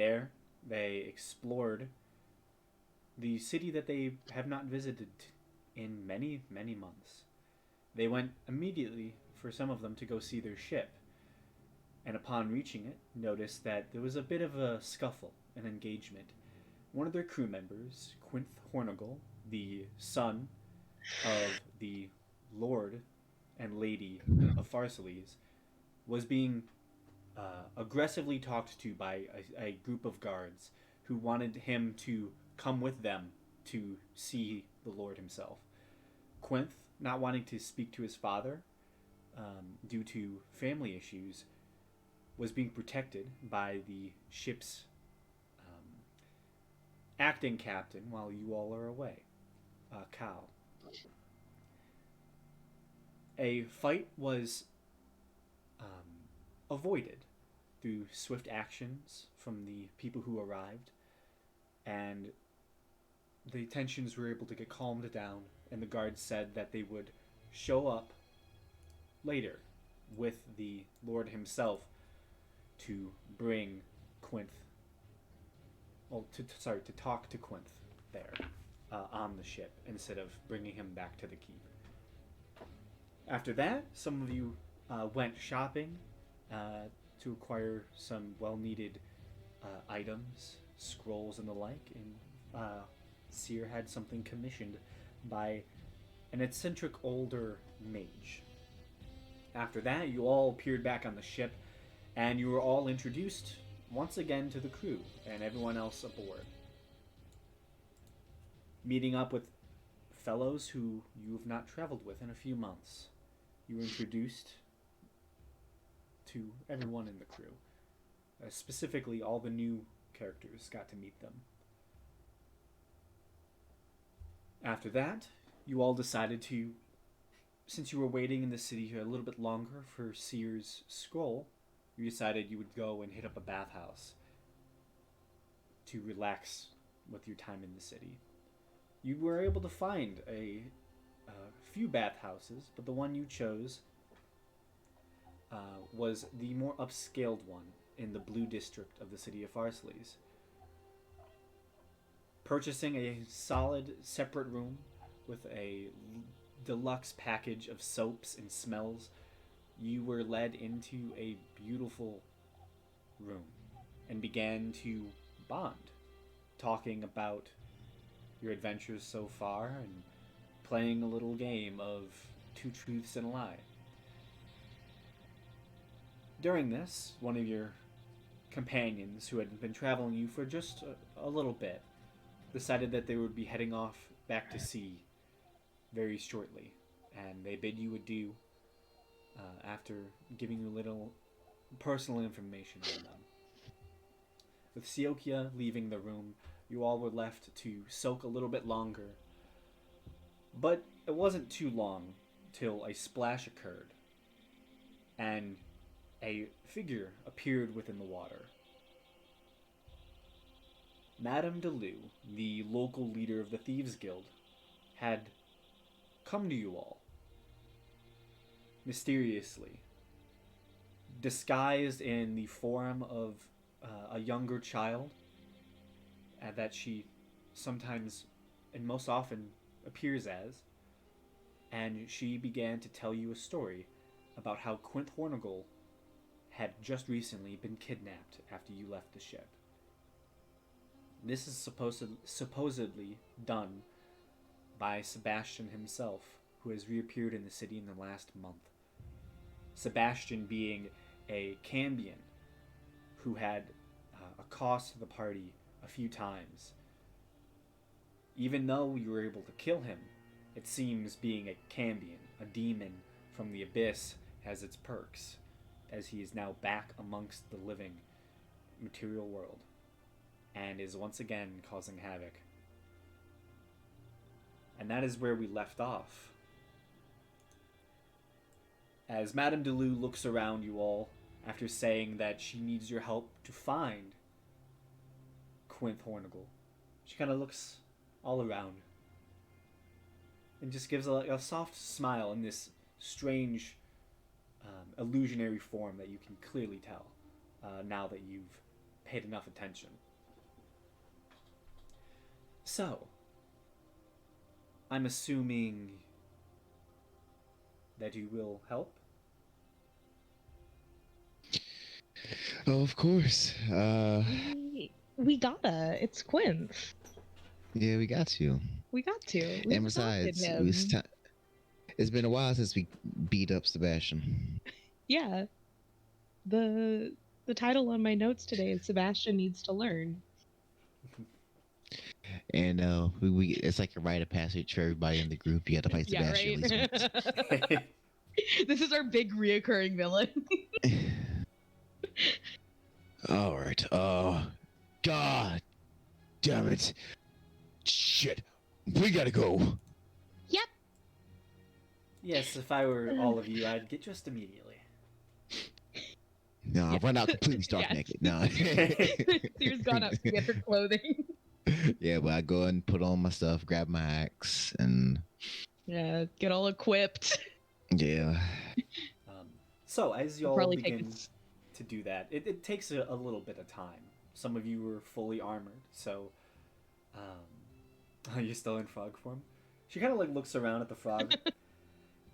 There, they explored the city that they have not visited in many, many months. They went immediately, for some of them, to go see their ship, and upon reaching it, noticed that there was a bit of a scuffle, an engagement. One of their crew members, Quinth Hornigal, the son of the Lord and Lady of Pharsalese, was being aggressively talked to by a group of guards who wanted him to come with them to see the Lord himself. Quinth, not wanting to speak to his father due to family issues, was being protected by the ship's acting captain while you all are away, Cal. A fight was avoided through swift actions from the people who arrived, and the tensions were able to get calmed down, and the guards said that they would show up later with the Lord himself to bring Quinth. Well, to talk to Quinth there on the ship instead of bringing him back to the keep. After that, some of you went shopping to acquire some well-needed items, scrolls, and the like. And Seer had something commissioned by an eccentric older mage. After that, you all appeared back on the ship, and you were all introduced once again to the crew and everyone else aboard. Meeting up with fellows who you have not traveled with in a few months. You were introduced to everyone in the crew. Specifically, all the new characters got to meet them. After that, you all decided to, since you were waiting in the city here a little bit longer for Seer's scroll, you decided you would go and hit up a bathhouse to relax with your time in the city. You were able to find a few bathhouses, but the one you chose was the more upscaled one in the Blue District of the city of Pharsalese. Purchasing a solid separate room with a deluxe package of soaps and smells, you were led into a beautiful room and began to bond, talking about your adventures so far and playing a little game of two truths and a lie. During this, one of your companions, who had been traveling you for just a little bit, decided that they would be heading off back to sea very shortly, and they bid you adieu after giving you a little personal information on them. With Siokia leaving the room, you all were left to soak a little bit longer, but it wasn't too long till a splash occurred, and a figure appeared within the water. Madame Deleu, the local leader of the Thieves Guild, had come to you all, mysteriously, disguised in the form of a younger child, that she sometimes and most often appears as, and she began to tell you a story about how Quinth Hornigal had just recently been kidnapped after you left the ship. This is supposedly done by Sebastian himself, who has reappeared in the city in the last month. Sebastian being a Cambion who had accosted the party a few times. Even though you were able to kill him, it seems being a Cambion, a demon from the abyss, has its perks, as he is now back amongst the living material world, and is once again causing havoc. And that is where we left off. As Madame Deleu looks around you all, after saying that she needs your help to find Quinth Hornigal, she kind of looks all around and just gives a soft smile in this strange illusionary form that you can clearly tell now that you've paid enough attention. So, I'm assuming that you will help? Oh, of course. We gotta. It's Quince. Yeah, we got you. We got to. We And adopted besides, him. it's been a while since we beat up Sebastian. Yeah. The the title on my notes today is Sebastian Needs to Learn. And we it's like a rite of passage for everybody in the group. You got to fight Yeah, Sebastian at least right. This is our big reoccurring villain. once. All right. God damn it. Shit. We gotta go. Yep. Yes, if I were all of you, I'd get dressed immediately. No, Yeah. run out completely stark Yes. naked. No. Seer's gone up to get her clothing. Yeah, but I go and put on my stuff, grab my axe, and Yeah, get all equipped. yeah. So, as We'll y'all probably take begin to do that, it takes a little bit of time. Some of you were fully armored, so are you still in frog form? She kind of like looks around at the frog.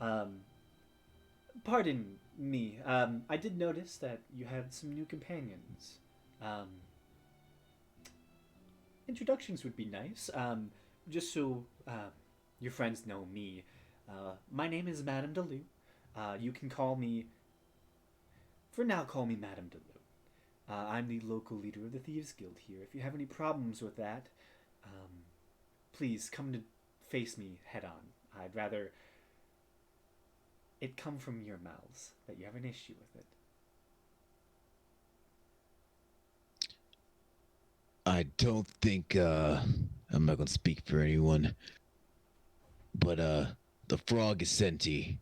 um, Pardon me. I did notice that you had some new companions. Um, Introductions would be nice. Just so your friends know me. My name is Madame Delou. You can call me, for now, call me Madame Delou. I'm the local leader of the Thieves Guild here. If you have any problems with that, please come to face me head on. I'd rather it come from your mouths that you have an issue with it. I don't think I'm not gonna speak for anyone. But the frog is Senti.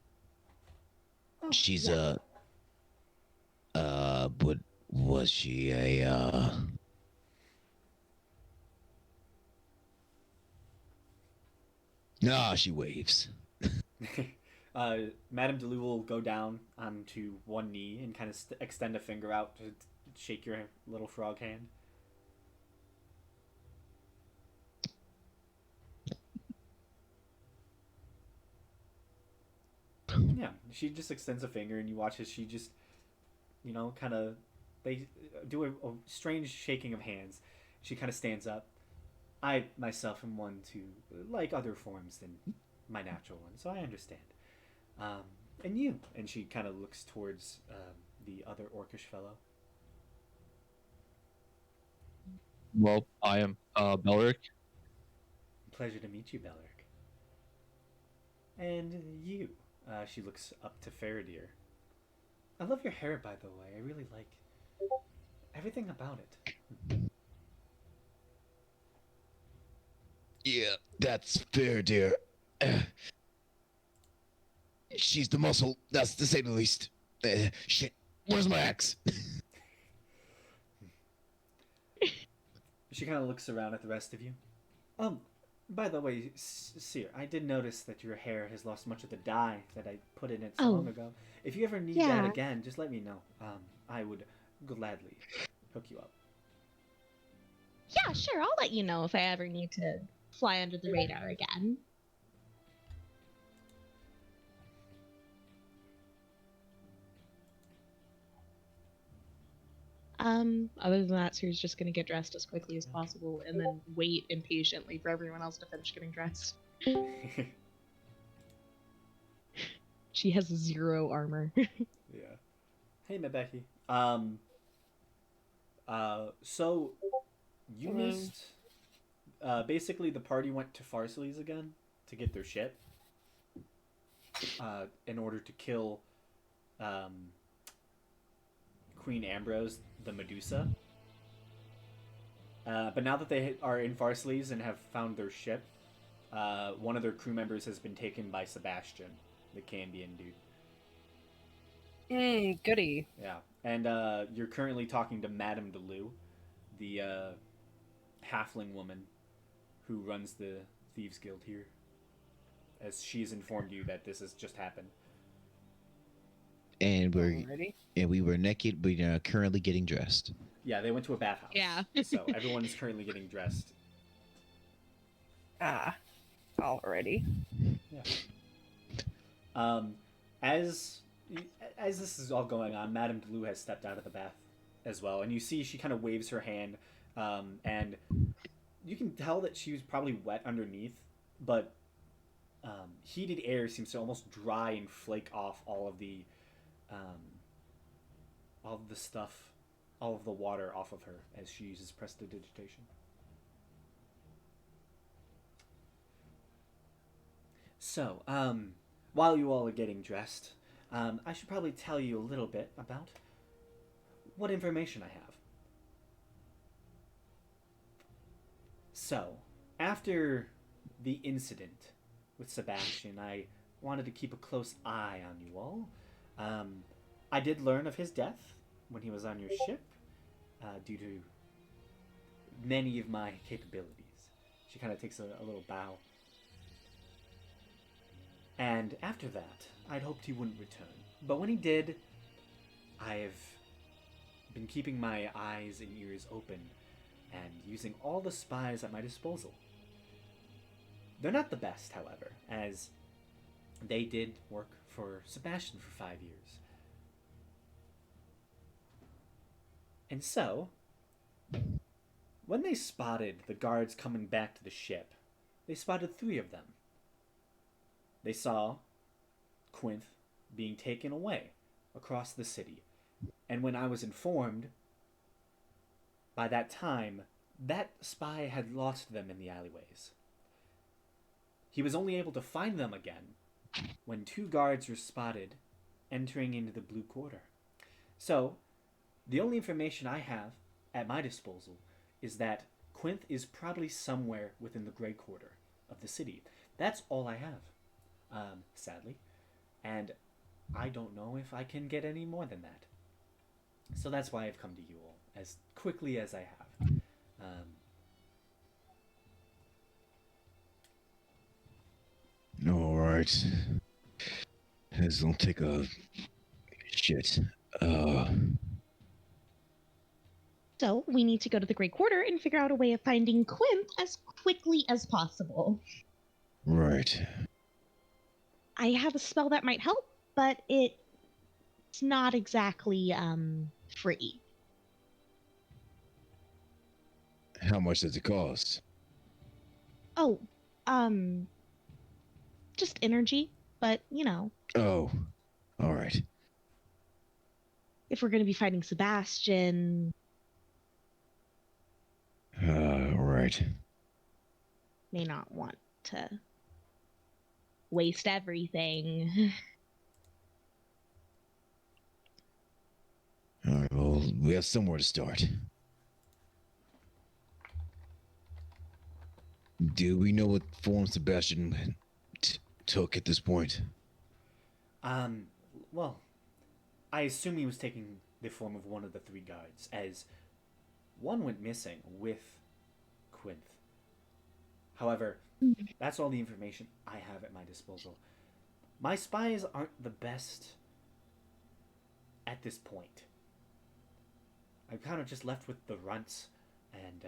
Oh, She's yeah. what was she Nah, she waves. Madame Delou will go down onto one knee and kind of extend a finger out to shake your little frog hand. Yeah, she just extends a finger, and you watch as she just, kind of, they do a strange shaking of hands. She kind of stands up. I myself am one to like other forms than my natural one, so I understand. Um, and you, and she kind of looks towards the other orcish fellow. Well, I am Belric. Pleasure to meet you, Belric. And you. She looks up to Faradir. I love your hair, by the way. I really like everything about it. Yeah, that's fair, dear. She's the muscle, that's to say the least. Shit, where's my axe? She kind of looks around at the rest of you. Um, by the way, Seer, I did notice that your hair has lost much of the dye that I put in it so long Oh, ago. If you ever need that yeah. again, just let me know. I would gladly hook you up. Yeah, sure. I'll let you know if I ever need to fly under the radar again. Other than that, Siri's just gonna get dressed as quickly as possible and then wait impatiently for everyone else to finish getting dressed. She has 0 armor. Yeah. Hey, Mebeki. So you Hello. missed. Basically, the party went to Farsali's again to get their shit. In order to kill, um, Queen Ambrose, the Medusa. But now that they are in Farsali's and have found their ship, one of their crew members has been taken by Sebastian, the Cambian dude. Goody. Yeah, and you're currently talking to Madame Delou, the halfling woman who runs the Thieves Guild here, as she's informed you that this has just happened. And Alrighty. we were naked, but currently getting dressed. Yeah, they went to a bathhouse. Yeah. So everyone is currently getting dressed. Already. Yeah. Um, as as this is all going on, Madame Delou has stepped out of the bath as well, and you see she kind of waves her hand, and you can tell that she was probably wet underneath, but heated air seems to almost dry and flake off all of the stuff, all of the water off of her as she uses prestidigitation. So, while you all are getting dressed, I should probably tell you a little bit about what information I have. So, after the incident with Sebastian, I wanted to keep a close eye on you all. I did learn of his death when he was on your ship, due to many of my capabilities. She kind of takes a little bow. And after that, I'd hoped he wouldn't return. But when he did, I've been keeping my eyes and ears open and using all the spies at my disposal. They're not the best, however, as they did work for Sebastian for 5 years. And so, when they spotted the guards coming back to the ship, they spotted 3 of them. They saw Quinth being taken away across the city. And when I was informed, by that time, that spy had lost them in the alleyways. He was only able to find them again when 2 guards were spotted entering into the Blue Quarter. So, the only information I have at my disposal is that Quinth is probably somewhere within the Grey Quarter of the city. That's all I have. Sadly, and I don't know if I can get any more than that. So that's why I've come to you all as quickly as I have. All right. This don't take a shit. So we need to go to the Great Quarter and figure out a way of finding Quimp as quickly as possible. Right. I have a spell that might help, but it's not exactly free. How much does it cost? Oh, just energy, but you know, Oh, all right. if we're going to be fighting Sebastian, All right. may not want to waste everything. All right. Well, we have somewhere to start. Do we know what form Sebastian took at this point? Well, I assume he was taking the form of one of the 3 guards, as one went missing with Quinth. However, that's all the information I have at my disposal. My spies aren't the best at this point. I'm kind of just left with the runts and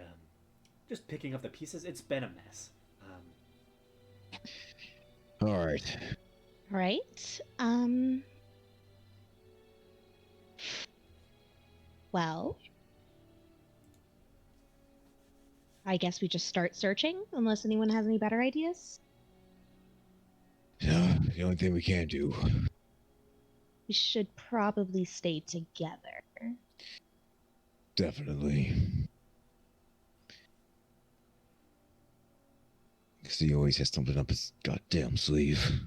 just picking up the pieces. It's been a mess. All right. Right. Well, I guess we just start searching, unless anyone has any better ideas. Yeah, the only thing we can do. We should probably stay together. Definitely. Because he always has something up his goddamn sleeve.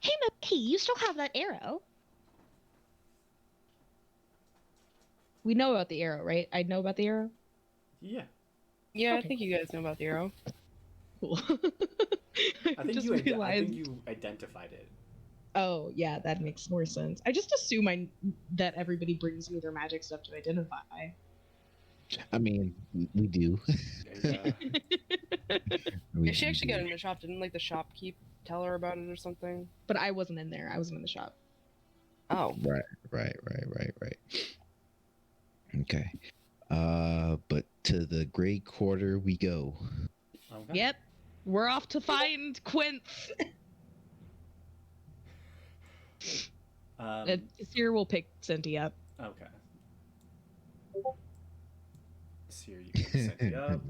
Hey, Moki, you still have that arrow. We know about the arrow, right? I know about the arrow. Yeah. Yeah, I Okay. think you guys know about the arrow. Cool. I think you identified it. Oh, yeah, that makes more sense. I just assume that everybody brings me their magic stuff to identify. I mean, we do. There's, Yeah, she actually got it in the shop. Didn't like the shopkeep tell her about it or something? But I wasn't in there. I wasn't in the shop. Oh. Right. Okay. But to the Grey Quarter we go. Okay. Yep. We're off to find Quince. Seer will pick Cynthia up. Okay. So you can set you up.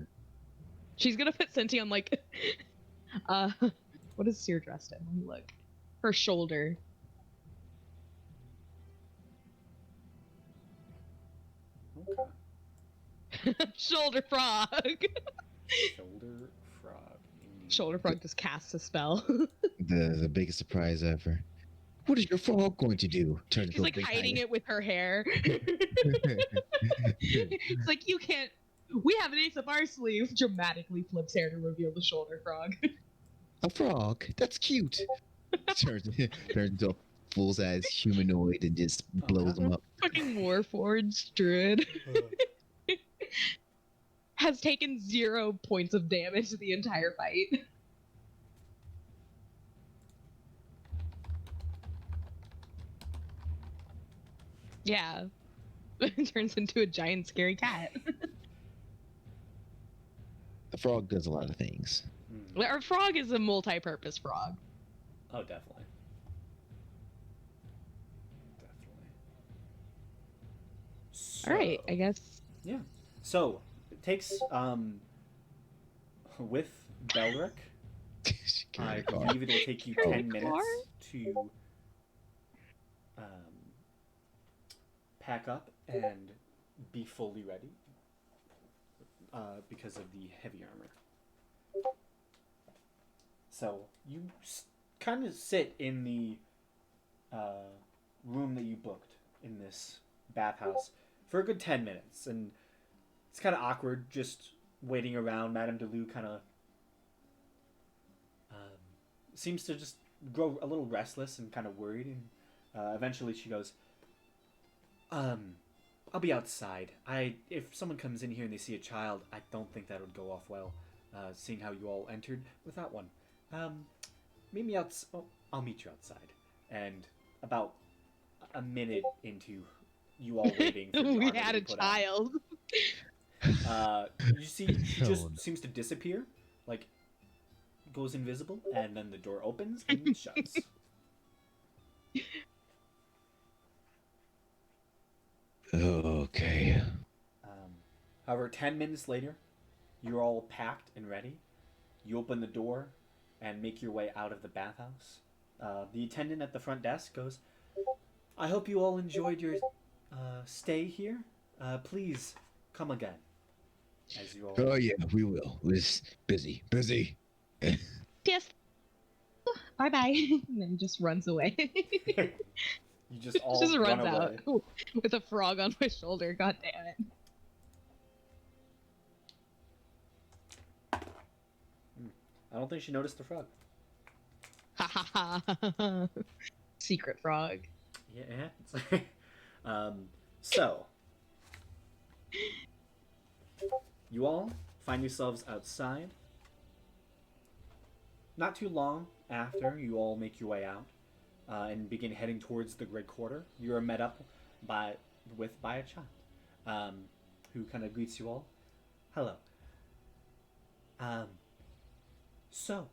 She's gonna put Cynthia on like what is Seer dressed in? Let me look. Her shoulder. Okay. Shoulder frog. Shoulder frog. Shoulder frog just casts a spell. The biggest surprise ever. What is your frog going to do? Turn She's into a like big hiding tiger. it with her hair. It's like, you can't. We have an ace up our sleeve. Dramatically flips hair to reveal the shoulder frog. A frog? That's cute. turns into a full-size humanoid and just blows them up. Fucking Warforged Druid. Has taken 0 points of damage the entire fight. Yeah. Turns into a giant scary cat. The frog does a lot of things. Our frog is a multi-purpose frog. Oh, definitely. Definitely. So, All right, I guess. Yeah. So it takes with Belric, I believe it'll take you Great 10 minutes car. to pack up and be fully ready because of the heavy armor. So you kind of sit in the room that you booked in this bathhouse for a good 10 minutes, and it's kind of awkward just waiting around. Madame Delou kind of seems to just grow a little restless and kind of worried, and eventually she goes, I'll be outside. If someone comes in here and they see a child, I don't think that would go off well, seeing how you all entered without one. Meet me out. Oh, I'll meet you outside. And about a minute into you all waiting for the We armor to had be a put on, child. you see she just Oh, no. seems to disappear, like goes invisible, and then the door opens and shuts. Okay. However, 10 minutes later, you're all packed and ready. You open the door and make your way out of the bathhouse. The attendant at the front desk goes, I hope you all enjoyed your stay here. Please come again. As you all... Oh yeah, we will. We're just busy. Yes. Bye bye. And then just runs away. You just all Just run runs away. out with a frog on my shoulder. God damn it. I don't think she noticed the frog. Ha ha ha. Secret frog. Yeah. It's so, you all find yourselves outside. Not too long after you all make your way out and begin heading towards the Grey Quarter, you are met up by a child who kind of greets you all. Hello. So,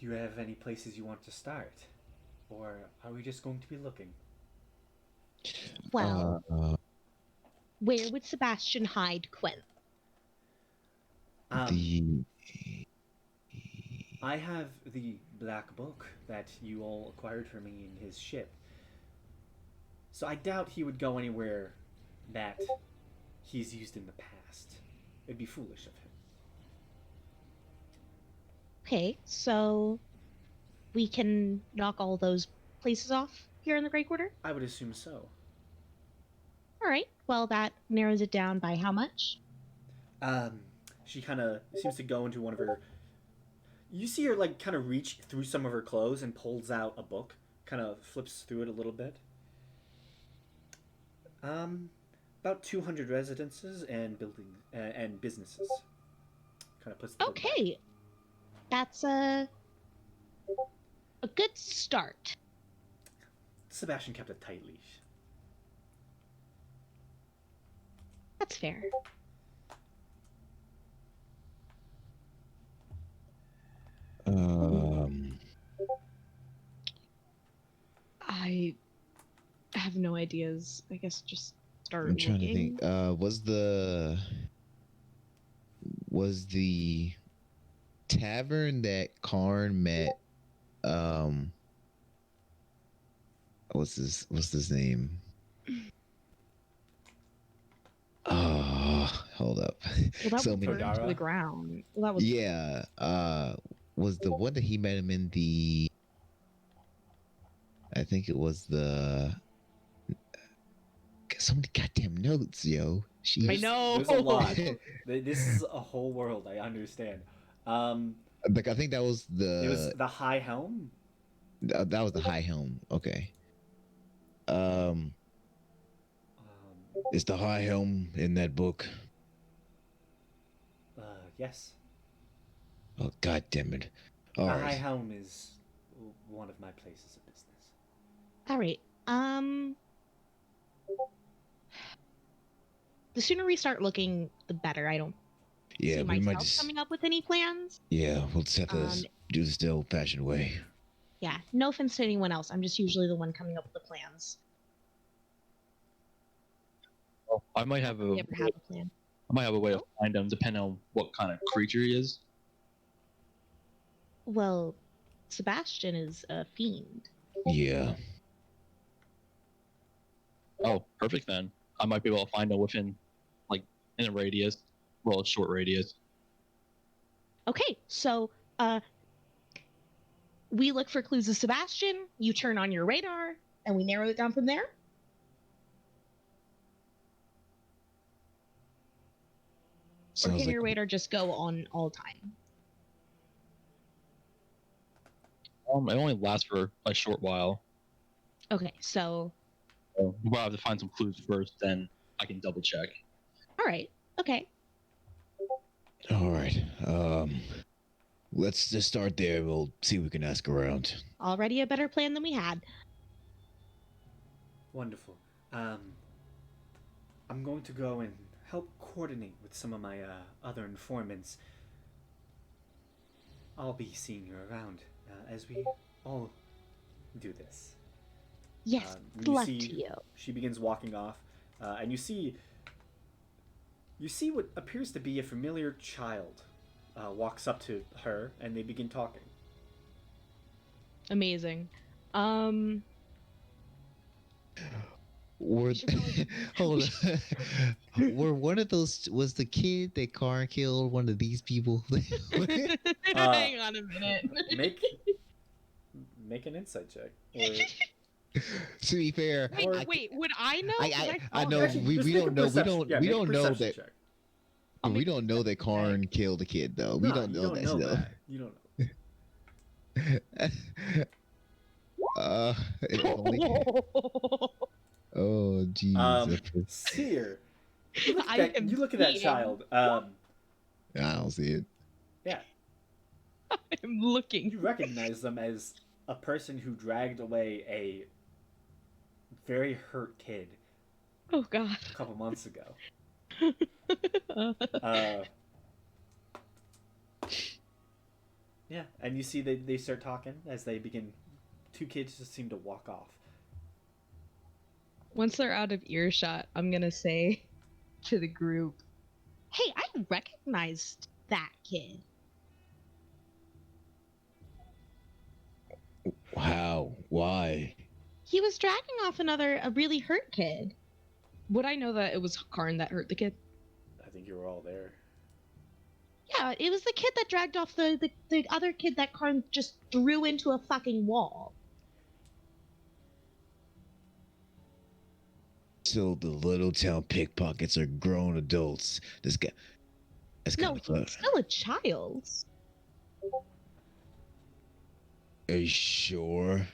do you have any places you want to start? Or are we just going to be looking? Well, where would Sebastian hide Quinn? The I have the black book that you all acquired for me in his ship. So I doubt he would go anywhere that he's used in the past. It'd be foolish of him. Okay, so we can knock all those places off here in the Grey Quarter? I would assume so. All right, well, that narrows it down by how much? She kind of seems to go into one of her... You see her, like, kind of reach through some of her clothes and pulls out a book. Kind of flips through it a little bit. About 200 residences and buildings and businesses. Kind of puts the book back. Okay, that's a good start. Sebastian kept a tight leash. That's fair. Um, I have no ideas. I guess just start I'm trying looking. to think. Was the tavern that Karn met? Um, what's his name? Oh, hold up. Well, that So was many. burned to Todara? the ground. Well, that was Yeah. Was the one that he met him in the? I think it was the. So many goddamn notes, yo. I Sheesh. know. There's a lot. This is a whole world. I understand. Like I think that was It was the the High Helm. that was the high helm. Okay. Um, is the high helm in that book? Yes. Oh god damn it! All The High right. Helm is one of my places of business. All right. The sooner we start looking, the better. I don't Yeah, see we might myself just. coming up with any plans. Yeah, we'll just have to Um, do this the old-fashioned way. Yeah, no offense to anyone else. I'm just usually the one coming up with the plans. Well, I might have We ever have a plan. a way to find him, depending on what kind of creature he is. Well, Sebastian is a fiend. Yeah. Oh, perfect then. I might be able to find him within, like, in a radius, well, a short radius. Okay, so we look for clues of Sebastian, you turn on your radar, and we narrow it down from there? Or Sounds can like your radar just go on all time? It only lasts for a short while. Okay, so So we'll have to find some clues first, then I can double check. all right, okay. all right. Let's just start there. We'll see if we can ask around. Already a better plan than we had. Wonderful. I'm going to go and help coordinate with some of my other informants. I'll be seeing you around as we all do this. Yes, You good luck see- to you. She begins walking off, and you see what appears to be a familiar child walks up to her, and they begin talking. Amazing. Were, should probably- hold on. Were one of those was the kid that Karn killed one of these people? Hang on a minute. Make an insight check. Or, To be fair, Wait, would I know? 'Cause I saw know her. Actually, we just we make a don't know we perception- don't yeah, we make a don't know perception that check. I'll we make- don't know that Karn killed a kid though. We No, don't you know that know still. that. You don't know. if only- oh jeez. Seer, you look I at that, am you look at that seeing. child. I don't see it. Yeah, I'm looking. you recognize them as a person who dragged away a very hurt kid Oh god. a couple months ago. Yeah, and you see they start talking as they begin. Two kids just seem to walk off. Once they're out of earshot, I'm gonna say to the group, Hey, I recognized that kid. How? Why? He was dragging off a really hurt kid. would I know that it was Karn that hurt the kid? I think you were all there. Yeah, it was the kid that dragged off the other kid that Karn just threw into a fucking wall. So the little town pickpockets are grown adults. This guy. That's No, kind of he's still a child. Are you sure?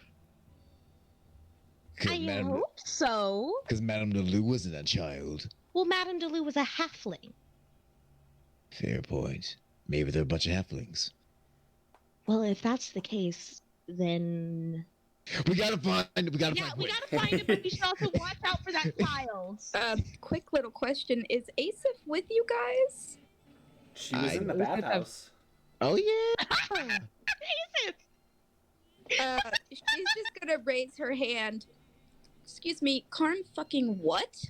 I hope so. Because Madame Lelou wasn't a child. Well, Madame Deleu was a halfling. Fair point. Maybe they're a bunch of halflings. Well, if that's the case, then We gotta find. We gotta Yeah, find. we Quinn. gotta find him, but we should also watch out for that child. Quick little question: is Asif with you guys? She was in the look at the- bathhouse. Oh yeah. She's just gonna raise her hand. Excuse me, Karn fucking what?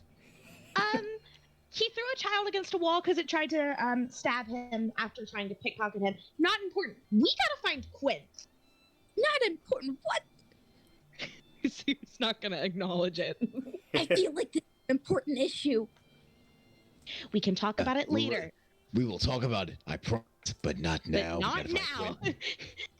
He threw a child against a wall because it tried to stab him after trying to pickpocket him. Not important. We gotta find Quinn. Not important. What? He's not gonna acknowledge it. I feel like this is an important issue. We can talk about it we will- later. We will talk about it. I promise, but not But now. We not gotta find now. Quinn.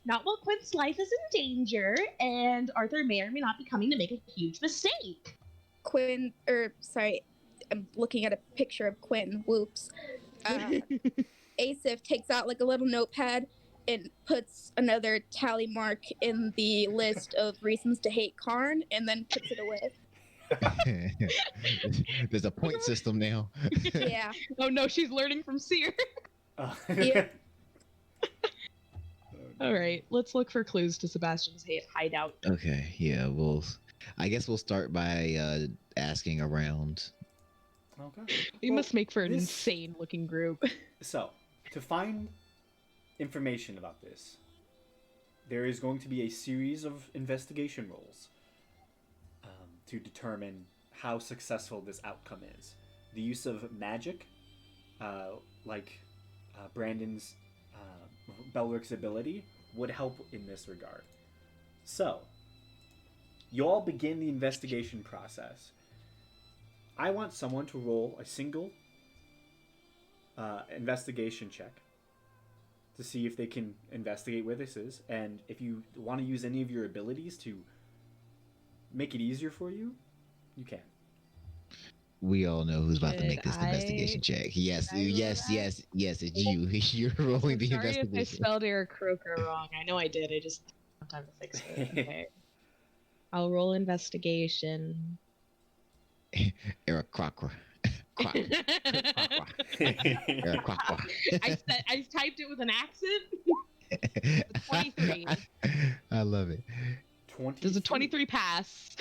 Not while Quinn's life is in danger, and Arthur may or may not be coming to make a huge mistake. Quinn, I'm looking at a picture of Quinn. Whoops. Asif takes out like a little notepad and puts another tally mark in the list of reasons to hate Karn, and then puts it away. There's a point system now. Yeah. Oh no, she's learning from Seer. Yeah. All right, let's look for clues to Sebastian's hideout. Okay, yeah, I guess we'll start by asking around. Okay. We Well, must make for an this- insane-looking group. So, to find information about this, there is going to be a series of investigation rolls to determine how successful this outcome is. The use of magic, like Brandon's Belric's ability, would help in this regard. So, you all begin the investigation process. I want someone to roll a single investigation check to see if they can investigate where this is, and if you want to use any of your abilities to make it easier for you, you can. We all know who's about to Did make this I- investigation check. Yes, did I roll yes, that? yes, it's you. You're rolling the Sorry if I investigation. spelled Eric Croker wrong. I know I did. I just don't have time to fix it. Okay. I'll roll investigation. Eric Crocker. Crocker. Eric Crocker. I typed it with an accent. 23. I love it. 20. Does a 23 pass?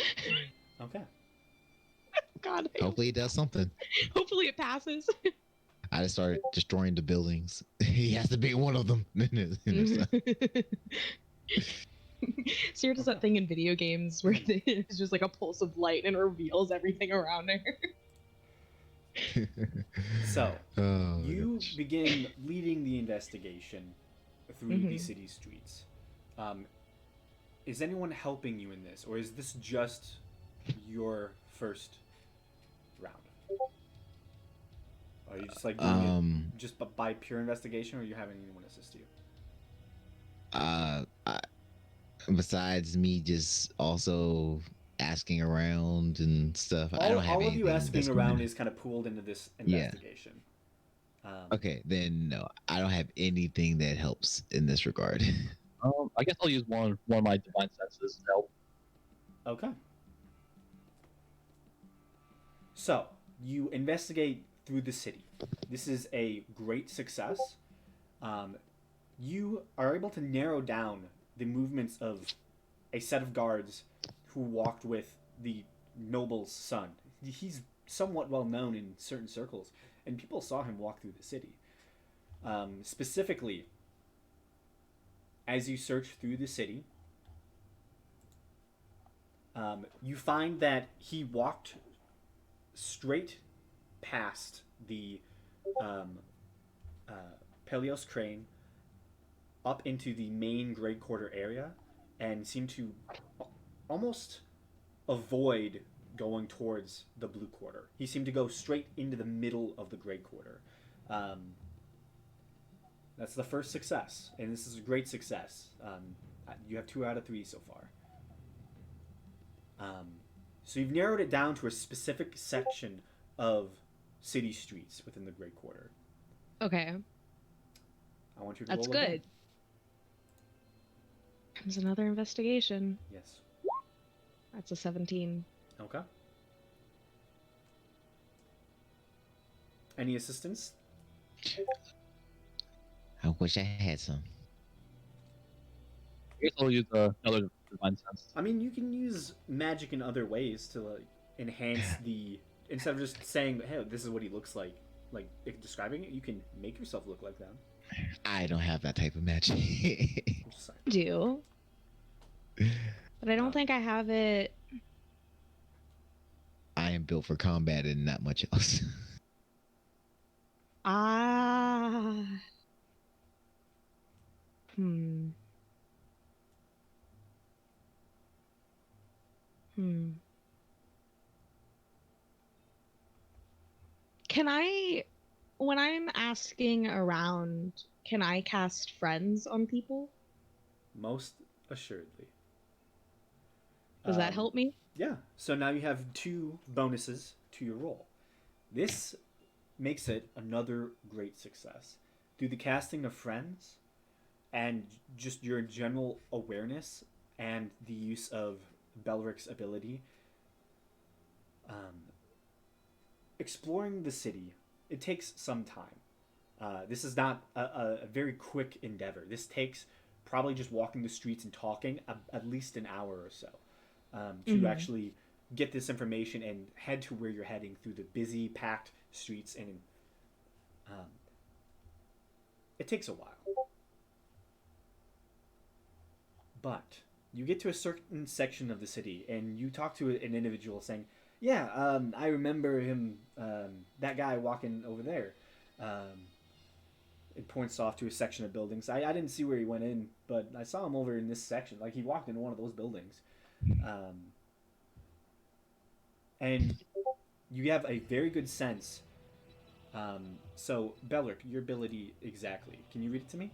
Okay. God, Hopefully it does something. hopefully it passes. I just started destroying the buildings. He has to be one of them. Seer does that thing in video games where it's just like a pulse of light and reveals everything around her. So, Oh, my you gosh. begin leading the investigation through the Mhm. city streets. Is anyone helping you in this, or is this just your first round? Are you just like doing it just by pure investigation, or are you having anyone assist you? Besides me just also asking around and stuff, I don't have all of you anything asking that's around going- is kind of pooled into this Yeah. investigation. Okay, then no, I don't have anything that helps in this regard. I guess I'll use one of my divine senses to help. Okay. So, you investigate through the city. This is a great success. You are able to narrow down the movements of a set of guards who walked with the noble's son. He's somewhat well known in certain circles, and people saw him walk through the city. Specifically, as you search through the city, you find that he walked straight past the Pelios Crane up into the main Great Quarter area and seemed to almost avoid going towards the Blue Quarter. He seemed to go straight into the middle of the Great Quarter. That's the first success, and this is a great success. You have 2 out of 3 so far. So you've narrowed it down to a specific section of city streets within the Great Quarter. Okay, I want you to that's roll again. good. Comes another investigation. Yes. That's a 17. Okay. Any assistance? I wish I had some. I guess I'll use another divine sense. I mean, you can use magic in other ways to like enhance the instead of just saying, "Hey, this is what he looks like describing it." You can make yourself look like them. I don't have that type of magic. I'm just saying. Do, but I don't think I have it. I am built for combat and not much else. Ah. Hmm. Hmm. Can I, when I'm asking around, can I cast friends on people? Most assuredly. Does that Um, help me? Yeah. So now you have 2 bonuses to your roll. This makes it another great success. Through the casting of friends and just your general awareness and the use of Belric's ability, exploring the city, it takes some time. This is not a very quick endeavor. This takes probably just walking the streets and talking at least an hour or so to actually get this information and head to where you're heading through the busy, packed streets. And it takes a while. But you get to a certain section of the city and you talk to an individual saying, yeah, I remember him, that guy walking over there. It points off to a section of buildings. I didn't see where he went in, but I saw him over in this section. Like, he walked into one of those buildings. And you have a very good sense. So, Belric, your ability exactly. Can you read it to me?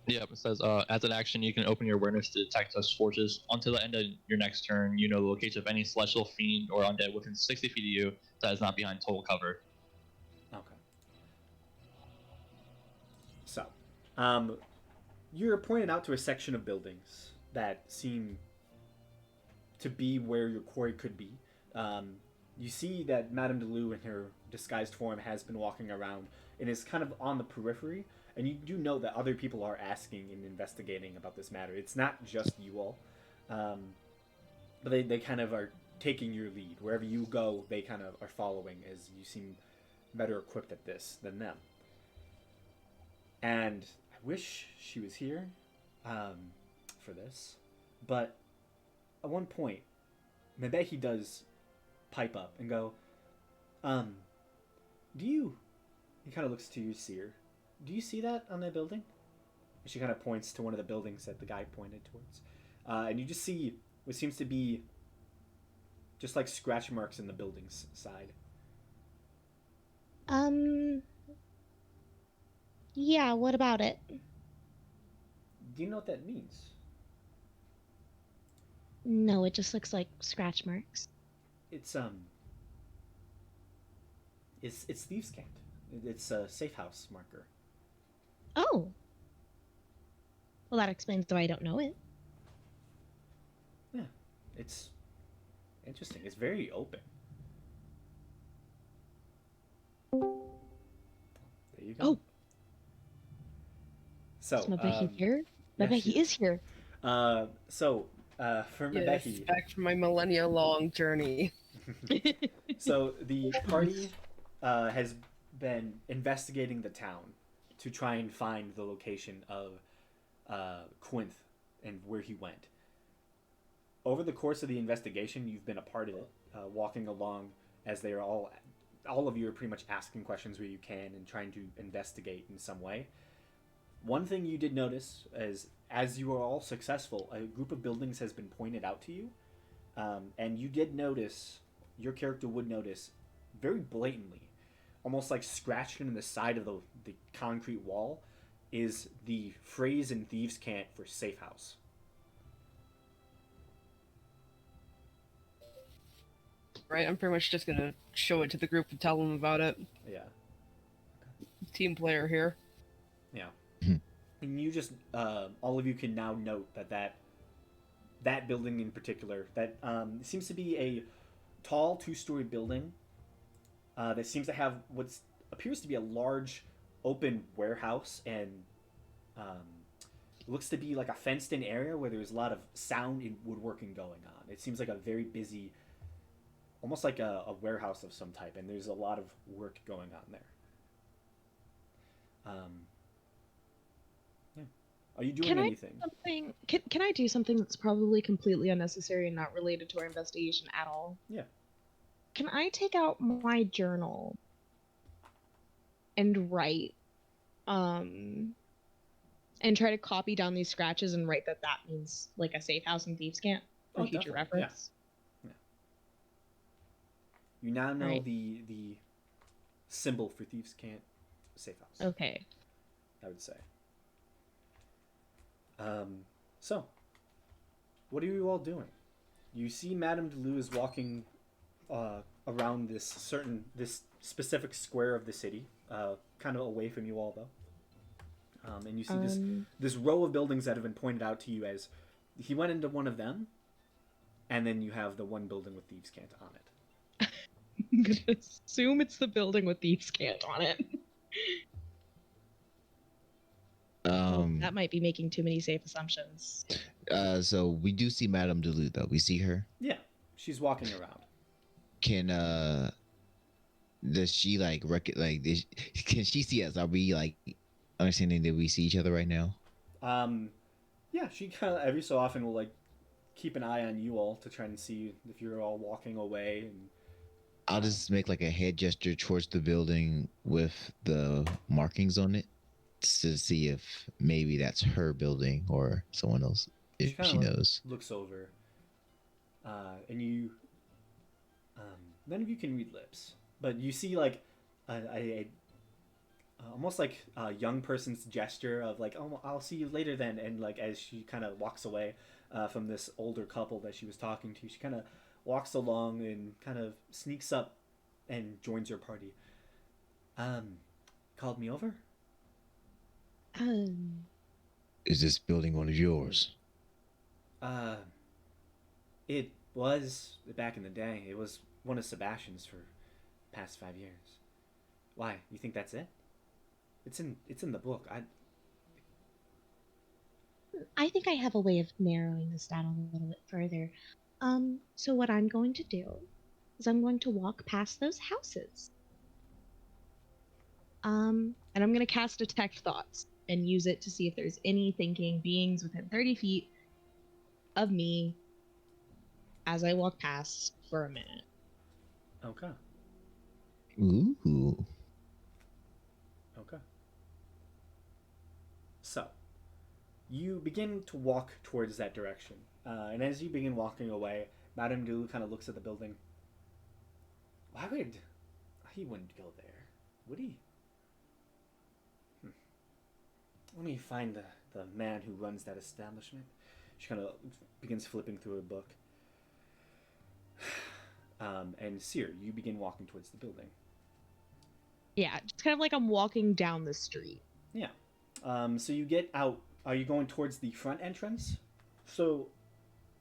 Yeah, it says, as an action, you can open your awareness to detect such forces. Until the end of your next turn, you know the location of any celestial fiend or undead within 60 feet of you that is not behind total cover. Okay. So, you're pointed out to a section of buildings that seem to be where your quarry could be. You see that Madame Deleu in her disguised form has been walking around and is kind of on the periphery. And you do know that other people are asking and investigating about this matter. It's not just you all. But they kind of are taking your lead. Wherever you go, they kind of are following, as you seem better equipped at this than them. And I wish she was here for this. But at one point, Mebehi does pipe up and go, do you... He kind of looks to you, Seer. Do you see that on that building? And she kind of points to one of the buildings that the guy pointed towards. And you just see what seems to be just like scratch marks in the building's side. Yeah, what about it? Do you know what that means? No, it just looks like scratch marks. It's thieves' cant. It's a safe house marker. Oh. Well, that explains why I don't know it. Yeah, it's interesting. It's very open. There you go. Oh. So, Is Mebehi here? yeah, Mebehi she- is here. for Yes, Mebehi, back from my millennia-long journey. so the party has been investigating the town to try and find the location of Quinth and where he went. Over the course of the investigation, you've been a part of it, walking along as they are all of you are pretty much asking questions where you can and trying to investigate in some way. One thing you did notice is, as you are all successful, a group of buildings has been pointed out to you, and you did notice, your character would notice, very blatantly, almost like scratched in the side of the concrete wall, is the phrase in Thieves' Cant for safe house. Right, I'm pretty much just gonna show it to the group and tell them about it. Yeah. Team player here. Yeah. And you just, all of you can now note that building in particular, that seems to be a tall 2-story building that seems to have what appears to be a large open warehouse and it looks to be like a fenced-in area where there's a lot of sound and woodworking going on. It seems like a very busy, almost like a warehouse of some type, and there's a lot of work going on there. Yeah. Are you doing Can I anything? Something. Can I do something that's probably completely unnecessary and not related to our investigation at all? Yeah. Can I take out my journal and write, and try to copy down these scratches and write that means like a safe house and thieves can't for Oh, future definitely, yeah. reference? You now know Right. the symbol for thieves' can't safe house. Okay. I would say. So, what are you all doing? You see Madame Deleu is walking around this specific square of the city, kind of away from you all though. And you see this row of buildings that have been pointed out to you as he went into one of them, and then you have the one building with thieves' can't on it. I'm gonna assume it's the building with thieves can't on it. That might be making too many safe assumptions. So we do see Madame Deleu though. We see her. Yeah, she's walking around. Can does she like can she see us? Are we like understanding that we see each other right now? Yeah, she kind of every so often will like keep an eye on you all to try and see if you're all walking away. And I'll just make like a head gesture towards the building with the markings on it to see if maybe that's her building or someone else, if kinda, she like, knows. looks over, and you. None of you can read lips, but you see like a almost like a young person's gesture of like, oh, I'll see you later then, and like as she kind of walks away from this older couple that she was talking to, she kind of walks along and kind of sneaks up and joins your party. Called me over? Is this building one of yours? It was back in the day. It was one of Sebastian's for past 5 years. Why? You think that's it? It's in the book. I think I have a way of narrowing this down a little bit further. So what I'm going to do is I'm going to walk past those houses. And I'm gonna cast Detect Thoughts and use it to see if there's any thinking beings within 30 feet of me as I walk past for a minute. Okay. Ooh. Okay. So, you begin to walk towards that direction. And as you begin walking away, Madame Deleu kind of looks at the building. Why would... He wouldn't go there, would he? Let me find the man who runs that establishment. She kind of begins flipping through a book. And Seer, you begin walking towards the building. Yeah, just kind of like I'm walking down the street. Yeah. So you get out. Are you going towards the front entrance? So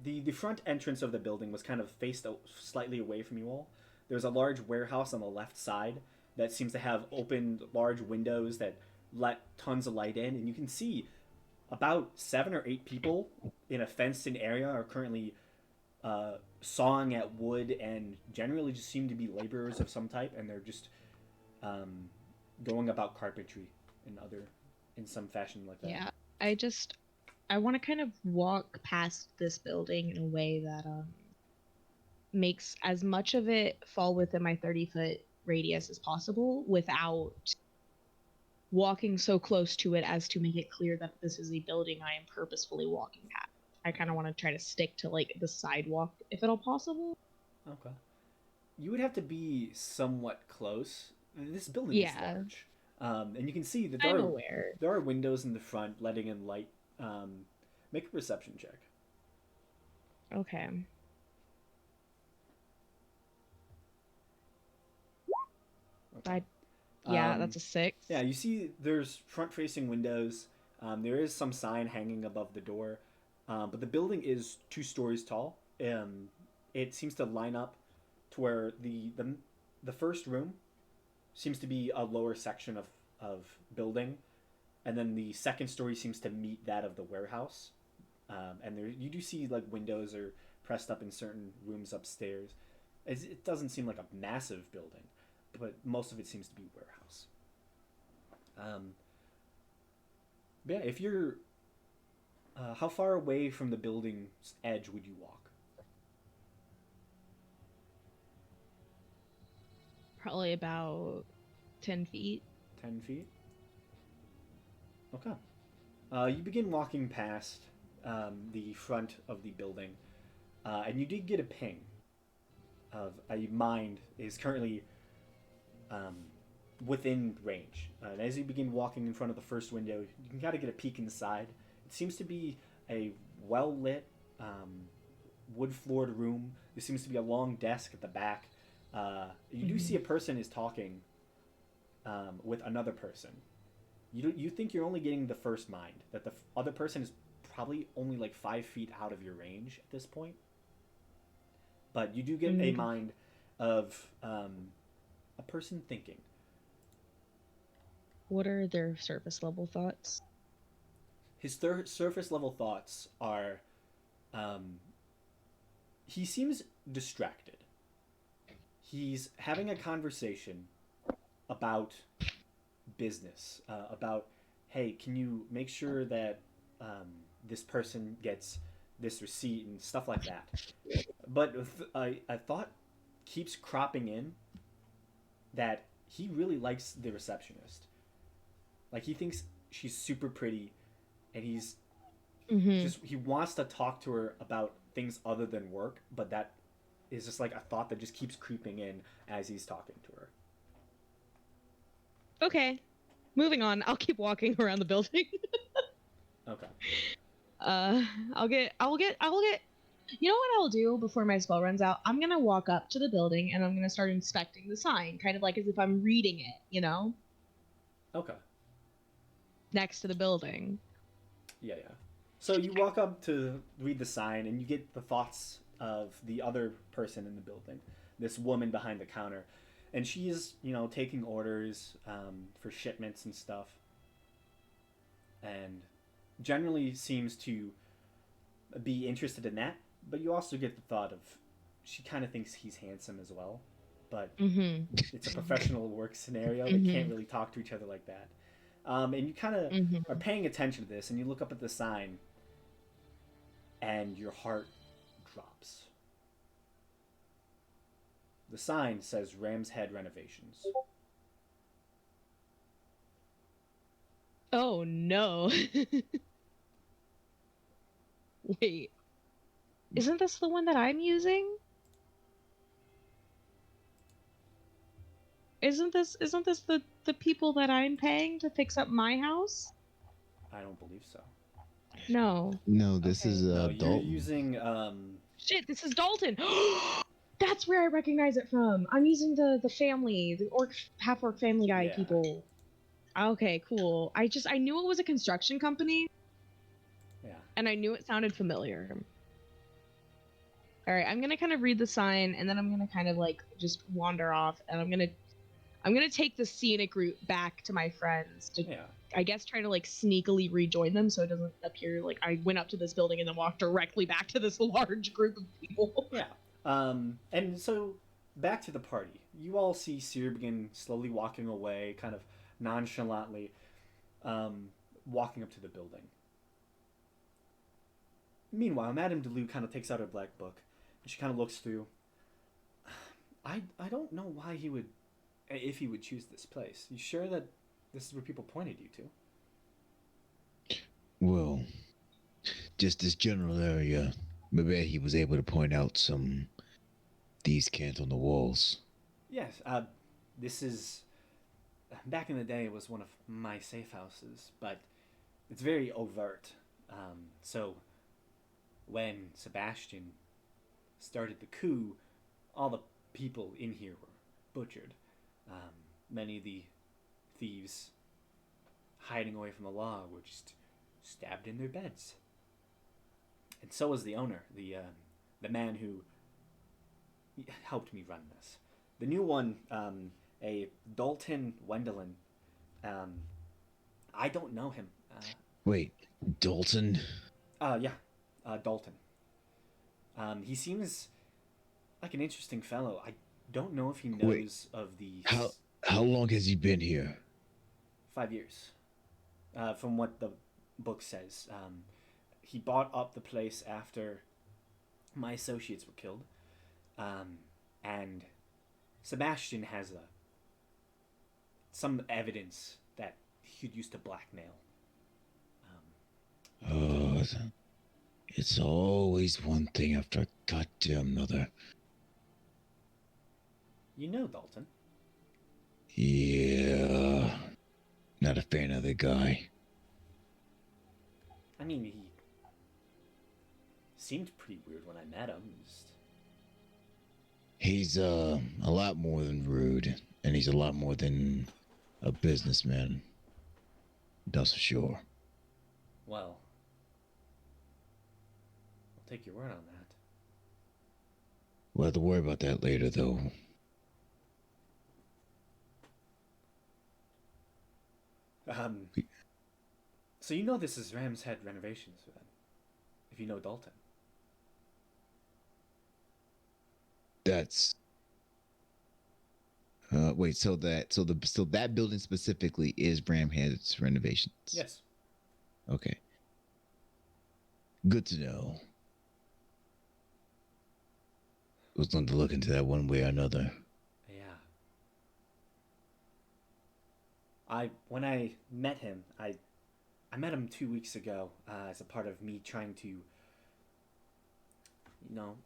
the front entrance of the building was kind of faced slightly away from you all. There's a large warehouse on the left side that seems to have opened large windows that let tons of light in, and you can see about 7 or 8 people in a fenced-in area are currently sawing at wood and generally just seem to be laborers of some type, and they're just going about carpentry in some fashion like that. Yeah, I want to kind of walk past this building in a way that makes as much of it fall within my 30-foot radius as possible without walking so close to it as to make it clear that this is a building I am purposefully walking past. I kind of want to try to stick to like the sidewalk if at all possible. Okay. You would have to be somewhat close. This building is large. And you can see that I'm aware. there are windows in the front letting in light. Make a perception check. Okay. Okay. Yeah, that's a 6. Yeah, you see there's front-facing windows. There is some sign hanging above the door. But the building is 2 stories tall. It seems to line up to where the first room seems to be a lower section of building. and then the second story seems to meet that of the warehouse. And there you do see like windows are pressed up in certain rooms upstairs. It doesn't seem like a massive building, but most of it seems to be warehouse. But yeah, if you're, how far away from the building's edge would you walk? Probably about 10 feet. 10 feet? Okay. You begin walking past the front of the building, and you did get a ping of a mine is currently within range. And as you begin walking in front of the first window, you can kind of get a peek inside. It seems to be a well-lit, wood-floored room. There seems to be a long desk at the back. You do see a person is talking with another person. You think you're only getting the first mind, that the other person is probably only like 5 feet out of your range at this point. But you do get a mind of a person thinking. What are their surface level thoughts? His surface level thoughts are, he seems distracted. He's having a conversation about business, about, hey, can you make sure that this person gets this receipt and stuff like that. But a thought keeps cropping in that he really likes the receptionist. Like, he thinks she's super pretty, and he's just, he wants to talk to her about things other than work, but that is just like a thought that just keeps creeping in as he's talking to her. Okay, moving on. I'll keep walking around the building. Okay. I'll get. You know what I'll do before my spell runs out? I'm gonna walk up to the building and I'm gonna start inspecting the sign, kind of like as if I'm reading it, you know? Okay. Next to the building. Yeah. So you walk up to read the sign, and you get the thoughts of the other person in the building, this woman behind the counter, and she's, taking orders for shipments and stuff, and generally seems to be interested in that. But you also get the thought of she kind of thinks he's handsome as well, but it's a professional work scenario. They can't really talk to each other like that. And you kind of are paying attention to this, and you look up at the sign, and your heart drops. The sign says Ram's Head Renovations. Oh no. Wait. Isn't this the one that I'm using? Isn't this the people that I'm paying to fix up my house? I don't believe so. No. No, this is No, you're Dalton. using Shit, this is Dalton. That's where I recognize it from. I'm using the family, the half orc Family Guy Yeah. people. Okay, cool. I knew it was a construction company. Yeah. And I knew it sounded familiar. All right, I'm gonna kind of read the sign, and then I'm gonna kind of like just wander off, and I'm gonna take the scenic route back to my friends to, I guess, try to like sneakily rejoin them, so it doesn't appear like I went up to this building and then walked directly back to this large group of people. Yeah. And so back to the party. You all see Seer begin slowly walking away, kind of nonchalantly, walking up to the building. Meanwhile, Madame Deleu kind of takes out her black book, and she kind of looks through. I don't know why he would, if he would choose this place. You sure that this is where people pointed you to? Well, just this general area. Maybe he was able to point out some these cans on the walls. Yes. This is, back in the day, it was one of my safe houses, but it's very overt. So when Sebastian started the coup, all the people in here were butchered. Many of the thieves hiding away from the law were just stabbed in their beds. And so was the owner, the man who helped me run this. The new one, a Dalton Wendelin. I don't know him. Wait, Dalton? Yeah, Dalton. He seems like an interesting fellow. I don't know if he knows of the... How long has he been here? 5 years. From what the book says. He bought up the place after my associates were killed. And Sebastian has some evidence that he'd used to blackmail. Oh, it's always one thing after goddamn another. You know Dalton. Yeah. Not a fan of the guy. I mean, he seemed pretty weird when I met him. He's a lot more than rude, and he's a lot more than a businessman. That's for sure. Well, I'll take your word on that. We'll have to worry about that later, though. So you know this is Ram's Head Renovations, then? If you know Dalton. That's wait, so that building specifically is Bramhead's Renovations. Yes. Okay. Good to know. Was going to look into that one way or another. Yeah. When I met him, I met him 2 weeks ago as a part of me trying to,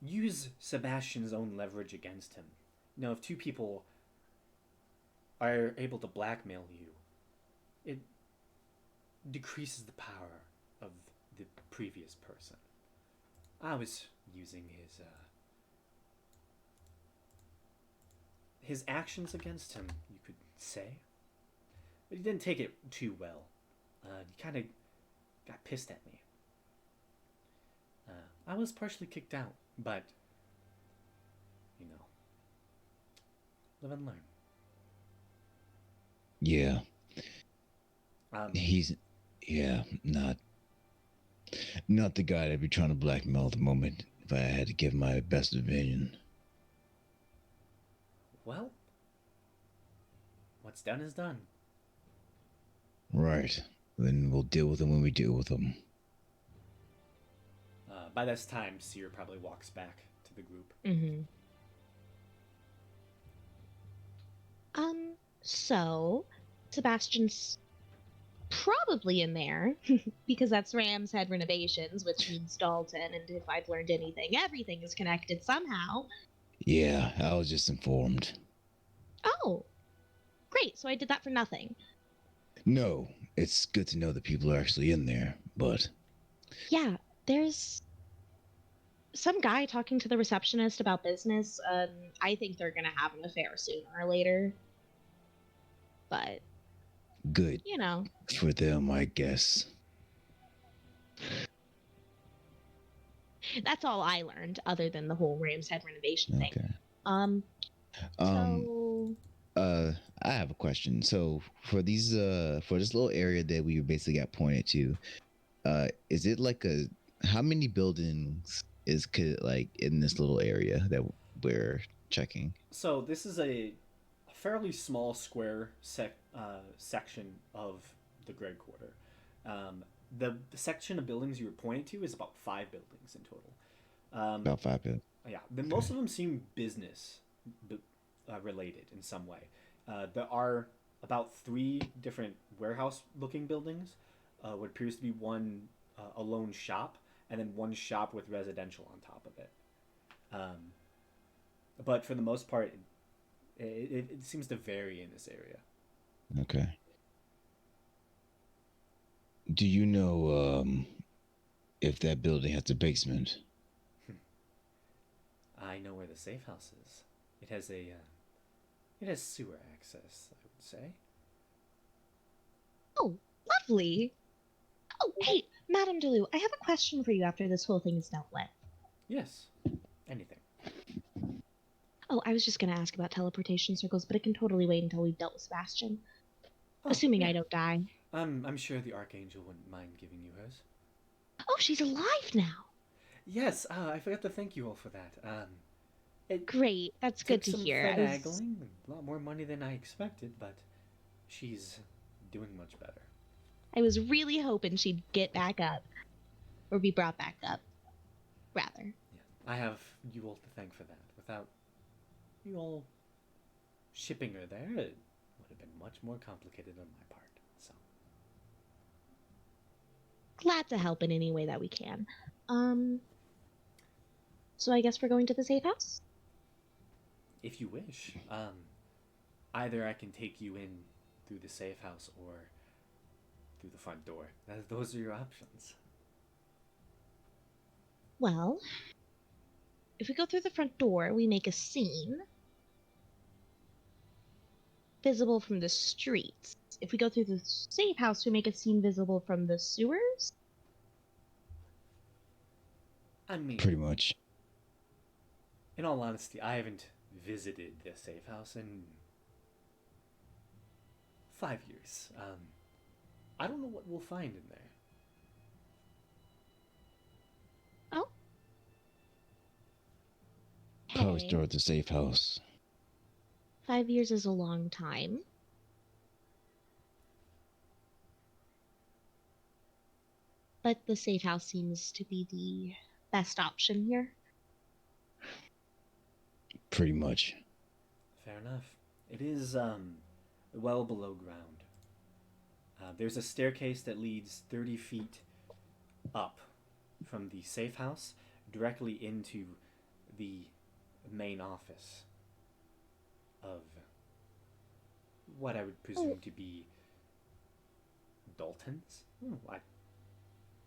use Sebastian's own leverage against him. If two people are able to blackmail you, it decreases the power of the previous person. I was using his actions against him, you could say. But he didn't take it too well. He kind of got pissed at me. I was partially kicked out, but, live and learn. Yeah. He's not the guy I'd be trying to blackmail at the moment, if I had to give my best opinion. Well, what's done is done. Right. Then we'll deal with them when we deal with them. By this time, Seer probably walks back to the group. Mm-hmm. So Sebastian's probably in there because that's Ram's Head Renovations, which means Dalton. And if I've learned anything, everything is connected somehow. Yeah, I was just informed. Oh, great. So I did that for nothing. No, it's good to know that people are actually in there, but... Yeah, there's some guy talking to the receptionist about business. I think they're going to have an affair sooner or later. But... Good. For them, I guess. That's all I learned, other than the whole Ram's Head renovation thing. Okay. So... I have a question. So for these for this little area that we basically got pointed to, is it like how many buildings like in this little area that we're checking? So this is a fairly small square section of the Greg Quarter. The section of buildings you were pointing to is about 5 buildings in total. About 5 buildings. Yeah, most of them seem business related in some way. There are about 3 different warehouse-looking buildings. What appears to be one a lone shop, and then one shop with residential on top of it. But for the most part, it seems to vary in this area. Okay. Do you know if that building has a basement? I know where the safe house is. It has it has sewer access, I would say. Oh, lovely. Oh, hey, Madame Delou, I have a question for you after this whole thing is dealt with. Yes. Anything. Oh, I was just going to ask about teleportation circles, but it can totally wait until we've dealt with Sebastian. Oh, Assuming yeah. I don't die. I'm sure the Archangel wouldn't mind giving you hers. Oh, she's alive now. Yes, I forgot to thank you all for that. It Great. That's took good to some hear. finagling, a lot more money than I expected, but she's doing much better. I was really hoping she'd get back up. Or be brought back up, rather. Yeah, I have you all to thank for that. Without you all shipping her there, it would have been much more complicated on my part. So, Glad to help in any way that we can. So I guess we're going to the safe house? if you wish, either I can take you in through the safe house or through the front door. Those are your options. Well, if we go through the front door, we make a scene visible from the streets. If we go through the safe house, we make a scene visible from the sewers? I mean, Pretty much. in all honesty, I haven't visited the safe house in 5 years. I don't know what we'll find in there. Oh. Power Hey, store at the safe house. 5 years is a long time. But the safe house seems to be the best option here. Pretty much. Fair enough. It is well below ground. There's a staircase that leads 30 feet up from the safe house directly into the main office of what I would presume to be Dalton's.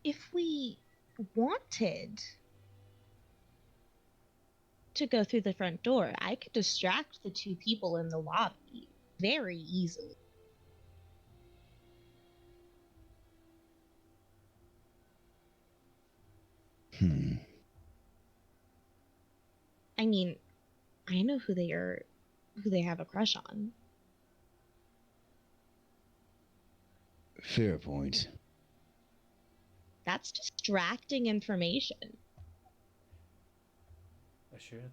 If we wanted to go through the front door, I could distract the two people in the lobby very easily. I mean, I know who they have a crush on. Fair point. That's distracting information. Assuredly.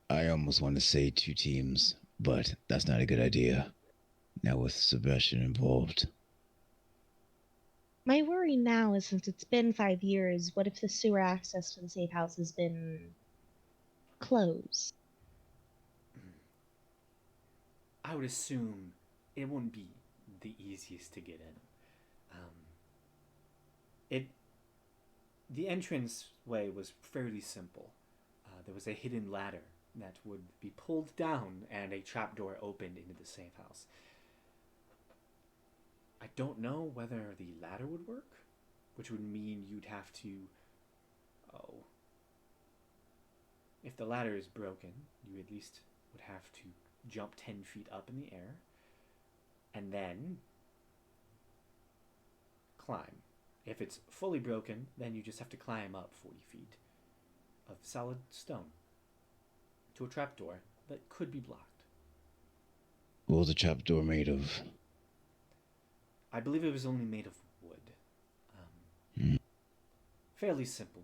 I almost want to say 2 teams, but that's not a good idea. Now with Sebastian involved. My worry now is since it's been 5 years, what if the sewer access to the safe house has been closed? I would assume it wouldn't be the easiest to get in. The entrance way was fairly simple. There was a hidden ladder that would be pulled down and a trapdoor opened into the safe house. I don't know whether the ladder would work, which would mean you'd have to... Oh. If the ladder is broken, you at least would have to jump 10 feet up in the air and then climb. If it's fully broken, then you just have to climb up 40 feet of solid stone to a trapdoor that could be blocked. What was the trapdoor made of? I believe it was only made of wood. Fairly simple.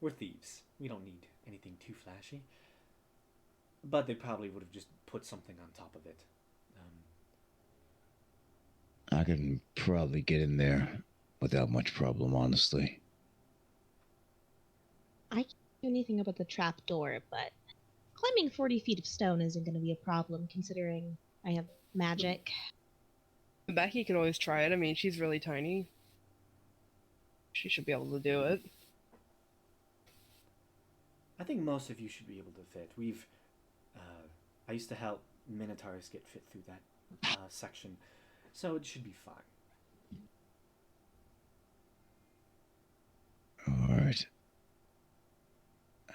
We're thieves. We don't need anything too flashy. But they probably would have just put something on top of it. I can probably get in there without much problem, honestly. I can't do anything about the trapdoor, but climbing 40 feet of stone isn't going to be a problem considering I have magic. Becky could always try it. I mean, she's really tiny. She should be able to do it. I think most of you should be able to fit. I used to help Minotaurs get fit through that section, so it should be fine. Alright.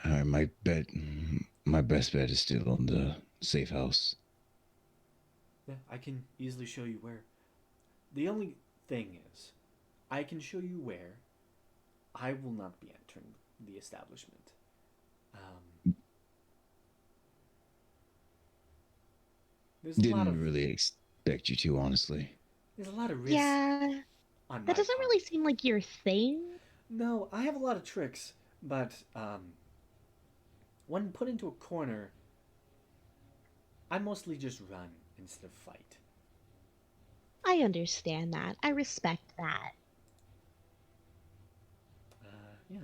Alright, my best bet is still on the safe house. Yeah, I can easily show you where. The only thing is, I can show you where. I will not be entering the establishment. There's a lot Didn't of really expect you to, honestly. there's a lot of risk Yeah, on my that doesn't part. really seem like your thing. No, I have a lot of tricks, but when put into a corner, I mostly just run instead of fight. I understand that. I respect that. Yeah.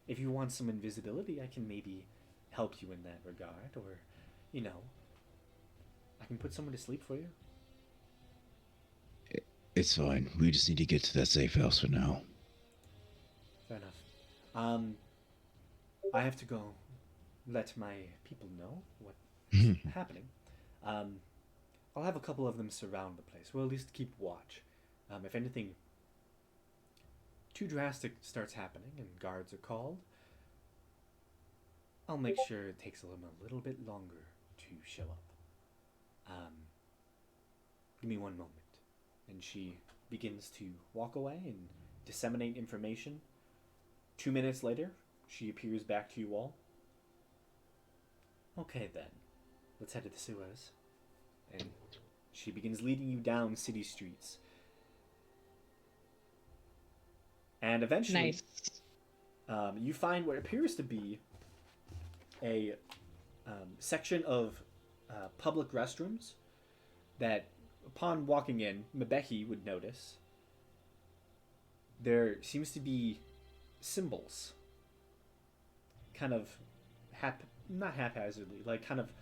If you want some invisibility, I can maybe help you in that regard, or, you know, I can put someone to sleep for you. It's fine. We just need to get to that safe house for now. Fair enough. I have to go let my people know what's happening. I'll have a couple of them surround the place. We'll at least keep watch. If anything too drastic starts happening and guards are called, I'll make sure it takes them a little bit longer to show up. Give me one moment. And she begins to walk away and disseminate information. 2 minutes later, she appears back to you all. Okay then, let's head to the sewers. And she begins leading you down city streets. And eventually, Nice. you find what appears to be a section of public restrooms that, upon walking in, Mabeki would notice there seems to be symbols, kind of not haphazardly, like kind of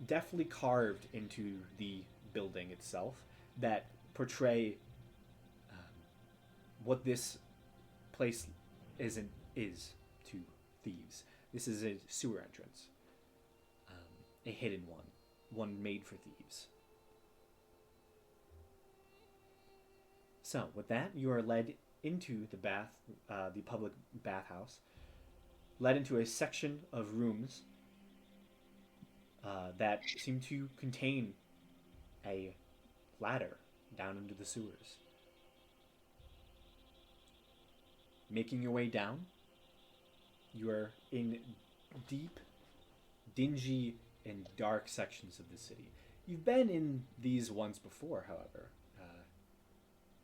deftly carved into the building itself that portray what this place is to thieves. This is a sewer entrance, a hidden one made for thieves. So, with that, you are led into the public bathhouse, led into a section of rooms that seem to contain a ladder down into the sewers. Making your way down, you are in deep, dingy, and dark sections of the city. You've been in these once before, however,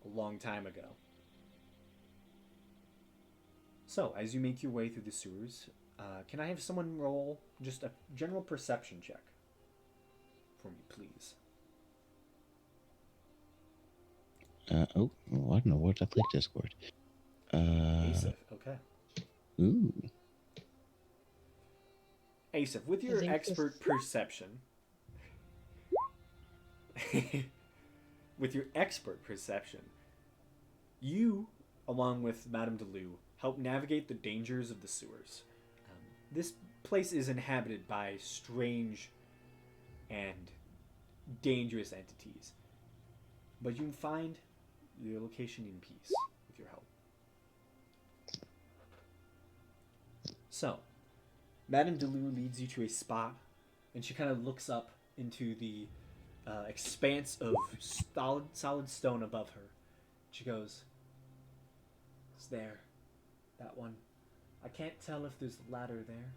a long time ago. So, as you make your way through the sewers, can I have someone roll just a general perception check for me, please? I don't know what I clicked Discord. Asif, okay. Ooh. Asif, with your Is it expert perception, with your expert perception, you, along with Madame Deleu, help navigate the dangers of the sewers. This place is inhabited by strange and dangerous entities, but you can find your location in peace with your help. So, Madame Deleu leads you to a spot, and she kind of looks up into the expanse of solid stone above her. She goes, "It's there, that one. I can't tell if there's a ladder there.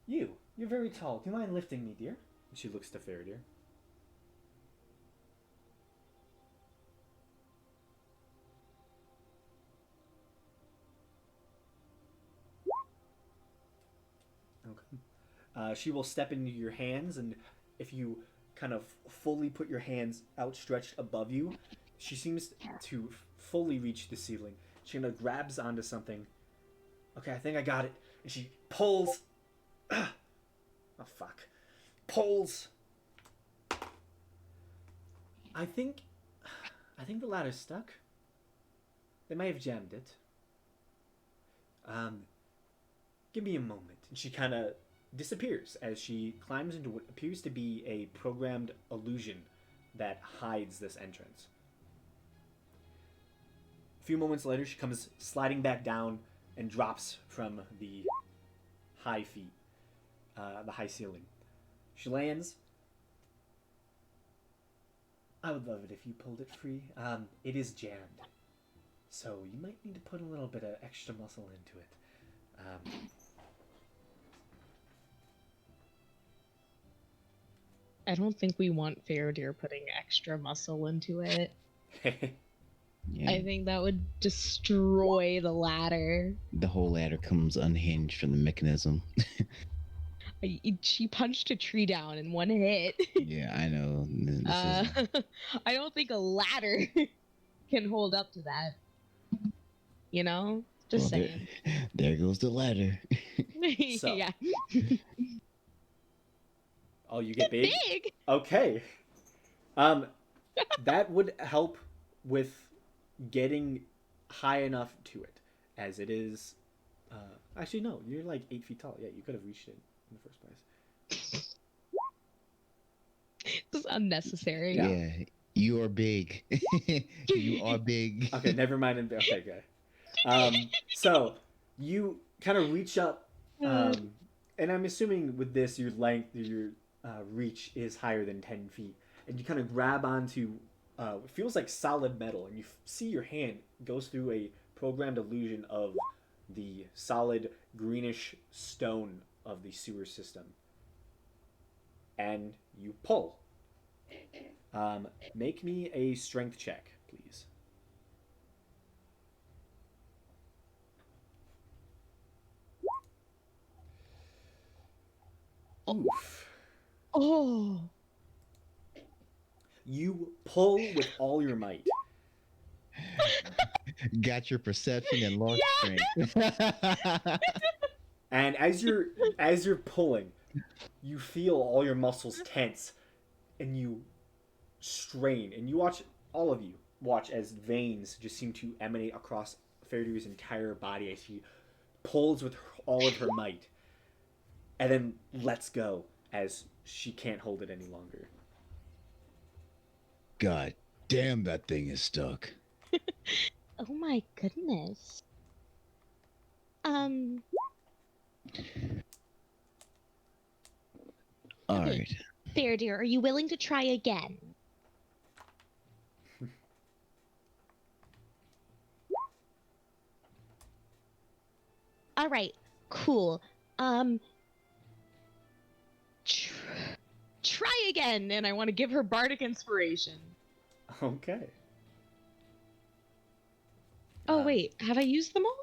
You're very tall. Do you mind lifting me, dear?" And she looks to Faradir. Okay. She will step into your hands, and if you kind of fully put your hands outstretched above you, she seems to fully reach the ceiling. She kind of grabs onto something. Okay, I think I got it. And she pulls. Oh, fuck. Pulls. I think the ladder's stuck. They may have jammed it. Give me a moment. And she kind of disappears as she climbs into what appears to be a programmed illusion that hides this entrance. A few moments later, she comes sliding back down and drops from the high ceiling. She lands. I would love it if you pulled it free. It is jammed, so you might need to put a little bit of extra muscle into it. I don't think we want Faradir putting extra muscle into it. Yeah, I think that would destroy the ladder. the whole ladder comes unhinged from the mechanism. She punched a tree down in one hit. Yeah, I know. This is I don't think a ladder can hold up to that. You know? Just well, saying. there goes the ladder. So. Yeah. Oh, you get big? Big! Okay. That would help with getting high enough to it, as it is. Actually, no, you're like 8 feet tall. Yeah, you could have reached it in the first place. This is unnecessary. Yeah, you are big. You are big. Okay, never mind. Okay, good. So you kind of reach up, and I'm assuming with this, your length, your reach is higher than 10 feet, and you kind of grab onto it feels like solid metal, and you see your hand goes through a programmed illusion of the solid greenish stone of the sewer system, and you pull. Make me a strength check, please. Oof. Oh. You pull with all your might. Got your perception and large strength. And as you're pulling, you feel all your muscles tense, and you strain, and all of you watch as veins just seem to emanate across Faradir's entire body as she pulls with all of her might, and then lets go as she can't hold it any longer. God damn, that thing is stuck. Oh my goodness. All Okay. right. Fair dear, are you willing to try again? All right, cool. Try again, and I want to give her bardic inspiration. Okay. Oh wait, have I used them all?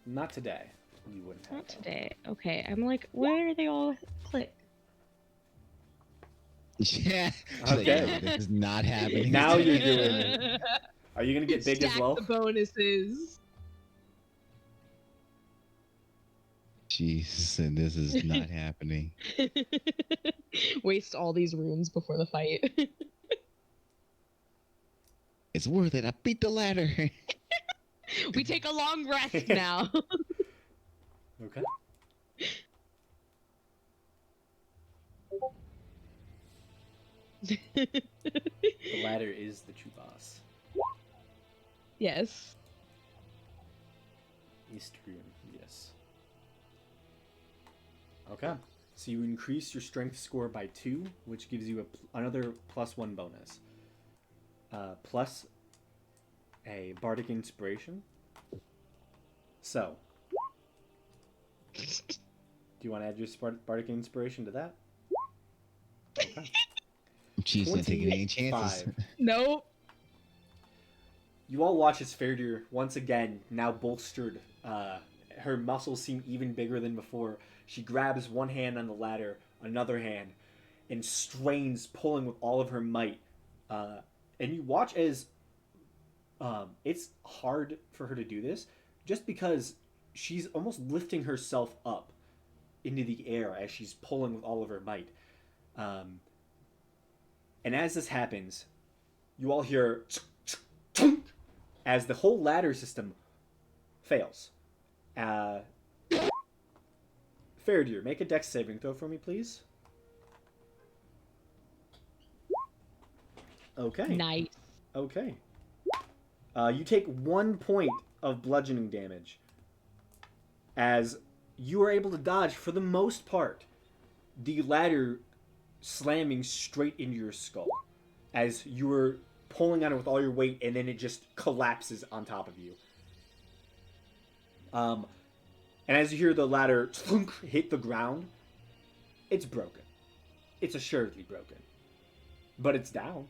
Not today. You wouldn't have. Not today. Okay, I'm like, where are they all click? Yeah. Okay. This is not happening. Now you're doing it. Are you gonna get big as Stack well? the bonuses. Jesus, and this is not happening. Waste all these rooms before the fight. It's worth it. I beat the ladder. We take a long rest now. Okay. The ladder is the true boss. Yes. Eastrian, yes. Okay. So you increase your strength score by 2, which gives you another +1 bonus. Plus a bardic inspiration. So, do you want to add your bardic inspiration to that? Okay. She's not taking any chances. 25. Nope. You all watch as Faradir, once again, now bolstered. Her muscles seem even bigger than before. She grabs one hand on the ladder, another hand, and strains, pulling with all of her might. And you watch as it's hard for her to do this, just because she's almost lifting herself up into the air as she's pulling with all of her might. And as this happens, you all hear as the whole ladder system fails. Faradir, make a dex saving throw for me, please. Okay. Nice. Okay. You take 1 point of bludgeoning damage as you are able to dodge, for the most part, the ladder slamming straight into your skull as you were pulling on it with all your weight, and then it just collapses on top of you. And as you hear the ladder hit the ground, it's broken. It's assuredly broken. But it's down.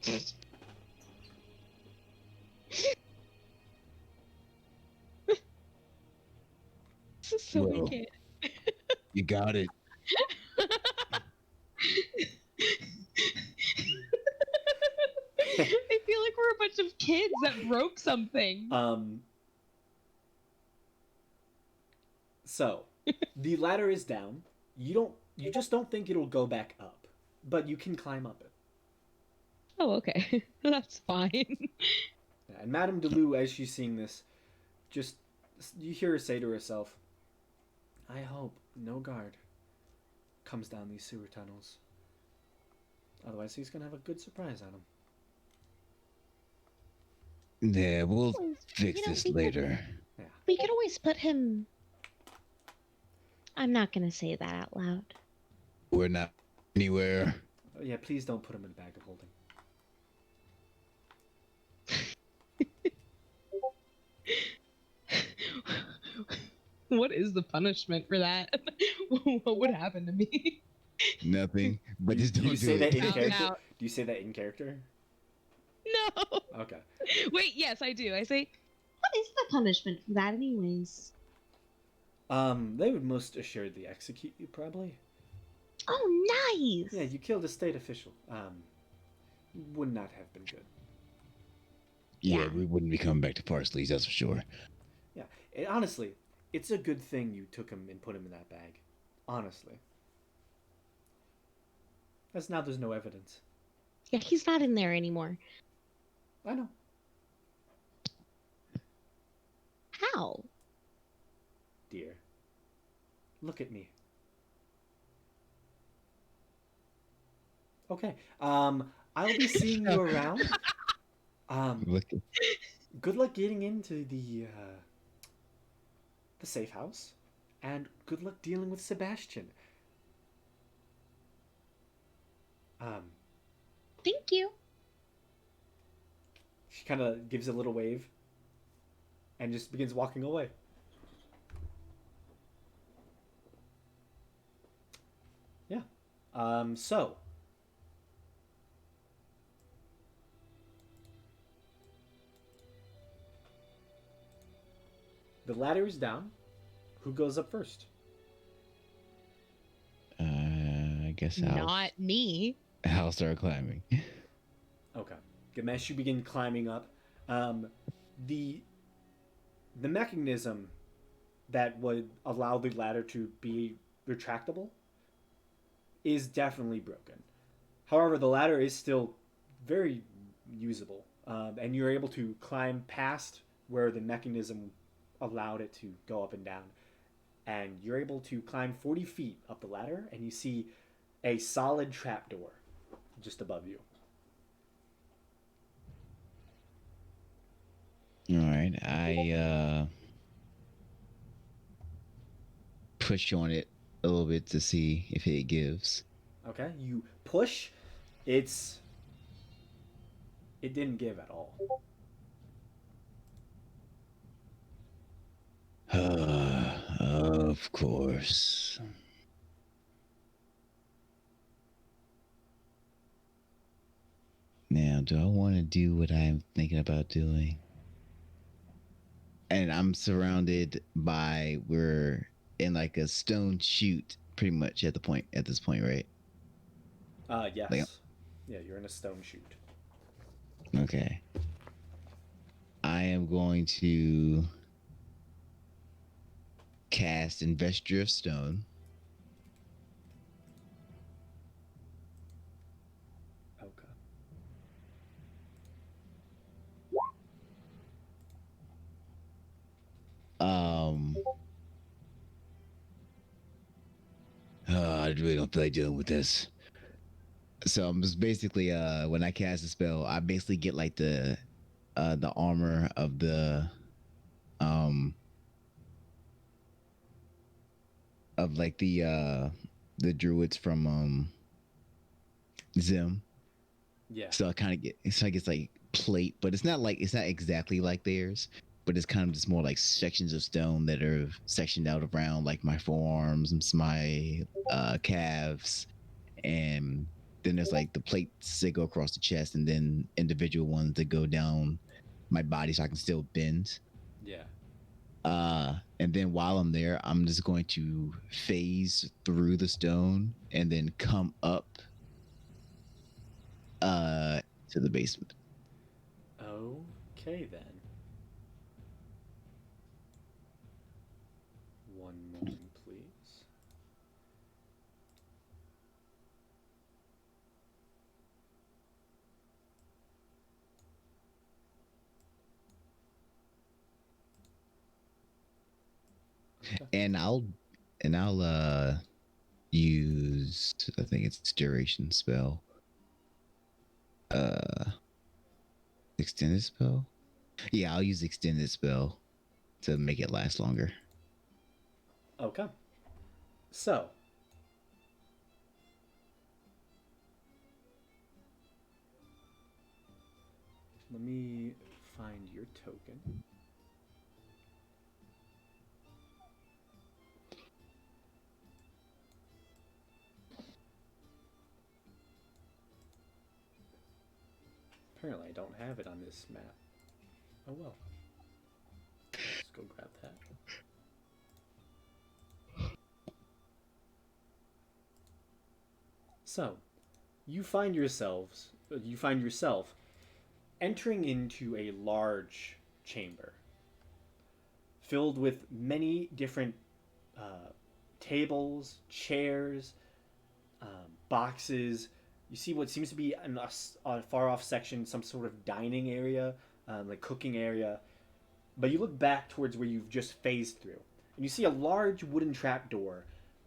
This is so Whoa. wicked. You got it. I feel like we're a bunch of kids that broke something. So the ladder is down. You just don't think it'll go back up, but you can climb up it. Oh, okay. That's fine. Yeah, and Madame Delou, as she's seeing this, you hear her say to herself, "I hope no guard comes down these sewer tunnels. Otherwise, he's gonna have a good surprise on him." Yeah, we'll Always- fix you know, this we could- later. We could always put him. I'm not gonna say that out loud. We're not anywhere. Oh, yeah, please don't put him in a bag of holding. What is the punishment for that? What would happen to me? Nothing. But just Do don't you do say it. that in Found character? out. Do you say that in character? No. Okay. Wait, yes, I do. I say, what is the punishment for that, anyways? They would most assuredly execute you, probably. Oh, nice. Yeah, you killed a state official. Would not have been good. Yeah, Yeah. we wouldn't be coming back to Parsley's, that's for sure. Yeah, honestly, it's a good thing you took him and put him in that bag. Honestly. As now there's no evidence. Yeah, he's not in there anymore. I know. How? Dear. Look at me. Okay. I'll be seeing you around. Look, Good luck getting into the safe house, and good luck dealing with Sebastian. Thank you. She kind of gives a little wave, and just begins walking away. Yeah. So. The ladder is down. Who goes up first? I guess Not me. I'll start climbing. Okay. Gamesh, you begin climbing up. The mechanism that would allow the ladder to be retractable is definitely broken. However, the ladder is still very usable, and you're able to climb past where the mechanism allowed it to go up and down. And you're able to climb 40 feet up the ladder, and you see a solid trapdoor just above you. All right, I push on it a little bit to see if it gives. Okay, you push. It didn't give at all. Of course. Now, do I want to do what I'm thinking about doing? And I'm surrounded by, we're in like a stone chute pretty much at this point, right? Yes. Like- Yeah, you're in a stone chute. Okay. I am going to cast Investor of Stone. Okay. I really don't feel like dealing with this. So I'm just basically when I cast a spell, I basically get like the armor of the of like the druids from Zim. Yeah. So I kind of get, so I guess like plate, but it's not exactly like theirs. but it's kind of just more like sections of stone that are sectioned out around like my forearms, my calves, and then there's like the plates that go across the chest, and then individual ones that go down my body so I can still bend. Yeah. And then while I'm there, I'm just going to phase through the stone and then come up to the basement. Okay then. One moment, please. Okay. And I'll use, I think it's duration spell. Extended spell? Yeah, I'll use extended spell to make it last longer. Okay. So, let me find your token. Apparently, I don't have it on this map. Oh well. Let's go grab that. So, you find yourself entering into a large chamber filled with many different tables, chairs, boxes. You see what seems to be a far off section, some sort of dining area, like cooking area. But you look back towards where you've just phased through, and you see a large wooden trapdoor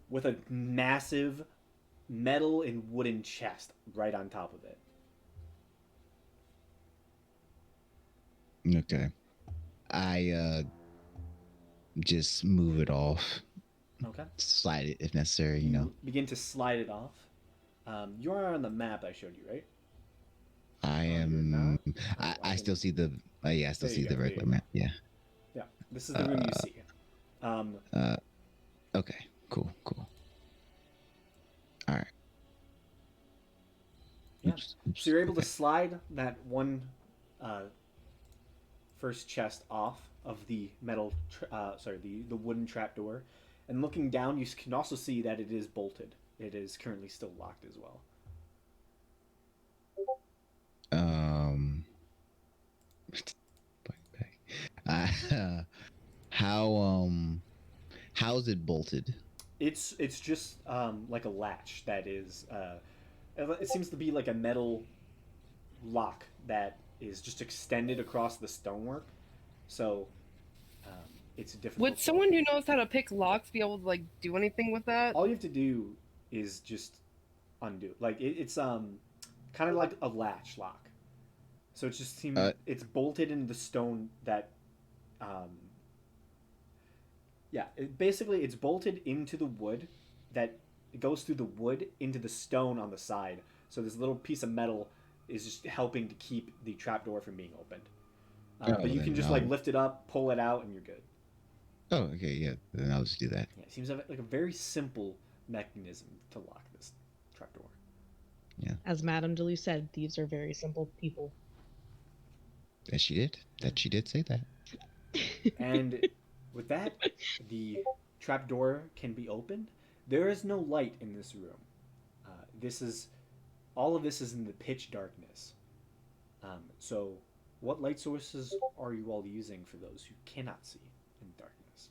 with a massive metal and wooden chest right on top of it. Okay. I just move it off, Okay. slide it if necessary, you know. Begin to slide it off. You are on the map I showed you, right? I you're am. not? I still see the. Yeah, I still There you see go, the there regular you go. map. Yeah. Yeah. This is the room you see. Okay. Cool. All right. Yeah. Oops. So you're able to Okay. slide that one first chest off of the the wooden trapdoor, and looking down, you can also see that it is bolted. It is currently still locked as well. Um. Uh, how is it bolted? It's just like a latch that is. It seems to be like a metal lock that is just extended across the stonework, so um, it's difficult. Would someone who knows how to pick locks be able to like do anything with that? All you have to do is just undo. Like it's kind of like a latch lock. So it just seems it's bolted in the stone that um yeah, basically it's bolted into the wood that it goes through the wood into the stone on the side. So this little piece of metal is just helping to keep the trapdoor from being opened. But you can just like lift it up, pull it out, and you're good. Oh, okay, yeah. Then I'll just do that. Yeah, it seems like a very simple mechanism to lock this trapdoor. As Madame Deleu said, thieves are very simple people. That she did. That she did say that. And with that, the trapdoor can be opened. There is no light in this room. All of this is in the pitch darkness. So, what light sources are you all using for those who cannot see in darkness?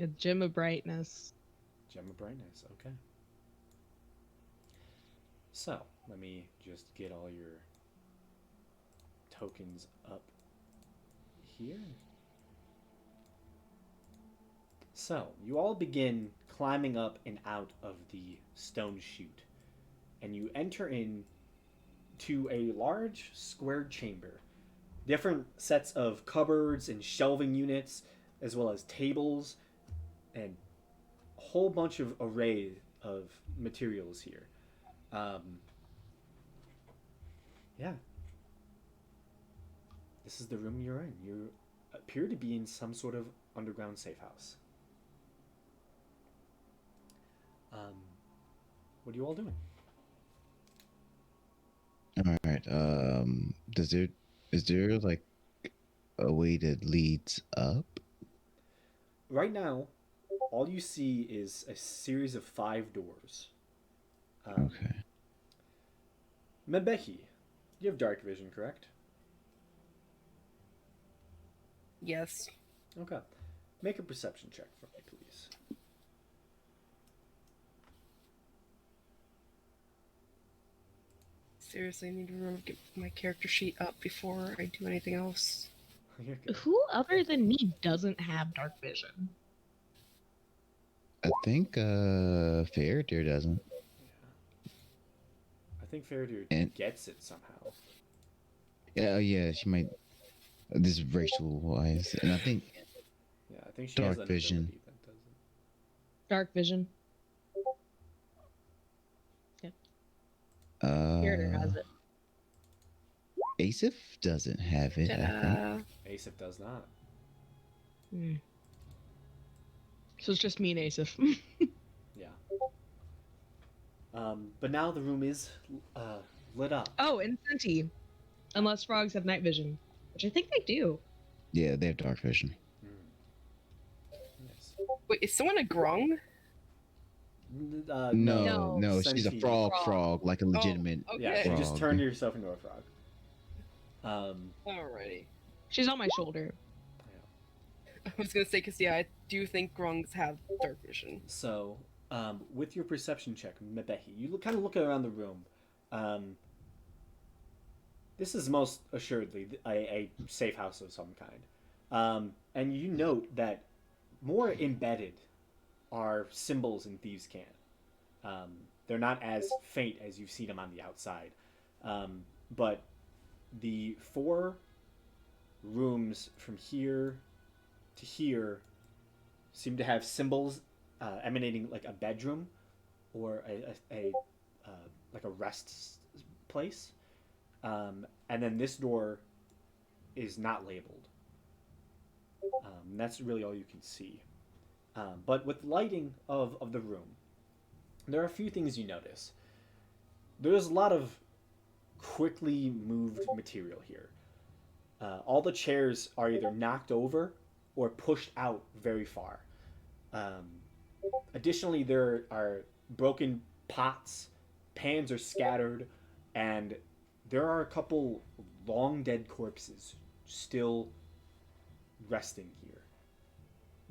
A gem of brightness. Gem of brightness. Okay. So, let me just get all your tokens up here. So, you all begin climbing up and out of the stone chute, and you enter in to a large squared chamber. Different sets of cupboards and shelving units, as well as tables, and a whole bunch of array of materials here. Yeah. this is the room you're in. You appear to be in some sort of underground safe house. What are you all doing? All right. Is there like a way that leads up? Right now, all you see is a series of 5 doors. Okay. Mebehi, you have dark vision, correct? Yes. Okay. Make a perception check for me, please. Seriously, I need to remember to get my character sheet up before I do anything else. You're good. Who other than me doesn't have dark vision? I think Faraday doesn't. Yeah. I think Faraday And- gets it somehow. Yeah, yeah, she might. This is racial wise, and I think Yeah, I think she Dark has an vision. ability that does it. Dark vision. Here has it. Asif doesn't have it. I think. Asif does not. Hmm. So it's just me and Asif. Yeah. But now the room is lit up. Oh, and Senti. Unless frogs have night vision, which I think they do. Yeah, they have dark vision. Yes. Wait, is someone a grung? No, No, no, she's a Senti. frog, like a legitimate. okay. Yeah, you just frog. turn yourself into a frog. Alrighty. She's on my shoulder. I was gonna say, because yeah, I do think grungs have dark vision. So, with your perception check, Mebehi, you kind of look around the room. This is most assuredly a safe house of some kind. And you note that more embedded are symbols in Thieves' Cant. They're not as faint as you see them on the outside. But the 4 rooms from here to here seem to have symbols emanating like a bedroom or a like a rest place. And then this door is not labeled. That's really all you can see. But with lighting of the room, there are a few things you notice. There's a lot of quickly moved material here. All the chairs are either knocked over or pushed out very far. Additionally, there are broken pots, pans are scattered, and there are a couple long dead corpses still resting here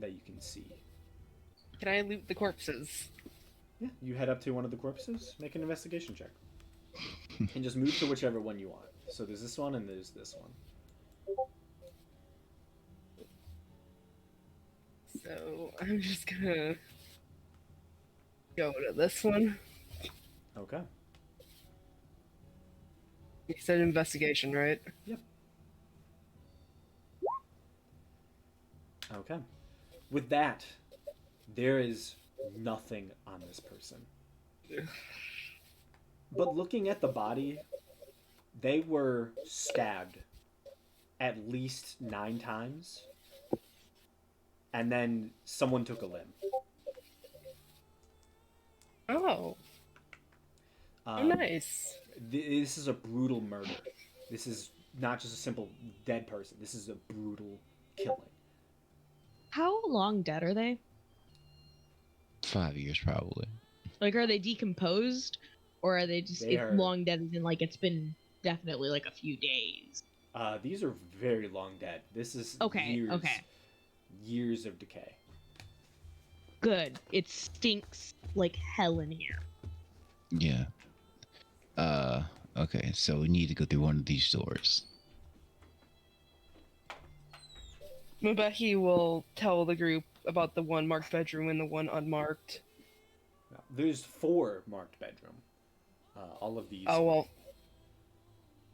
that you can see. Can I loot the corpses? Yeah, you head up to one of the corpses, make an investigation check, and just move to whichever one you want. So there's this one and there's this one. So I'm just gonna go to this one. Okay. You said investigation, right? Okay. With that, there is nothing on this person. But looking at the body, they were stabbed at least 9 times. And then someone took a limb. Oh, nice. This is a brutal murder. This is not just a simple dead person. This is a brutal killing. How long dead are they? 5 years probably. Like, are they decomposed, or are they just They are- long dead? And like it's been definitely like a few days. These are very long dead. This is Okay, years, okay. years of decay. Good. It stinks like hell in here. Yeah. Okay, so we need to go through one of these doors. Mabehi will tell the group about the one marked bedroom and the one unmarked. Now, there's 4 marked bedroom. All of these. Oh well.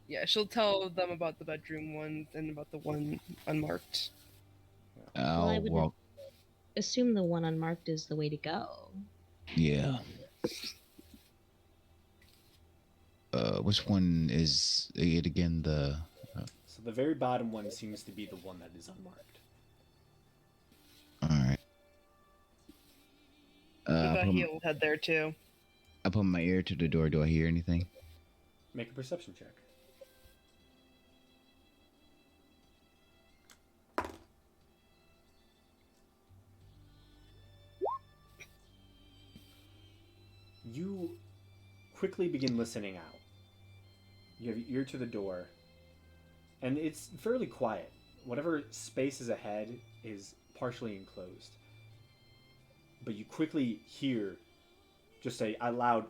Yeah, she'll tell them about the bedroom one and about the one unmarked. I'll I would- walk. Assume the one unmarked is the way to go. Yeah. Which one is it again? The So the very bottom one seems to be the one that is unmarked. All right. But he'll head there too. I put my ear to the door. Do I hear anything? Make a perception check. You quickly begin listening out. You have your ear to the door, and it's fairly quiet. Whatever space is ahead is partially enclosed. But you quickly hear just a loud,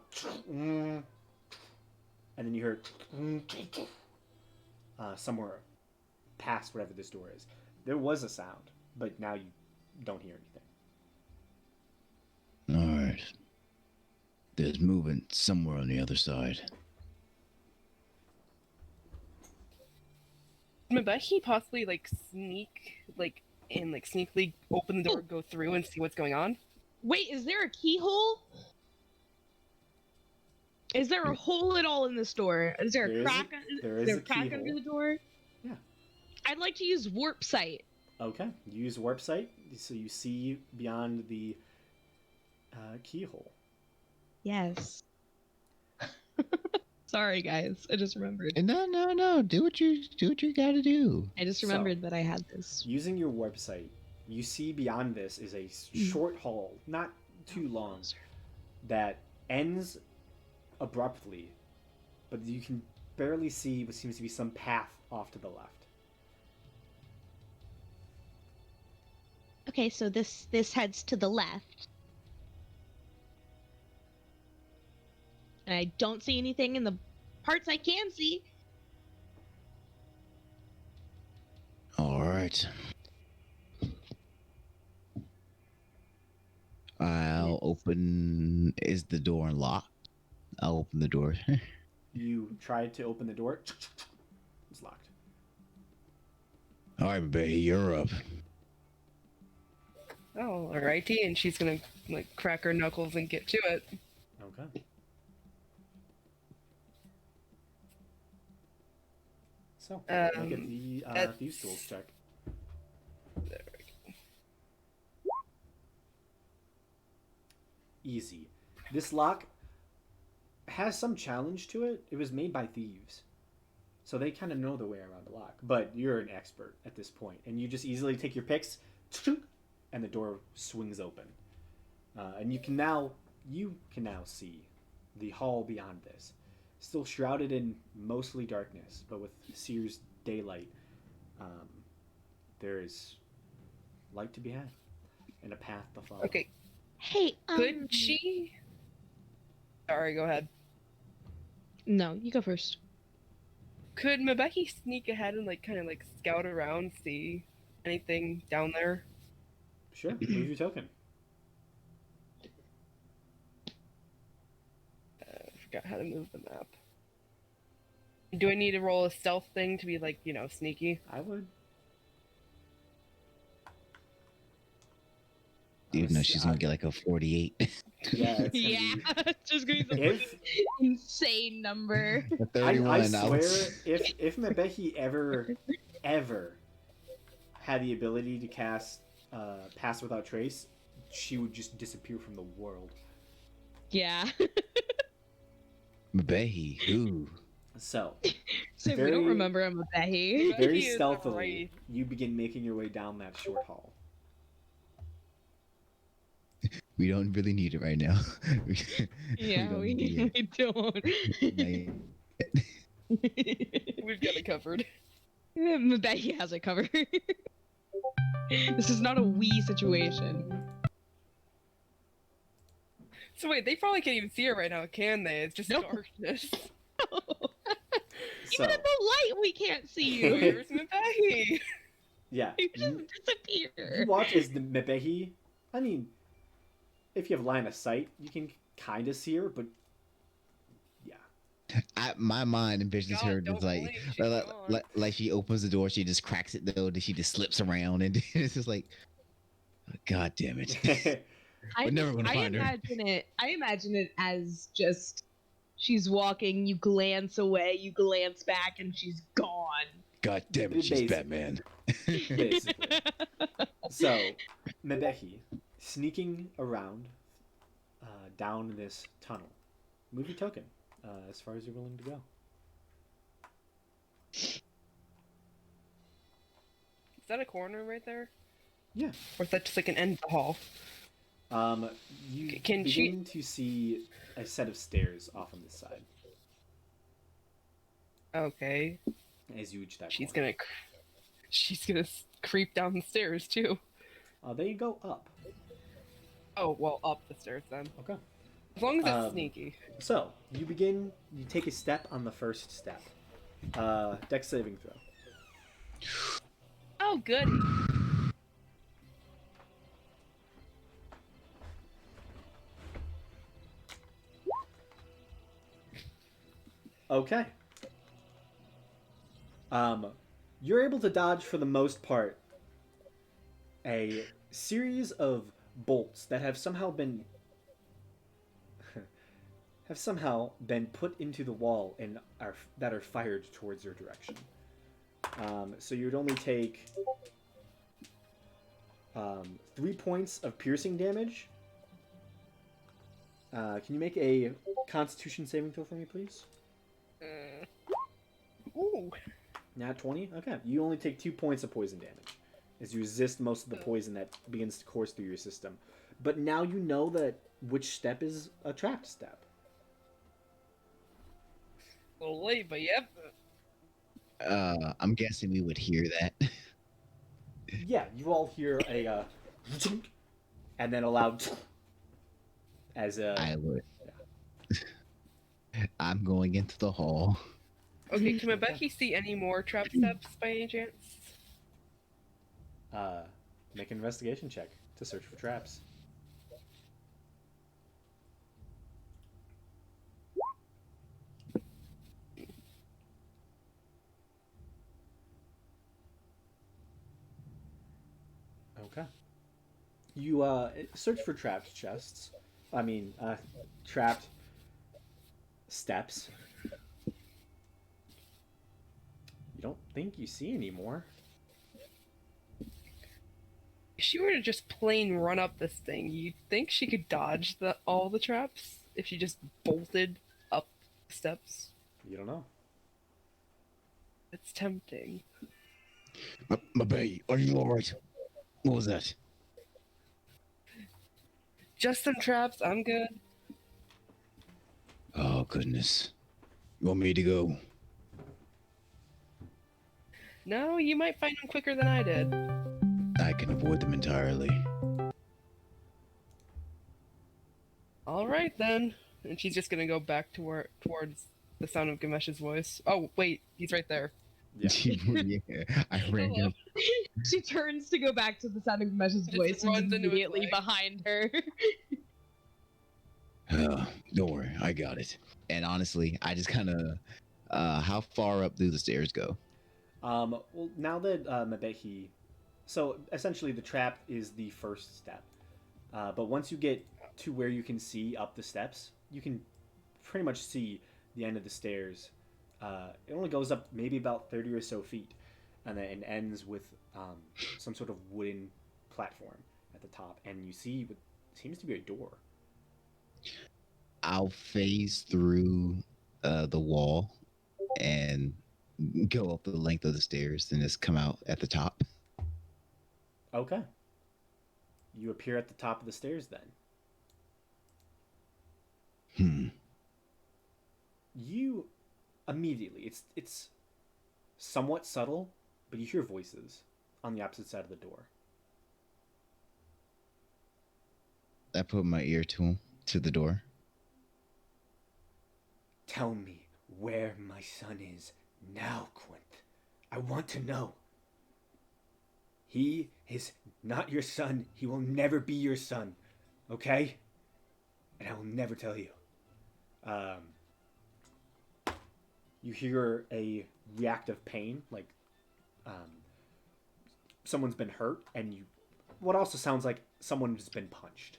and then you hear somewhere past whatever this door is. There was a sound, but now you don't hear anything. All right. There's movement somewhere on the other side. But he possibly sneak and sneakily open the door, go through, and see what's going on. Wait, is there a keyhole? Is there a hole at all in this door? Is there a crack? There is a crack keyhole. under the door? Yeah. I'd like to use warp sight. Okay. You use warp sight, so you see beyond the keyhole. Yes. Sorry, guys. I just remembered. No. Do what you gotta do. I just remembered that I had this. Using your warp sight, you see beyond this is a short hall, not too long, that ends abruptly, but you can barely see what seems to be some path off to the left. Okay, so this heads to the left. And I don't see anything in the parts I can see. All right. I'll open. Is the door unlocked? I'll open the door. You tried to open the door. It's locked. All right, baby, you're up. Oh, alrighty, and she's gonna crack her knuckles and get to it. Okay. So, make a thieves tools check. There we go. Easy. This lock has some challenge to it. It was made by thieves, so they kind of know the way around the lock. But you're an expert at this point, and you just easily take your picks, and the door swings open. And you can now see the hall beyond this, still shrouded in mostly darkness, but with Seer's daylight. There is light to be had, and a path to follow. Okay, Hey, could she? Sorry, go ahead. No, you go first. Could Mabeki sneak ahead and kind of scout around, see anything down there? Sure, move your token. I forgot how to move the map. Do I need to roll a stealth thing to be sneaky? I would. Even though she's gonna get a 48. Yeah. It's Yeah, it's just going to be If insane number. A 31. I swear, if Mabeki ever had the ability to cast Pass Without Trace, she would just disappear from the world. Yeah. Mabehi, ooh. So, So we Very- don't remember him with Behi. very Mabeki is stealthily, right. you begin making your way down that short hall. We don't really need it right now. Yeah, don't we need don't. it. We've got it covered. Behi has it covered. This is not a we situation. So wait, they probably can't even see her right now, can they? It's just Nope. darkness. So, Even in the light, we can't see you. Where's Mabeki? yeah. You just You disappear. watch as the Mabeki, I mean, if you have line of sight, you can kind of see her, but yeah. My mind envisions God, her don't just blink, she's gone. like she opens the door, she just cracks it though, then she just slips around, and it's just God damn it. We're never gonna find her. I imagine it as just she's walking, you glance away, you glance back, and she's gone. God damn it, she's Basically. Batman. Basically. So, Mebehi, sneaking around down this tunnel. Move your token as far as you're willing to go. Is that a corner right there? Yeah. Or is that just like an end of the hall? You Can she- begin to see a set of stairs off on this side Okay. as you reach that She's corner. gonna creep down the stairs too. They go up. Oh, well, up the stairs then. Okay. As long as it's Um, sneaky. So, you take a step on the first step. Dex saving throw. Oh, good. Okay. You're able to dodge for the most part a series of bolts that have somehow been put into the wall and are fired towards your direction. So you'd only take 3 points of piercing damage. Can you make a Constitution saving throw for me, please? Ooh. Nat 20? Okay. You only take 2 points of poison damage as you resist most of the poison that begins to course through your system. But now you know that which step is a trapped step. A little late, but yep. I'm guessing we would hear that. Yeah, you all hear a and then a loud as I would. I'm going into the hall. Okay, can Becky see any more trap steps by any chance? make an investigation check to search for traps. Okay. You search for trapped chests. I mean, trapped steps. You don't think you see any more. If she were to just plain run up this thing, you'd think she could dodge all the traps if she just bolted up the steps. You don't know. It's tempting. My baby, are you alright? What was that? Just some traps, I'm good. Oh, goodness. You want me to go? No, you might find them quicker than I did. I can avoid them entirely. Alright then. And she's just gonna go back towards the sound of Gamesh's voice. Oh, wait, he's right there. Yeah. Yeah, I ran Hello. up. She turns to go back to the sound of Mesh's Just voice runs and into his immediately leg. behind her. Don't worry, I got it. And honestly, I just kind of, how far up do the stairs go? Well, now that Mabehi, so essentially the trap is the first step, but once you get to where you can see up the steps, you can pretty much see the end of the stairs. It only goes up maybe about 30 or so feet, and then it ends with some sort of wooden platform at the top, and you see what seems to be a door. I'll phase through the wall and go up the length of the stairs and just come out at the top. Okay. You appear at the top of the stairs then. You immediately, it's somewhat subtle, but you hear voices on the opposite side of the door. I put my ear to the door. Tell me where my son is now, Quint. I want to know. He is not your son. He will never be your son. Okay? And I will never tell you. You hear a reactive pain, like someone's been hurt, and what also sounds like someone has been punched.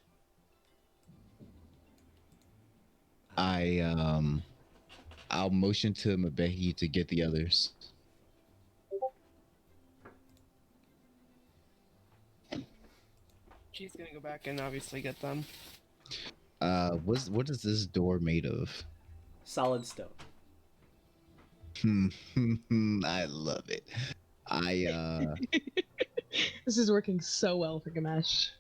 I'll motion to Mabehi to get the others. She's gonna go back and obviously get them. What is this door made of? Solid stone. I love it. I This is working so well for Gamesh.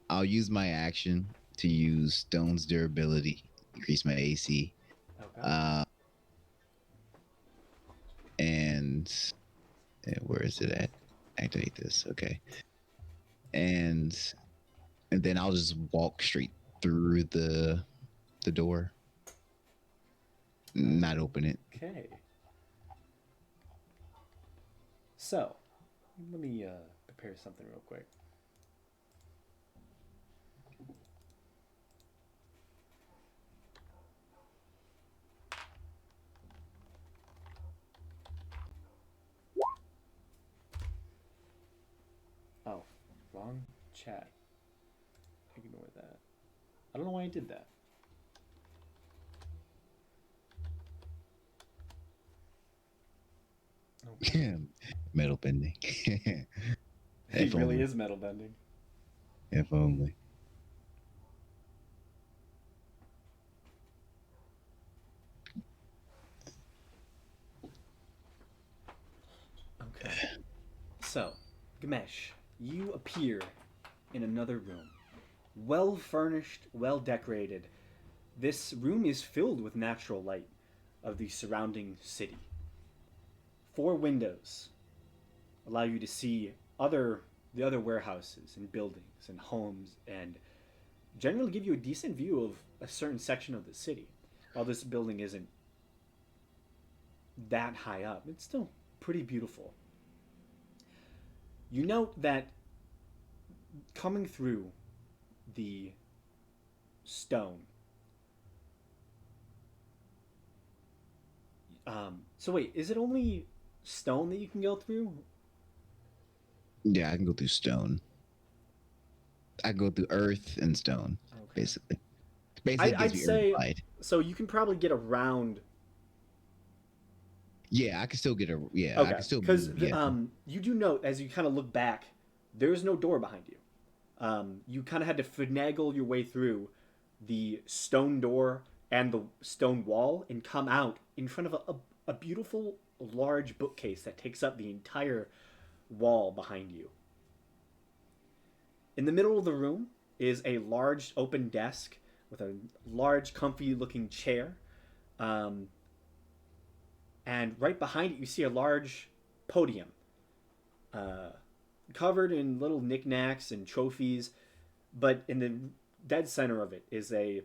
I'll use my action to use stone's durability, increase my AC. Okay. And where is it at? Activate this. Okay. And then I'll just walk straight through the door. Not open it. Okay. So, let me prepare something real quick. Oh, wrong chat. Ignore that. I don't know why I did that. Okay. Metal bending. He If really only. is metal bending. If only. Okay. So, Gamesh, you appear in another room. Well furnished, well decorated. This room is filled with natural light of the surrounding city. 4 windows allow you to see the other warehouses and buildings and homes, and generally give you a decent view of a certain section of the city. While this building isn't that high up, it's still pretty beautiful. You note that coming through the stone. So wait, is it only stone that you can go through? Yeah, I can go through stone. I go through earth and stone, Okay. basically. Basically, it I'd gives me say- earth wide. So you can probably get around. Yeah, I can still get a. Yeah, I Okay, can still. because move, yeah. you do note as you kind of look back, there's no door behind you. You kind of had to finagle your way through the stone door and the stone wall and come out in front of a beautiful large bookcase that takes up the entire wall behind you. In the middle of the room is a large open desk with a large comfy looking chair. And right behind it you see a large podium covered in little knickknacks and trophies, but in the dead center of it is a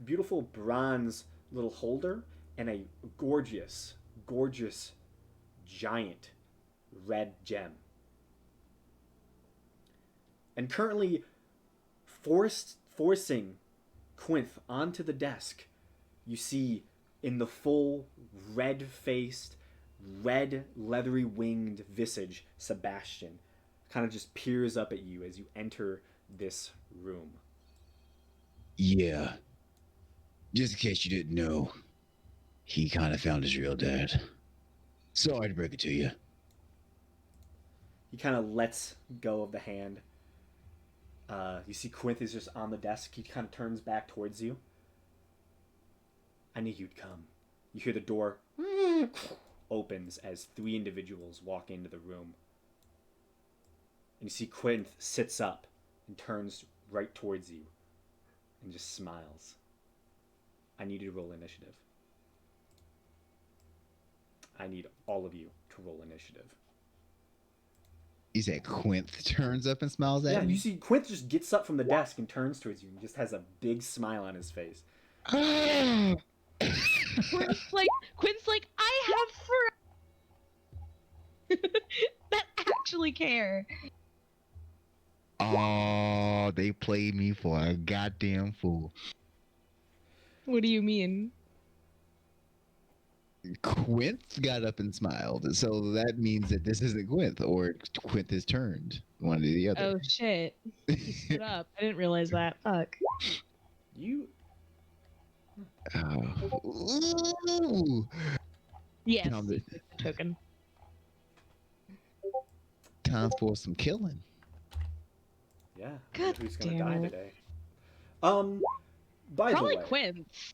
beautiful bronze little holder and a gorgeous giant red gem. And currently forcing Quinth onto the desk, you see in the full red-faced, red leathery winged visage, Sebastian kind of just peers up at you as you enter this room. Yeah. Just in case you didn't know, he kind of found his real dad. Sorry to break it to you. He kind of lets go of the hand. You see Quinth is just on the desk. He kind of turns back towards you. I knew you'd come. You hear the door opens as 3 individuals walk into the room. And you see Quinth sits up and turns right towards you and just smiles. I need you to roll initiative. I need all of you to roll initiative. He said Quinth turns up and smiles at Yeah, me. you see Quinth just gets up from the desk and turns towards you and just has a big smile on his face. Quinn's like, I have friends that actually care. Oh, they played me for a goddamn fool. What do you mean? Quinth got up and smiled, so that means that this isn't Quinth, or Quinth has turned one or the other. Oh shit. He stood up. I didn't realize that. Fuck. You Oh. Ooh. Yes. Count it. Token. Time for some killing. Yeah. I wonder God who's gonna damn die it. today? By Probably the way, Quince.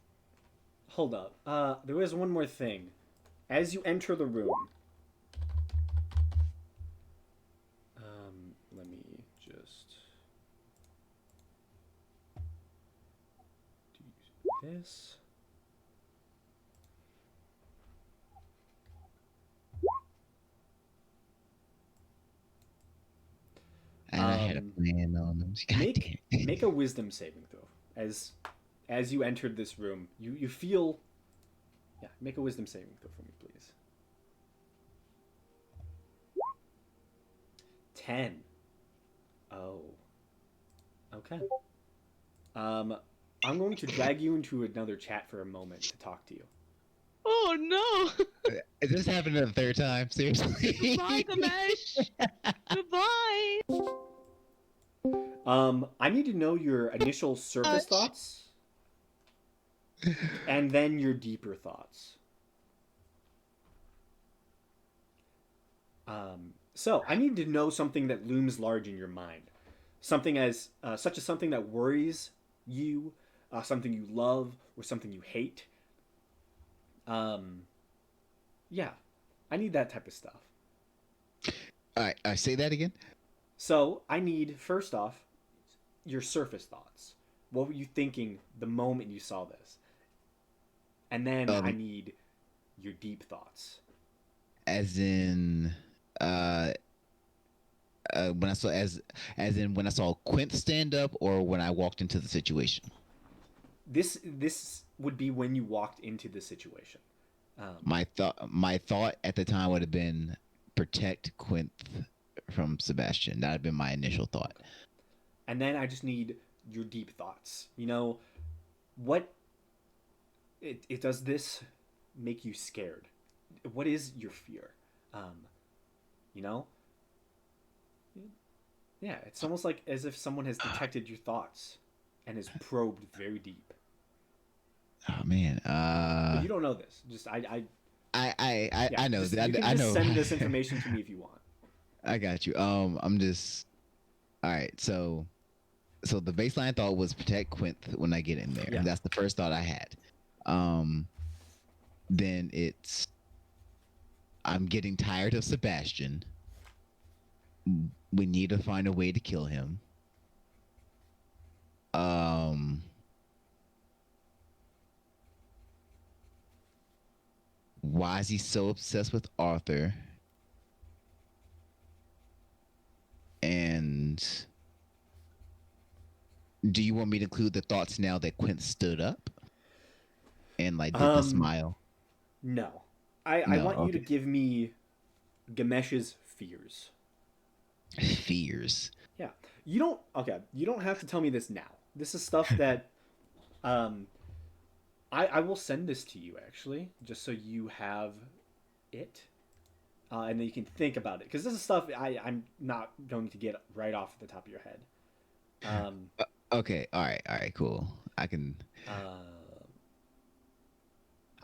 hold up. There is one more thing. As you enter the room, let me just do this. And I had a plan on them. God Make damn. make a wisdom saving throw. As you entered this room, you feel. Yeah, make a wisdom saving throw for me, please. 10. Oh. Okay. I'm going to drag you into another chat for a moment to talk to you. Oh no! Is this happening the third time? Seriously? Goodbye, Gamesh. Goodbye. I need to know your initial surface thoughts, and then your deeper thoughts. So I need to know something that looms large in your mind, something as such as something that worries you, something you love, or something you hate. Yeah, I need that type of stuff. All right, I say that again. So I need, first off, your surface thoughts. What were you thinking the moment you saw this? And then I need your deep thoughts. As in, when I saw as in when I saw Quint stand up, or when I walked into the situation. This would be when you walked into the situation. My thought at the time would have been protect Quint from Sebastian. That would have been my initial thought. And then I just need your deep thoughts. You know, what it does this make you scared? What is your fear? You know? Yeah, it's almost like as if someone has detected your thoughts and has probed very deep. Oh man, But you don't know this. Just I know just, that. you can I just know. send this information to me if you want. I got you. I'm just. All right, so the baseline thought was protect Quint when I get in there. Yeah. That's the first thought I had. Then it's I'm getting tired of Sebastian. We need to find a way to kill him. Why is he so obsessed with Arthur? And do you want me to include the thoughts now that Quint stood up and like did the smile? No. I No, want you to okay. give me Gamesh's fears. Fears. Yeah. You don't have to tell me this now. This is stuff that I will send this to you actually, just so you have it. And then you can think about it. Because this is stuff I'm not going to get right off the top of your head. Okay, all right, cool. I can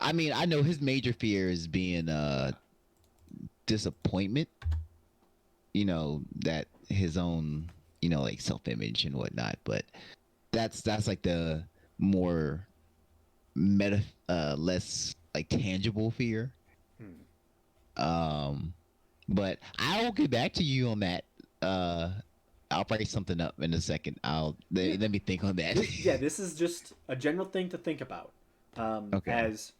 I mean, I know his major fear is being disappointment. You know, that his own, you know, like self-image and whatnot, but that's like the more less like tangible fear. But I'll get back to you on that. I'll write something up in a second. Let me think on that. This is just a general thing to think about. Okay. As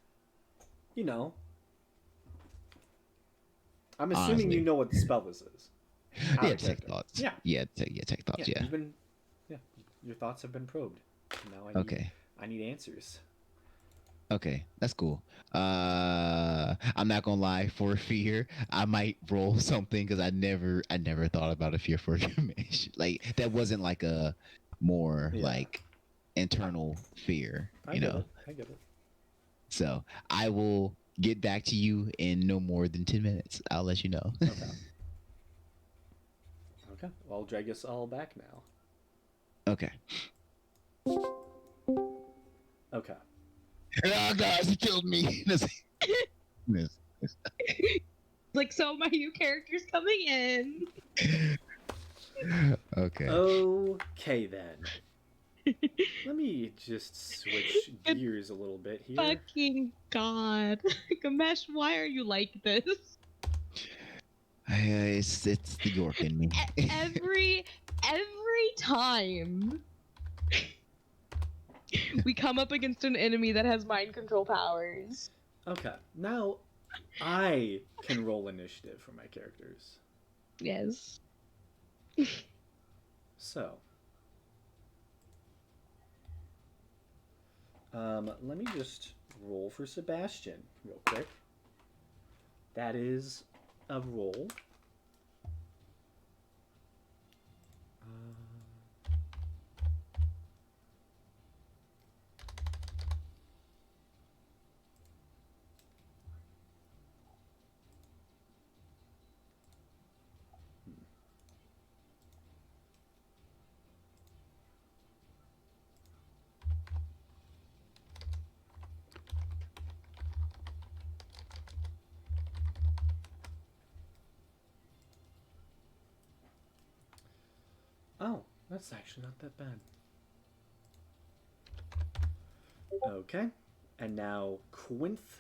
you know, I'm assuming Honestly. you know what the spell this is. Out Yeah, of tech character. thoughts. Yeah. Tech thoughts. Yeah. Your thoughts have been probed. Now Okay. I need answers. Okay, that's cool. I'm not gonna lie. For fear, I might roll something because I never thought about a fear for Gamesh. Like that wasn't like a more like internal fear, I you get know. it. I get it. So I will get back to you in no more than 10 minutes. I'll let you know. Okay. Okay. Well, I'll drag us all back now. Okay. Okay. Oh gosh, he killed me. Like, so my new character's coming in. Okay. Okay then. Let me just switch Good gears a little bit here. Fucking God. Gamesh, why are you like this? It's the York in me. Every time we come up against an enemy that has mind control powers. Okay, now I can roll initiative for my characters. Yes. So, let me just roll for Sebastian real quick. That is a roll. Oh, that's actually not that bad. Okay, and now Quinth.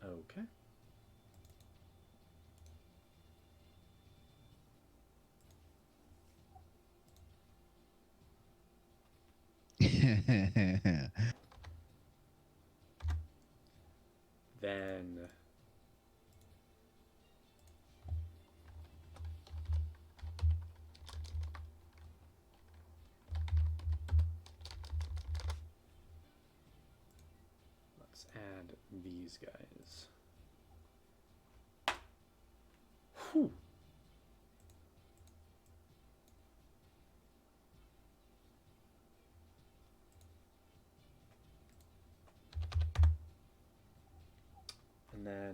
Okay. Then let's add these guys. Whew. And then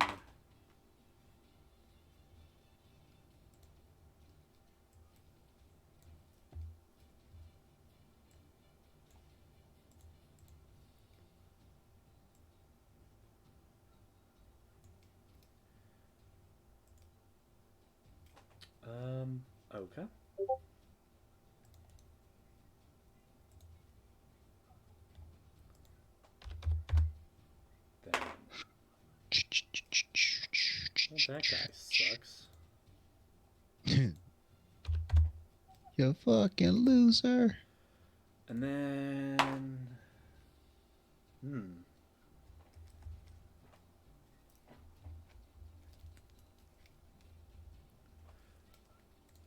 okay. Then well, that guy sucks. You fucking loser. And then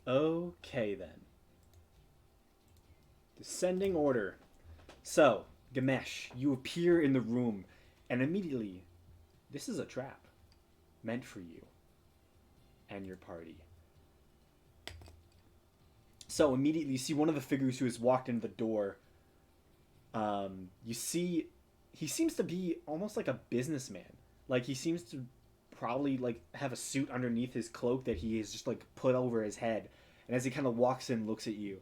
Okay then. Descending order. So, Gamesh, you appear in the room, and immediately, this is a trap meant for you and your party. So immediately, you see one of the figures who has walked into the door. You see, he seems to be almost like a businessman. Like he seems to probably like have a suit underneath his cloak that he has just like put over his head. And as he kind of walks in, looks at you,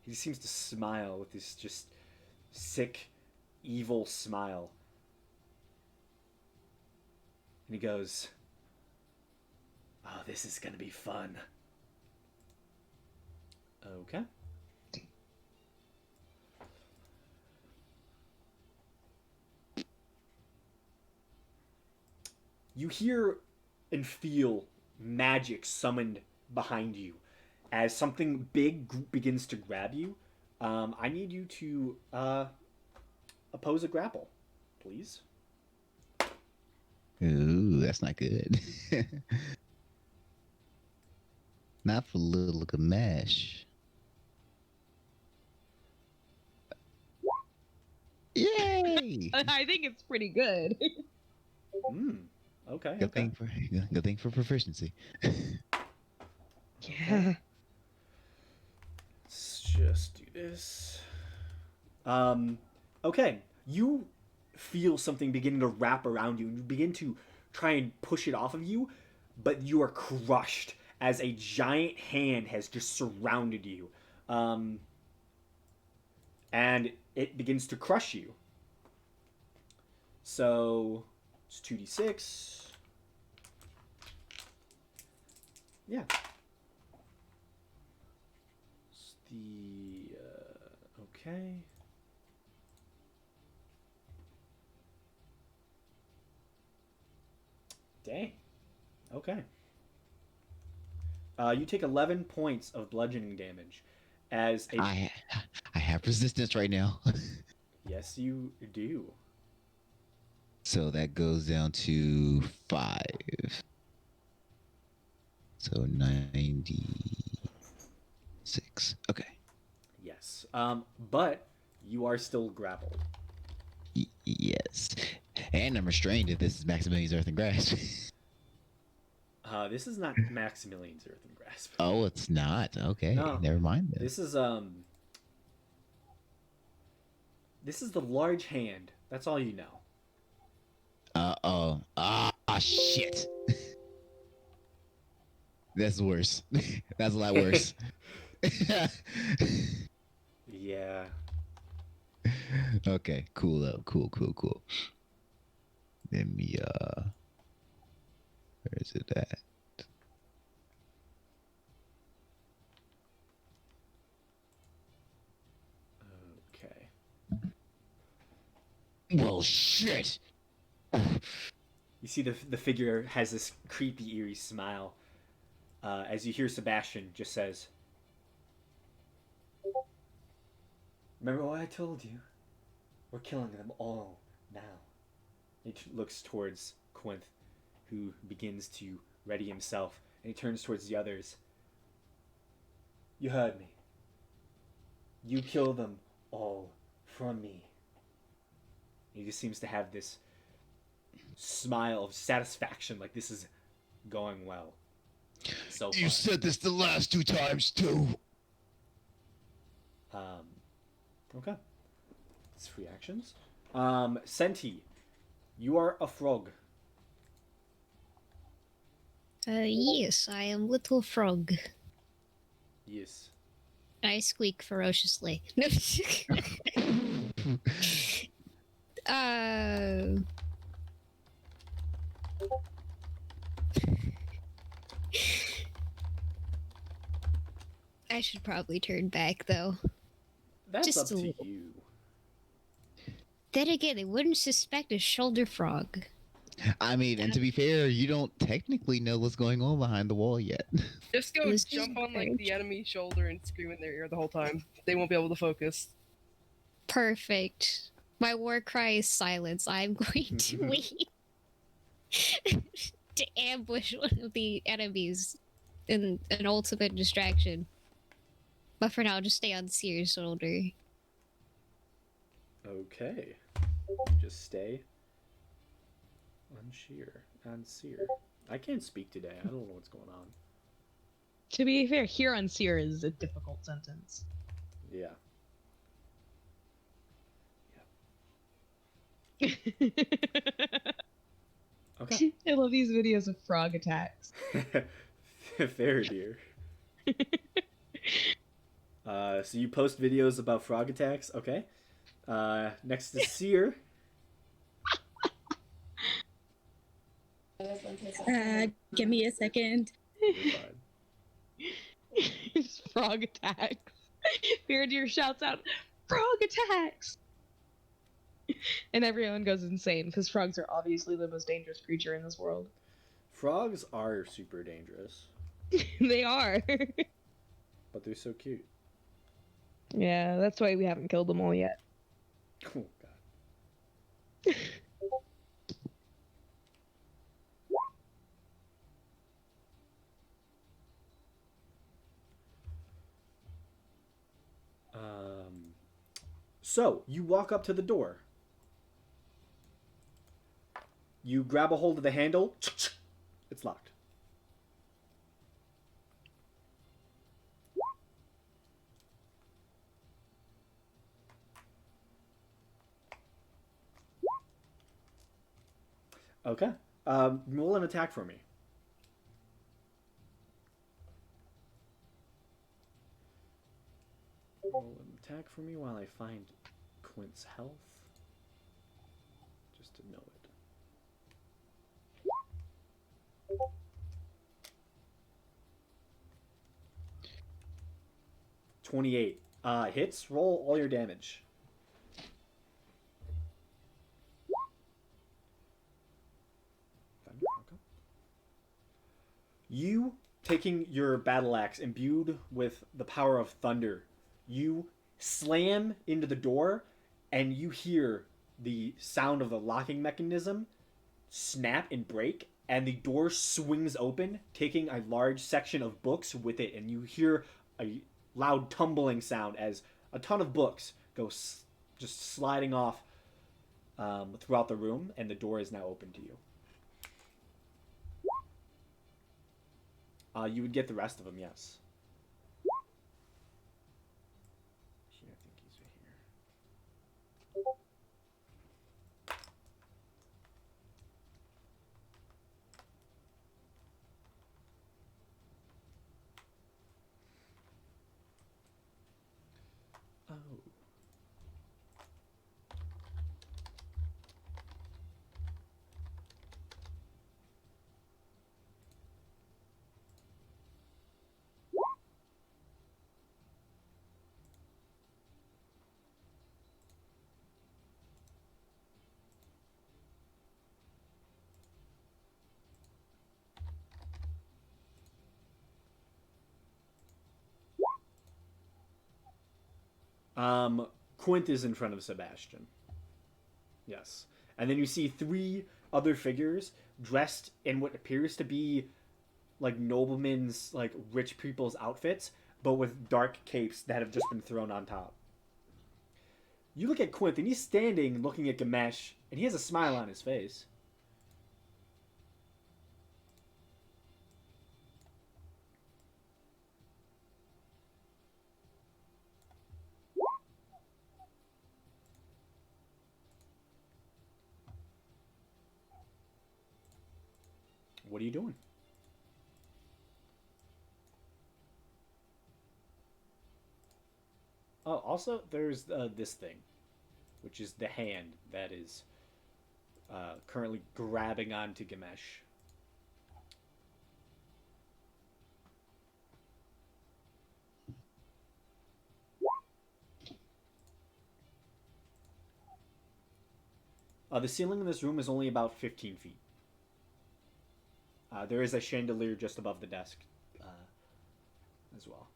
he seems to smile with this just sick, evil smile. And he goes, "Oh, this is gonna be fun." Okay. You hear and feel magic summoned behind you as something big begins to grab you. I need you to oppose a grapple, please. Ooh, that's not good. Not for little Gamesh. Yay! I think it's pretty good. Okay. Good thing for proficiency. Yeah. Let's just do this. Okay. You feel something beginning to wrap around you, and you begin to try and push it off of you, but you are crushed as a giant hand has just surrounded you. and it begins to crush you. So it's 2d6. Yeah. It's the okay. Dang. Okay. You take 11 points of bludgeoning damage as a. I have resistance right now. Yes, you do. So that goes down to 5. So 96. Okay. Yes. But you are still grappled. Yes. And I'm restrained if this is Maximilian's Earthen Grasp. This is not Maximilian's Earthen Grasp. Oh, it's not. Okay. No. Never mind then. This is the large hand. That's all you know. Uh-oh. Ah, shit. That's worse. That's a lot worse. Yeah. Okay, cool though. Cool. Let me where is it at? Okay. Well, shit. You see the figure has this creepy, eerie smile as you hear Sebastian just says, "Remember what I told you? We're killing them all now." He looks towards Quinth, who begins to ready himself, and he turns towards the others. "You heard me. You kill them all from me." He just seems to have this smile of satisfaction, like this is going well. So You far. said this the last 2 times too. Okay. It's free actions. Senti, you are a frog. Yes, I am Little Frog. Yes. I squeak ferociously. No. I should probably turn back, though. That's Just up a to little. you. Then again, they wouldn't suspect a shoulder frog. I mean, and to be fair, you don't technically know what's going on behind the wall yet. Just go This is jump on like very the enemy's shoulder and scream in their ear the whole time. They won't be able to focus. Perfect. My war cry is silence. I'm going to wait to ambush one of the enemies in an ultimate distraction. But for now, just stay on Seer's shoulder. Okay. Just stay on Seer. I can't speak today. I don't know what's going on. To be fair, here on Seer is a difficult sentence. Yeah. Okay. I love these videos of frog attacks. Fair, dear. So you post videos about frog attacks? Okay. Next is Seer. Give me a second. You're fine. It's frog attacks. Deer shouts out, "Frog attacks!" And everyone goes insane because frogs are obviously the most dangerous creature in this world. Frogs are super dangerous, They are. but they're so cute. Yeah, that's why we haven't killed them all yet. Oh god. So you walk up to the door. You grab a hold of the handle. It's locked. Okay. Roll an attack for me. Roll an attack for me while I find Quint's health? Just to know it. 28. Hits. Roll all your damage. Thunder, okay. You, taking your battle axe imbued with the power of thunder, you slam into the door, and you hear the sound of the locking mechanism snap and break, and the door swings open, taking a large section of books with it, and you hear a loud tumbling sound as a ton of books go just sliding off throughout the room, and the door is now open to you. You would get the rest of them, yes. Here, I think he's right here. Oh. Quint is in front of Sebastian. Yes. And then you see 3 other figures dressed in what appears to be like noblemen's, like rich people's outfits, but with dark capes that have just been thrown on top. You look at Quint, and he's standing looking at Gamesh, and he has a smile on his face. What are you doing? Oh, also, there's this thing, which is the hand that is currently grabbing onto Gamesh. The ceiling in this room is only about 15 feet. There is a chandelier just above the desk as well.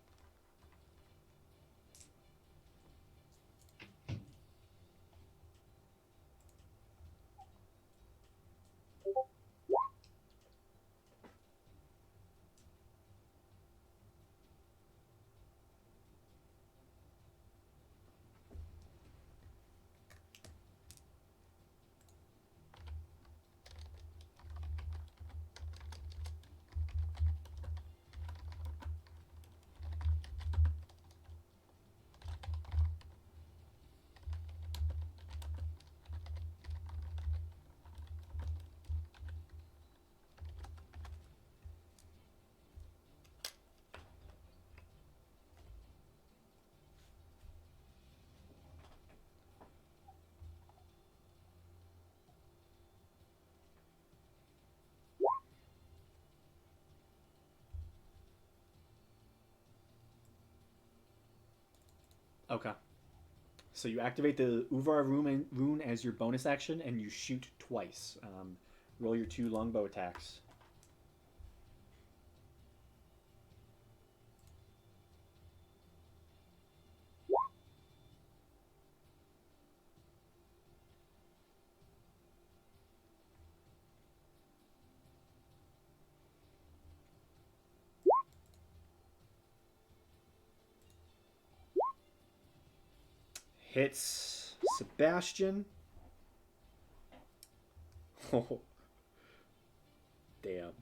Okay. So you activate the Uvar rune as your bonus action, and you shoot twice. Roll your 2 longbow attacks. Hits Sebastian. Oh, damn.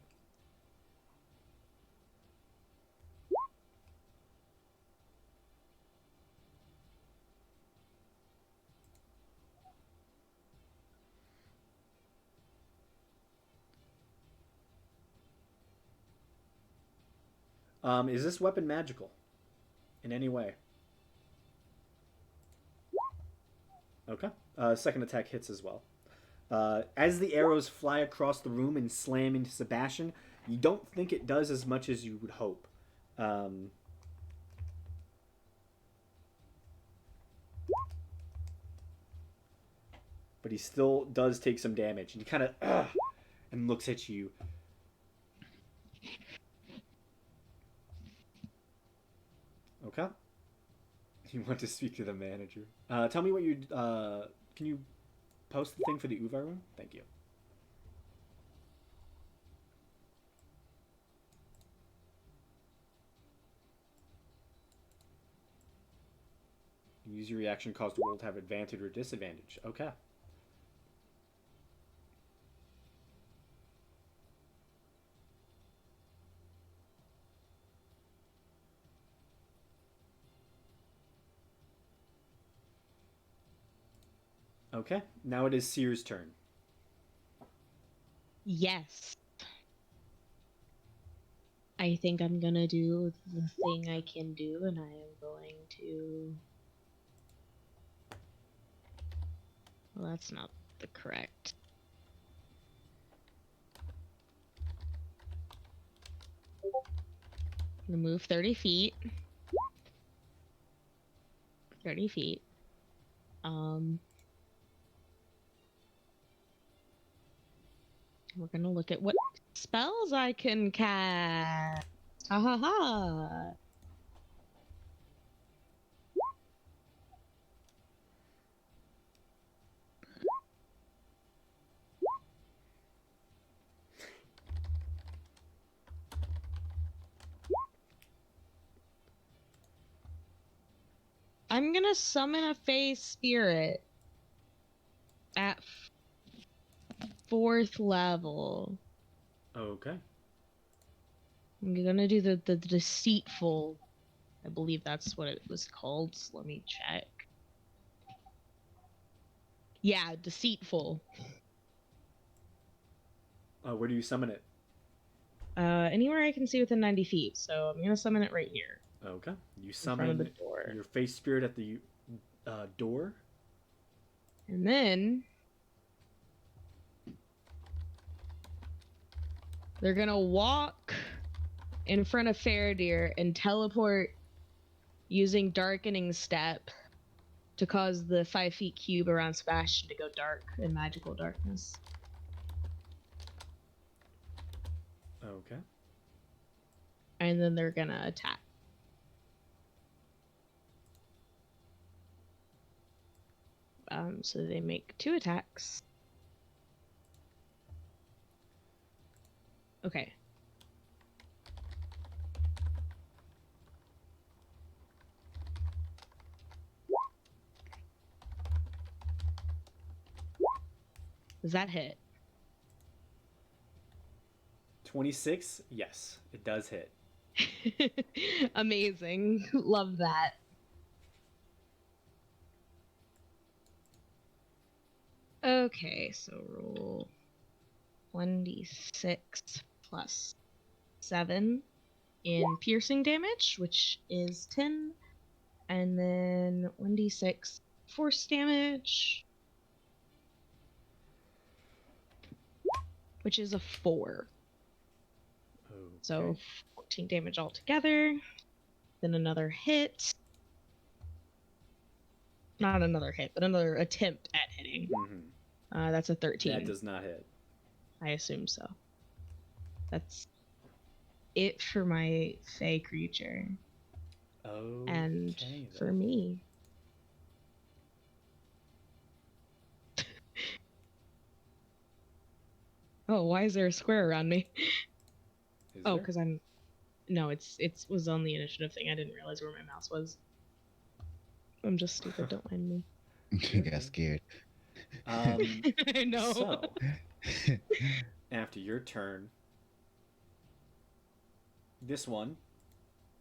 Is this weapon magical in any way? Okay. Second attack hits as well. As the arrows fly across the room and slam into Sebastian, you don't think it does as much as you would hope. But he still does take some damage, and he kind of and looks at you. Okay. You want to speak to the manager? Tell me what you. Can you post the thing for the Uvar room? Thank you. Use your reaction cause the roll to have advantage or disadvantage. Okay. Okay, now it is Seer's turn. Yes. I think I'm gonna do the thing I can do, and I am going to. Well, that's not the correct. I'm gonna move 30 feet. 30 feet. We're gonna look at what spells I can cast. Ha ha ha. I'm gonna summon a Fey spirit at 4th level. Okay. I'm gonna do the deceitful. I believe that's what it was called. So let me check. Yeah, deceitful. Where do you summon it? Anywhere I can see within 90 feet. So I'm gonna summon it right here. Okay. You In front of summon the door. your face spirit at the door. And then they're gonna walk in front of Faradir and teleport using Darkening Step to cause the 5 feet cube around Sebastian to go dark in magical darkness. Okay. And then they're gonna attack. So they make 2 attacks. Okay. Does that hit? 26? Yes, it does hit. Amazing. Love that. Okay, so roll 1d6 plus 7 in piercing damage, which is 10, and then 1d6 force damage, which is a 4. Okay. So 14 damage altogether. Then another hit. Not another hit, but another attempt at hitting. Mm-hmm. That's a 13. That does not hit. I assume so. That's it for my Fey creature. Okay. And for then. me. Oh, why is there a square around me? Is Oh, there? because I'm. No, it was on the initiative thing. I didn't realize where my mouse was. I'm just stupid. Don't mind me. You got scared. I know. So, after your turn, this one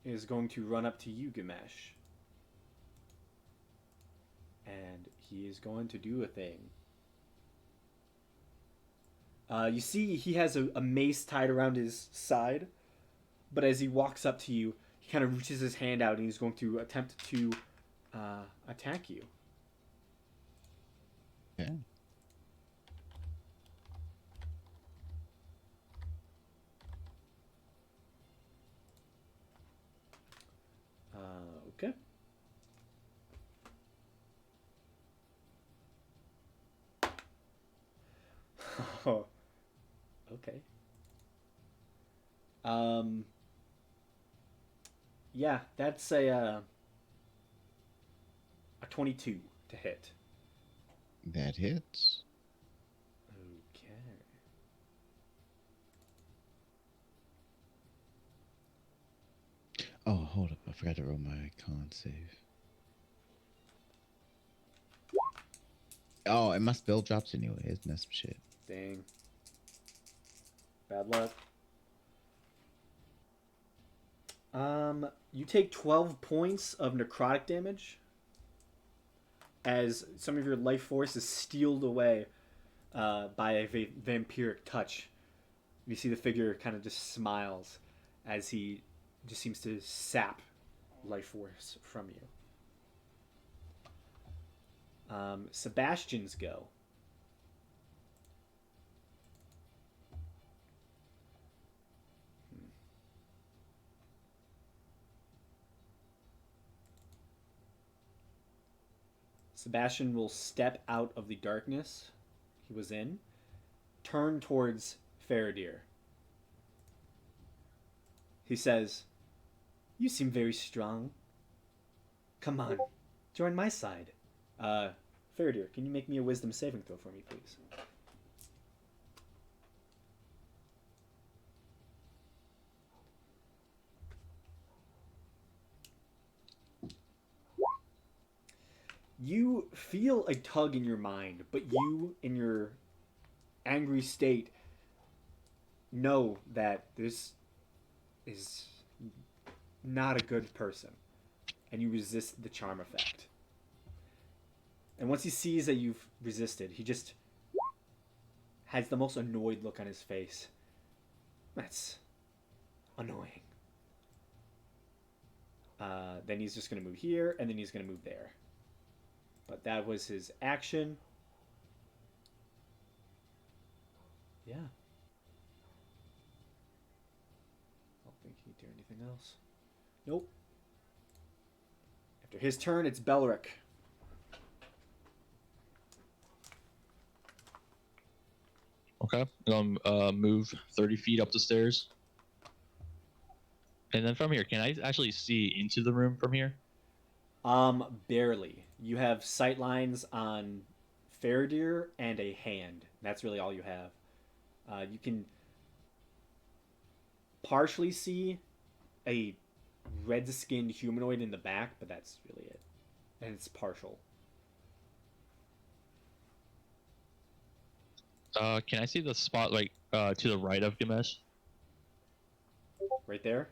is going to run up to you, Gamesh. And he is going to do a thing. You see he has a mace tied around his side, but as he walks up to you, he kind of reaches his hand out and he's going to attempt to attack you. Okay. Okay. Oh, okay. Um, yeah, that's a 22 to hit. That hits. Okay. Oh, hold up. I forgot to roll my con save. Oh, and my spell drops anyway. Isn't that some shit? Dang. Bad luck. You take 12 points of necrotic damage as some of your life force is stealed away by a vampiric touch. You see the figure kind of just smiles as he just seems to sap life force from you. Sebastian's go. Sebastian will step out of the darkness he was in, turn towards Faradir. He says, "You seem very strong. Come on, join my side." Faradir, can you make me a wisdom saving throw for me, please? You feel a tug in your mind, but you, in your angry state, know that this is not a good person, and you resist the charm effect. And once he sees that you've resisted, he just has the most annoyed look on his face. That's annoying. Then he's just going to move here, and then he's going to move there. But that was his action. Yeah. I don't think he'd do anything else. Nope. After his turn, it's Belric. Okay. Move 30 feet up the stairs. And then from here, can I actually see into the room from here? Barely. You have sight lines on Faradir and a hand. That's really all you have. You can partially see a red-skinned humanoid in the back, but that's really it. And it's partial. Can I see the spot like to the right of Gamesh? Right there?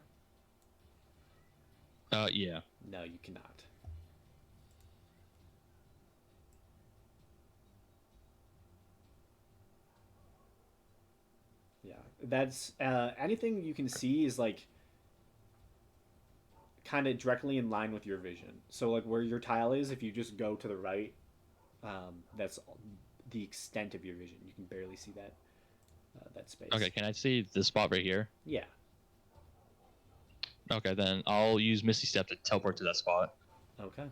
Yeah. No, you cannot. Yeah, that's anything you can see is like kind of directly in line with your vision. So like where your tile is, if you just go to the right, that's the extent of your vision. You can barely see that space. Okay, can I see the spot right here? Yeah. Okay, then I'll use Misty Step to teleport to that spot. Okay.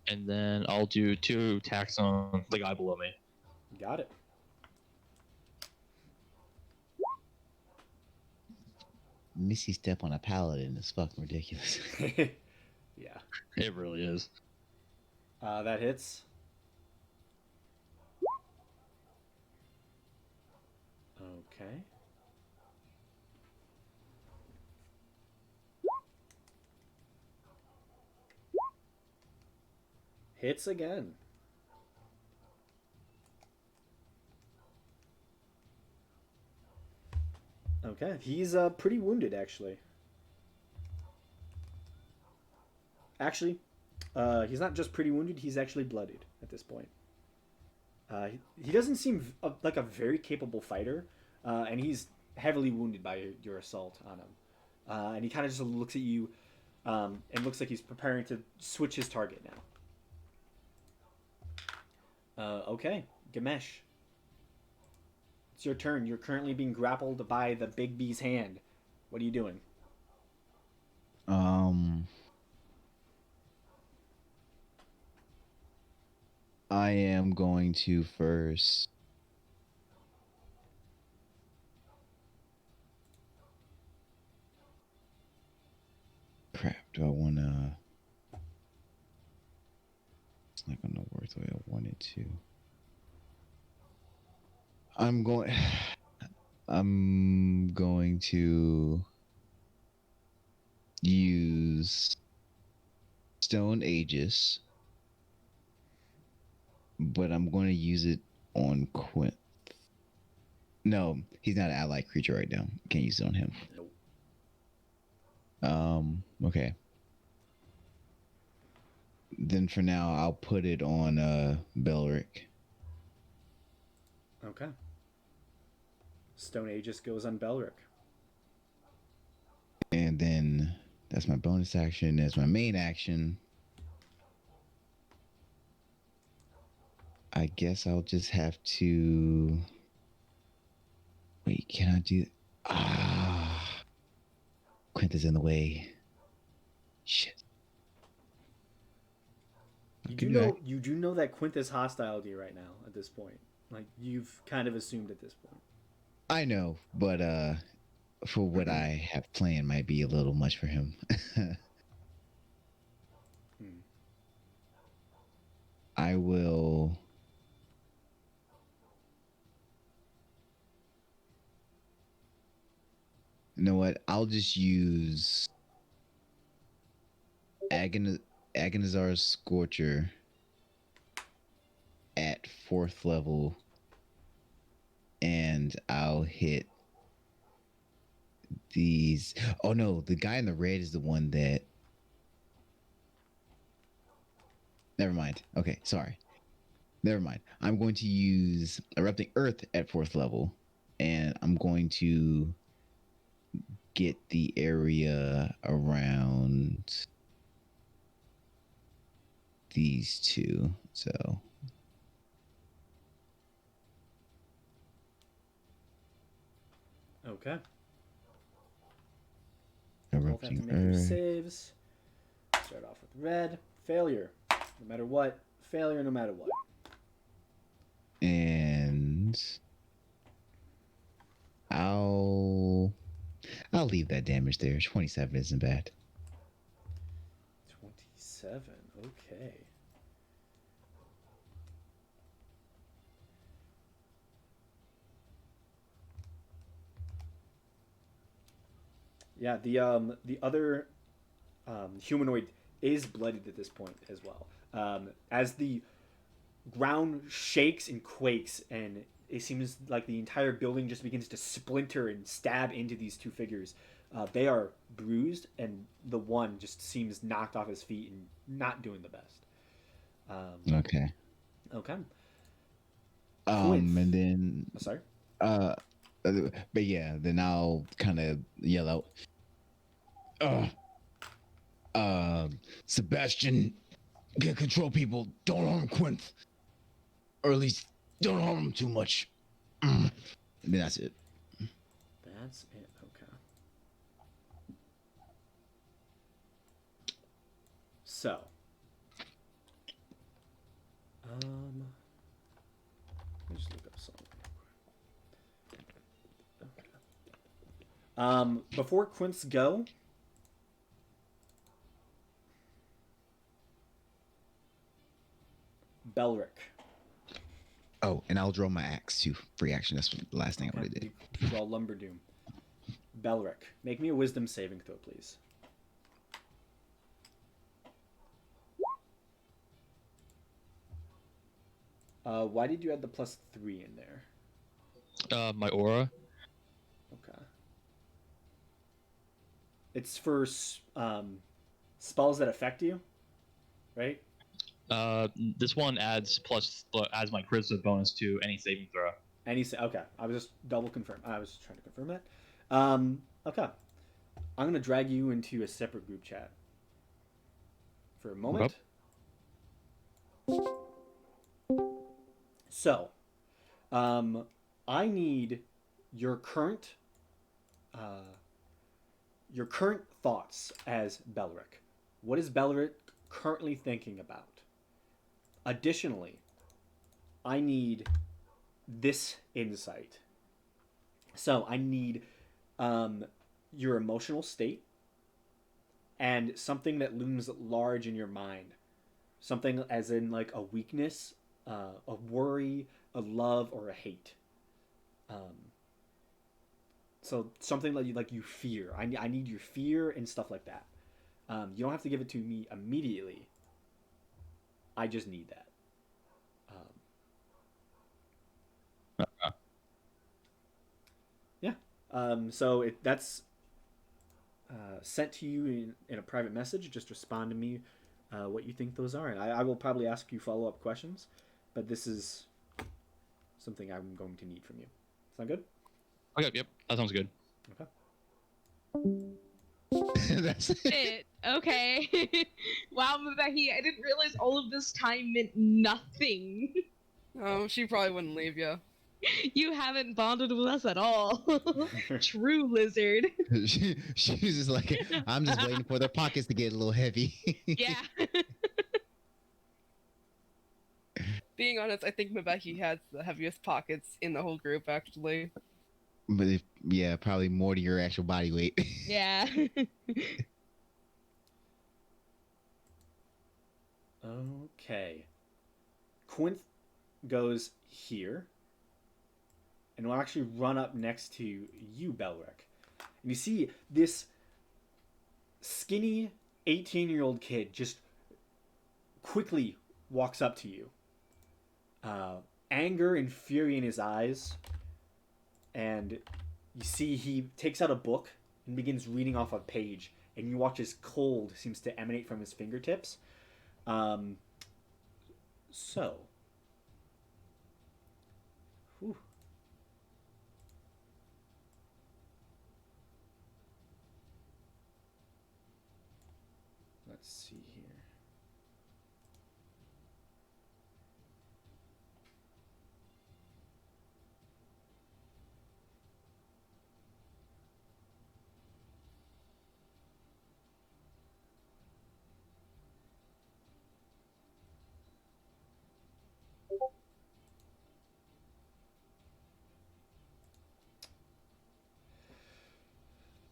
And then I'll do 2 attacks on the guy below me. Got it. Missy step on a paladin is fucking ridiculous. Yeah. It really is. That hits. Okay. Hits again. Okay, he's pretty wounded actually. Actually, he's not just pretty wounded; he's actually bloodied at this point. He doesn't seem like a very capable fighter, and he's heavily wounded by your assault on him. And he kind of just looks at you, and looks like he's preparing to switch his target now. Okay, Gamesh. It's your turn. You're currently being grappled by the big bee's hand. What are you doing? I am going to first. Crap, do I want to. It's not going to work the way I want it to. I'm going. I'm going to use Stone Aegis, but I'm going to use it on Quint. No, he's not an allied creature right now. Can't use it on him. Nope. Okay. Then for now, I'll put it on Belric. Okay. Stone Aegis goes on Belric. And then that's my bonus action. As my main action, I guess I'll just have to. Wait, can I do? Quint is in the way. Shit. You do know that Quint is hostile to you right now at this point. Like you've kind of assumed at this point. I know, but for what I have planned might be a little much for him. I will. You know what? I'll just use Agonizar's Scorcher at 4th level, and I'll hit these. Oh no, the guy in the red is the one that. Never mind. Okay, sorry. Never mind. I'm going to use Erupting Earth at 4th level, and I'm going to get the area around these two. So okay. Both have to Erupting make your Earth. saves. Start off with red. Failure. No matter what. Failure no matter what. And I'll leave that damage there. 27 isn't bad. 27. Okay. Yeah, the other humanoid is bloodied at this point as well. As the ground shakes and quakes, and it seems like the entire building just begins to splinter and stab into these two figures. They are bruised, and the one just seems knocked off his feet and not doing the best. Okay. Okay. And then Oh, sorry. but yeah, then I'll kind of yell out, Sebastian, get control people. Don't harm Quinth, or at least don't harm him too much. And then that's it. That's it. Okay. So. Let me just look up something. Okay. Before Quinth's go. Belric. Oh, and I'll draw my axe too. Free action. That's the last thing I would have did. You draw Lumberdoom. Belric, make me a wisdom saving throw, please. Why did you add the +3 in there? My aura. Okay. It's for spells that affect you, right? This one adds my charisma bonus to any saving throw. Okay. I was just double confirm. I was just trying to confirm that. Okay. I'm gonna drag you into a separate group chat for a moment. So, I need your current thoughts as Belric. What is Belric currently thinking about? Additionally, I need this insight. So I need your emotional state and something that looms large in your mind. Something as in like a weakness, a worry, a love, or a hate. So something like you fear. I need your fear and stuff like that. You don't have to give it to me immediately. I just need that. Yeah. So that's sent to you in a private message. Just respond to me what you think those are, and I will probably ask you follow-up questions. But this is something I'm going to need from you. Sound good? Okay, yep, that sounds good. Okay. That's It. Okay. Wow, Mabehi, I didn't realize all of this time meant nothing. Oh, she probably wouldn't leave you. You haven't bonded with us at all. True lizard. She's just like, I'm just waiting for their pockets to get a little heavy. Yeah. Being honest, I think Mabeki has the heaviest pockets in the whole group, actually. But yeah, probably more to your actual body weight. Yeah. Okay. Quinth goes here, and will actually run up next to you, Belric. And you see this skinny 18-year-old kid just quickly walks up to you. Anger and fury in his eyes, and you see he takes out a book and begins reading off a page, and you watch as cold seems to emanate from his fingertips. So. Whew. Let's see here.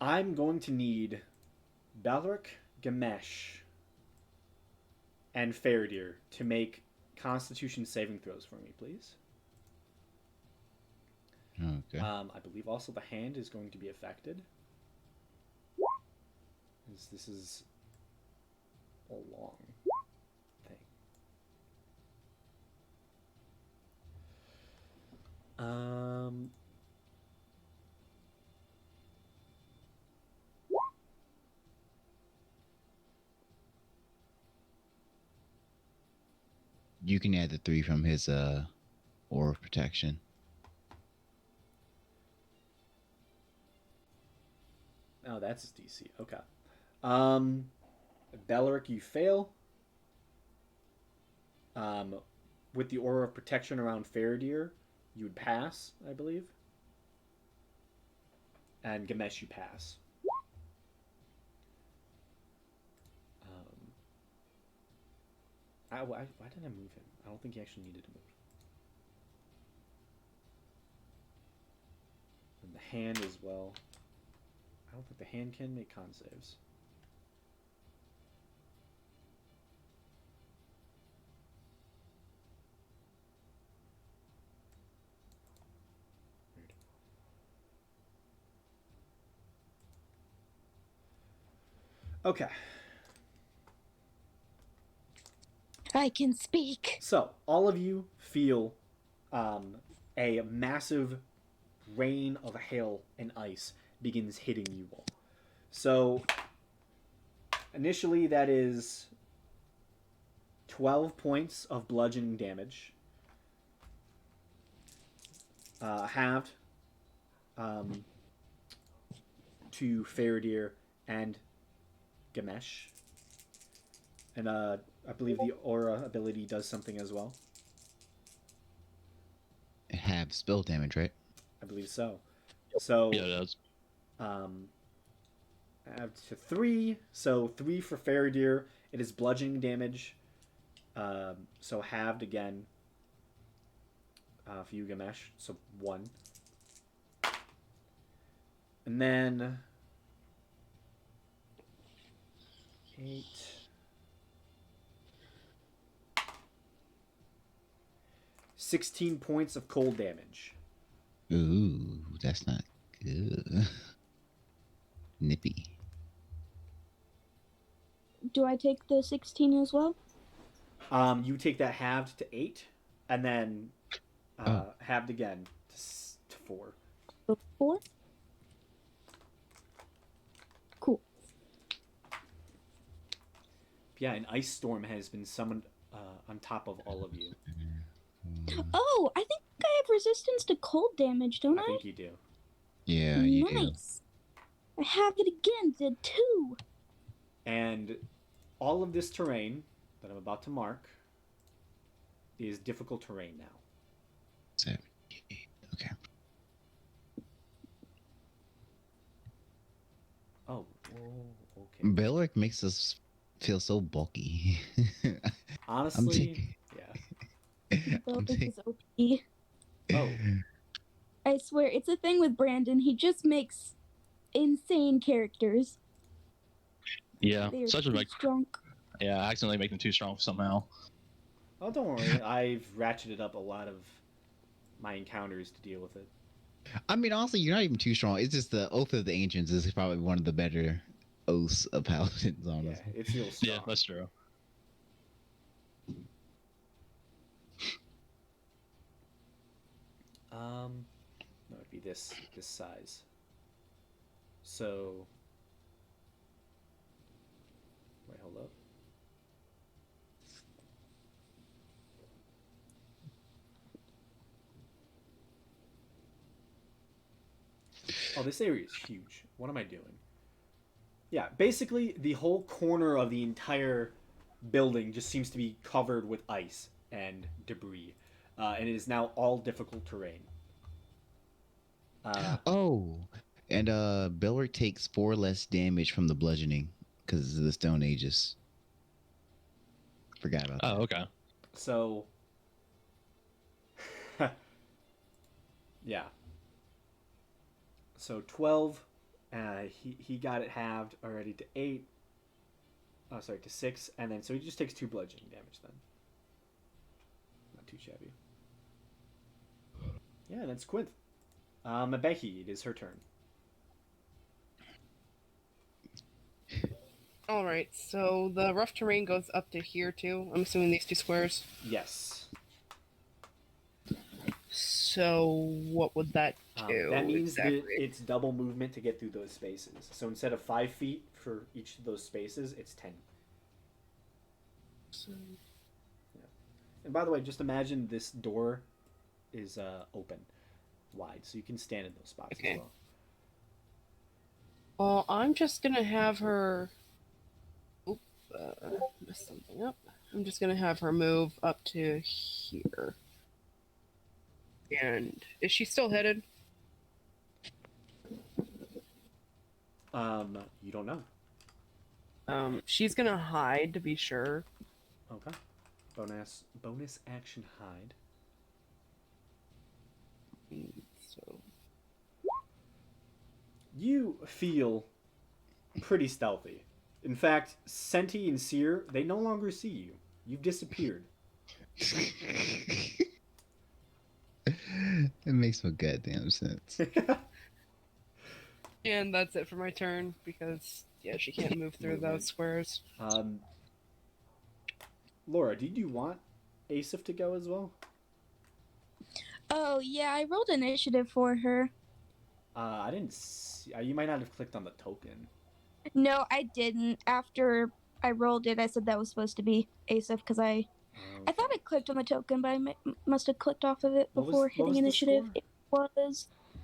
I'm going to need Balric, Gamesh, and Faradir to make Constitution saving throws for me, please. Okay. I believe also the hand is going to be affected. This is a long thing. You can add the 3 from his aura of protection. Oh, that's his DC. Okay. Belric, you fail. With the aura of protection around Faradir, you would pass, I believe. And Gamesh, you pass. Why didn't I move him? I don't think he actually needed to move. And the hand as well. I don't think the hand can make con saves. Weird. Okay. I can speak. So, all of you feel a massive rain of hail and ice begins hitting you all. So, initially that is 12 points of bludgeoning damage. Halved to Faradir and Gamesh. And I believe the aura ability does something as well. have spell damage, right? I believe so. So Yeah, it does. add to 3. So 3 for Faradir. It is bludgeoning damage. So halved again. For you, Gamesh. So 1. And then 8. 16 points of cold damage. Ooh, that's not good. Nippy. Do I take the 16 as well? You take that halved to 8, and then halved again to 4. So 4? Cool. Yeah, an ice storm has been summoned on top of all of you. Oh, I think I have resistance to cold damage, don't I I? think you do. Yeah, you do. Nice. I have it again, the 2. And all of this terrain that I'm about to mark is difficult terrain now. 7, 8. Okay. Oh, okay. Belric makes us feel so bulky. Honestly, yeah. Belric is OP. Oh, I swear, it's a thing with Brandon. He just makes insane characters. Yeah, They are such a too like. strong. Yeah, I accidentally make them too strong somehow. oh, don't worry. I've ratcheted up a lot of my encounters to deal with it. I mean, honestly, you're not even too strong. It's just the Oath of the Ancients is probably one of the better oaths of paladins, Yeah, honestly. it feels strong. Yeah, that's true. That would be this size. So, wait, hold up. Oh, this area is huge. What am I doing? Yeah, basically the whole corner of the entire building just seems to be covered with ice and debris, and it is now all difficult terrain. Oh, and Belric takes 4 less damage from the bludgeoning because of the Stone Aegis. Forgot about that. Oh, okay. So, yeah. So 12, he got it halved already to 8. Oh, sorry, to 6, and then so he just takes 2 bludgeoning damage then. Not too shabby. Yeah, that's Quinth. Becky, it is her turn. Alright, so the rough terrain goes up to here too. I'm assuming these 2 squares. Yes. So what would that do? That means exactly? that it's double movement to get through those spaces. So instead of 5 feet for each of those spaces, it's 10. So, And by the way, just imagine this door is open, wide, so you can stand in those spots Okay. as well. well, I'm just gonna have her. Oop, messed something up. I'm just gonna have her move up to here. And is she still headed? You don't know. She's gonna hide to be sure. Okay. Bonus action hide. So You feel pretty stealthy. In fact, Senti and Seer, they no longer see you. You've disappeared. It makes no goddamn sense. and that's it for my turn because yeah, she can't move through Movement. those squares. Laura, did you want Asif to go as well? Oh, yeah, I rolled initiative for her. I didn't see. You might not have clicked on the token. No, I didn't. After I rolled it, I said that was supposed to be Asif because I thought I clicked on the token, but I must have clicked off of it What was- before what hitting was the initiative. score? It was, I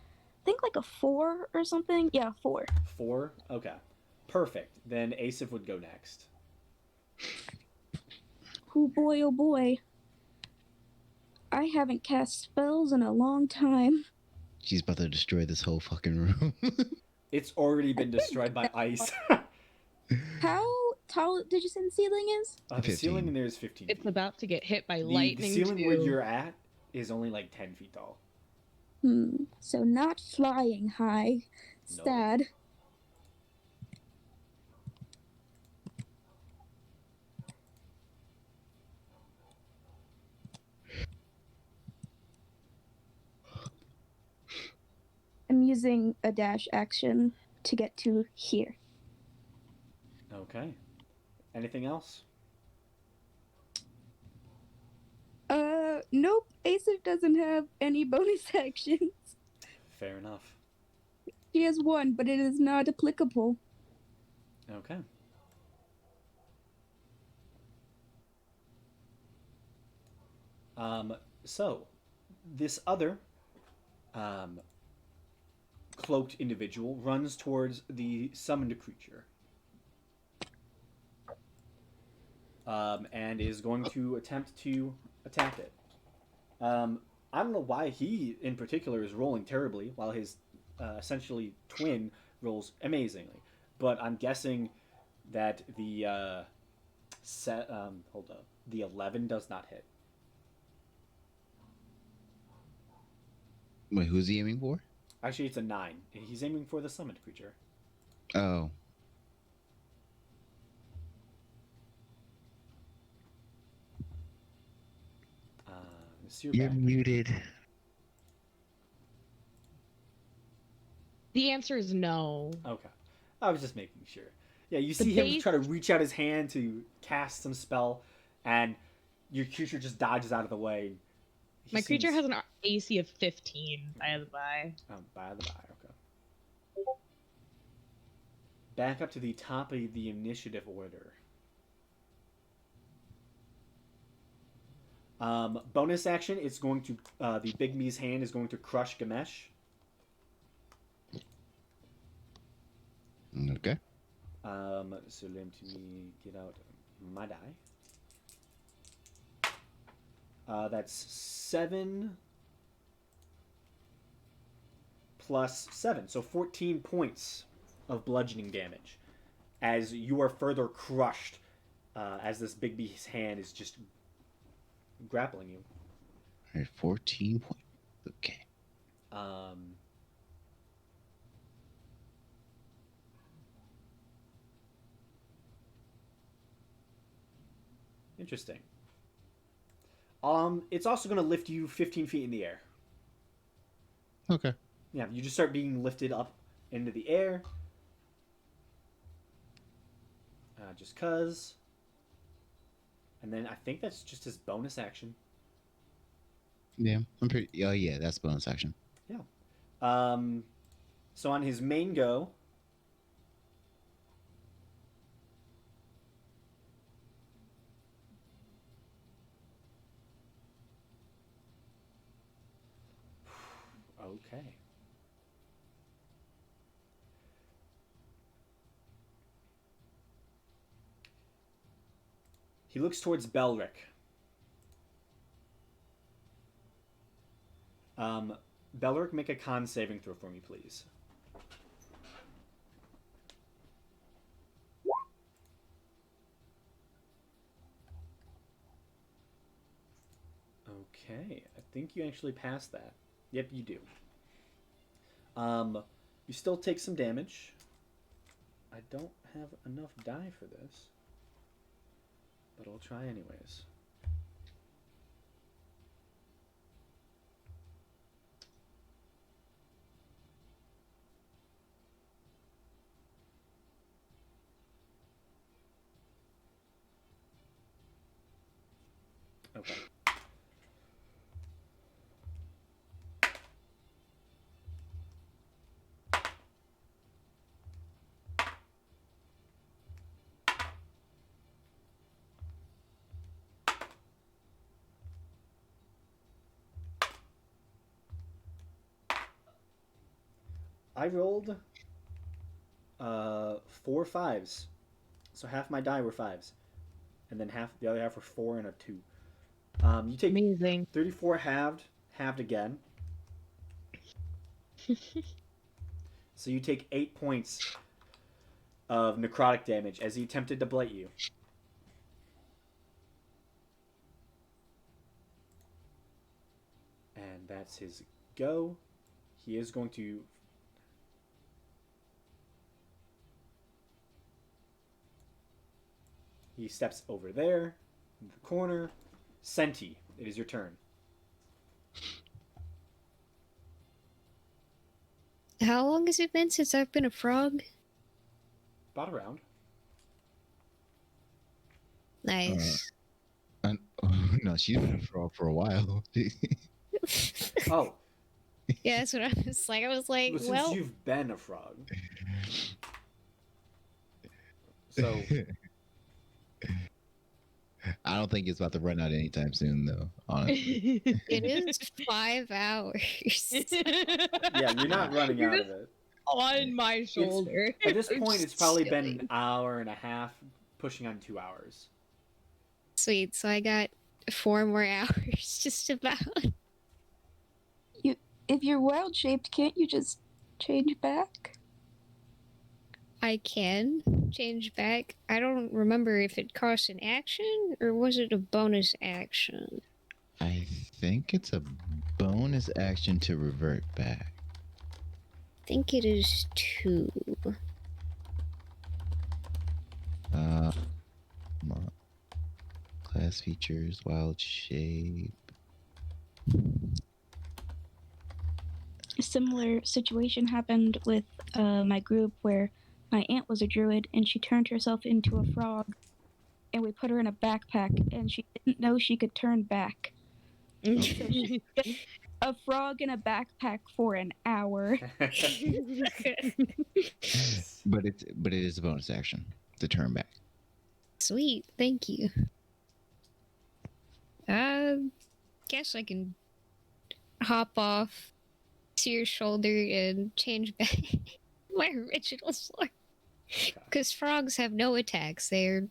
think, like a 4 or something. Yeah, 4. 4? Okay. Perfect. Then Asif would go next. Oh boy, oh boy. I haven't cast spells in a long time. She's about to destroy this whole fucking room. It's already been destroyed by ice. How tall did you say the ceiling is? The 15. ceiling in there is 15 It's feet. about to get hit by The lightning. ceiling where too. you're at is only like 10 feet tall. So not flying high. No. Sad. I'm using a dash action to get to here. Okay. Anything else? Nope. Asif doesn't have any bonus actions. Fair enough. She has one, but it is not applicable. Okay. So, this other cloaked individual runs towards the summoned creature. And is going to attempt to attack it. I don't know why he, in particular, is rolling terribly, while his essentially twin rolls amazingly. But I'm guessing that the the 11 does not hit. Wait, who's he aiming for? Actually, it's a 9. He's aiming for the summoned creature. Oh. You're back. muted. The answer is no. Okay. I was just making sure. Yeah, you see him try to reach out his hand to cast some spell, and your creature just dodges out of the way. My creature has an AC of 15, by the by. Oh, by the by, okay. Back up to the top of the initiative order. Bonus action, it's going to, the Big Me's hand is going to crush Gamesh. Okay. So let me get out my die. That's 7 plus 7, so 14 points of bludgeoning damage as you are further crushed as this Big Beast's hand is just grappling you. All right, 14 points. Okay. Interesting. It's also going to lift you 15 feet in the air. Okay. Yeah, you just start being lifted up into the air. Just cuz. And then I think that's just his bonus action. Yeah, I'm pretty. Oh yeah, that's bonus action. Yeah. So on his main go, okay. He looks towards Belric. Belric, make a con saving throw for me, please. Okay, I think you actually passed that. Yep, you do. You still take some damage. I don't have enough die for this, but I'll try anyways. Okay. I rolled 4 5s, so half my die were 5s, and then the other half were 4 and a 2. You take Amazing. 34 halved again. So you take 8 points of necrotic damage as he attempted to blight you. And that's his go. He is going to... He steps over there, in the corner. Senti, it is your turn. How long has it been since I've been a frog? About a round. Nice. No, she's been a frog for a while. Oh, Yeah, that's what I was like. I was like, since well, you've been a frog. So, I don't think it's about to run out anytime soon, though. Honestly. it is 5 hours. yeah, you're not running You're out just- of it. On my shoulder. At this I'm point, just it's probably been chilling. an hour and a half, pushing on 2 hours. Sweet. So I got 4 more hours, just about. If you're wild shaped, can't you just change back? I can change back. I don't remember if it cost an action or was it a bonus action. I think it's a bonus action to revert back. I think it is 2. Come on. Class features, wild shape. A similar situation happened with my group where my aunt was a druid and she turned herself into a frog and we put her in a backpack and she didn't know she could turn back. So she a frog in a backpack for an hour. But it is a bonus action to turn back. Sweet. Thank you. Guess I can hop off to your shoulder and change back my original form. Because frogs have no attacks. They're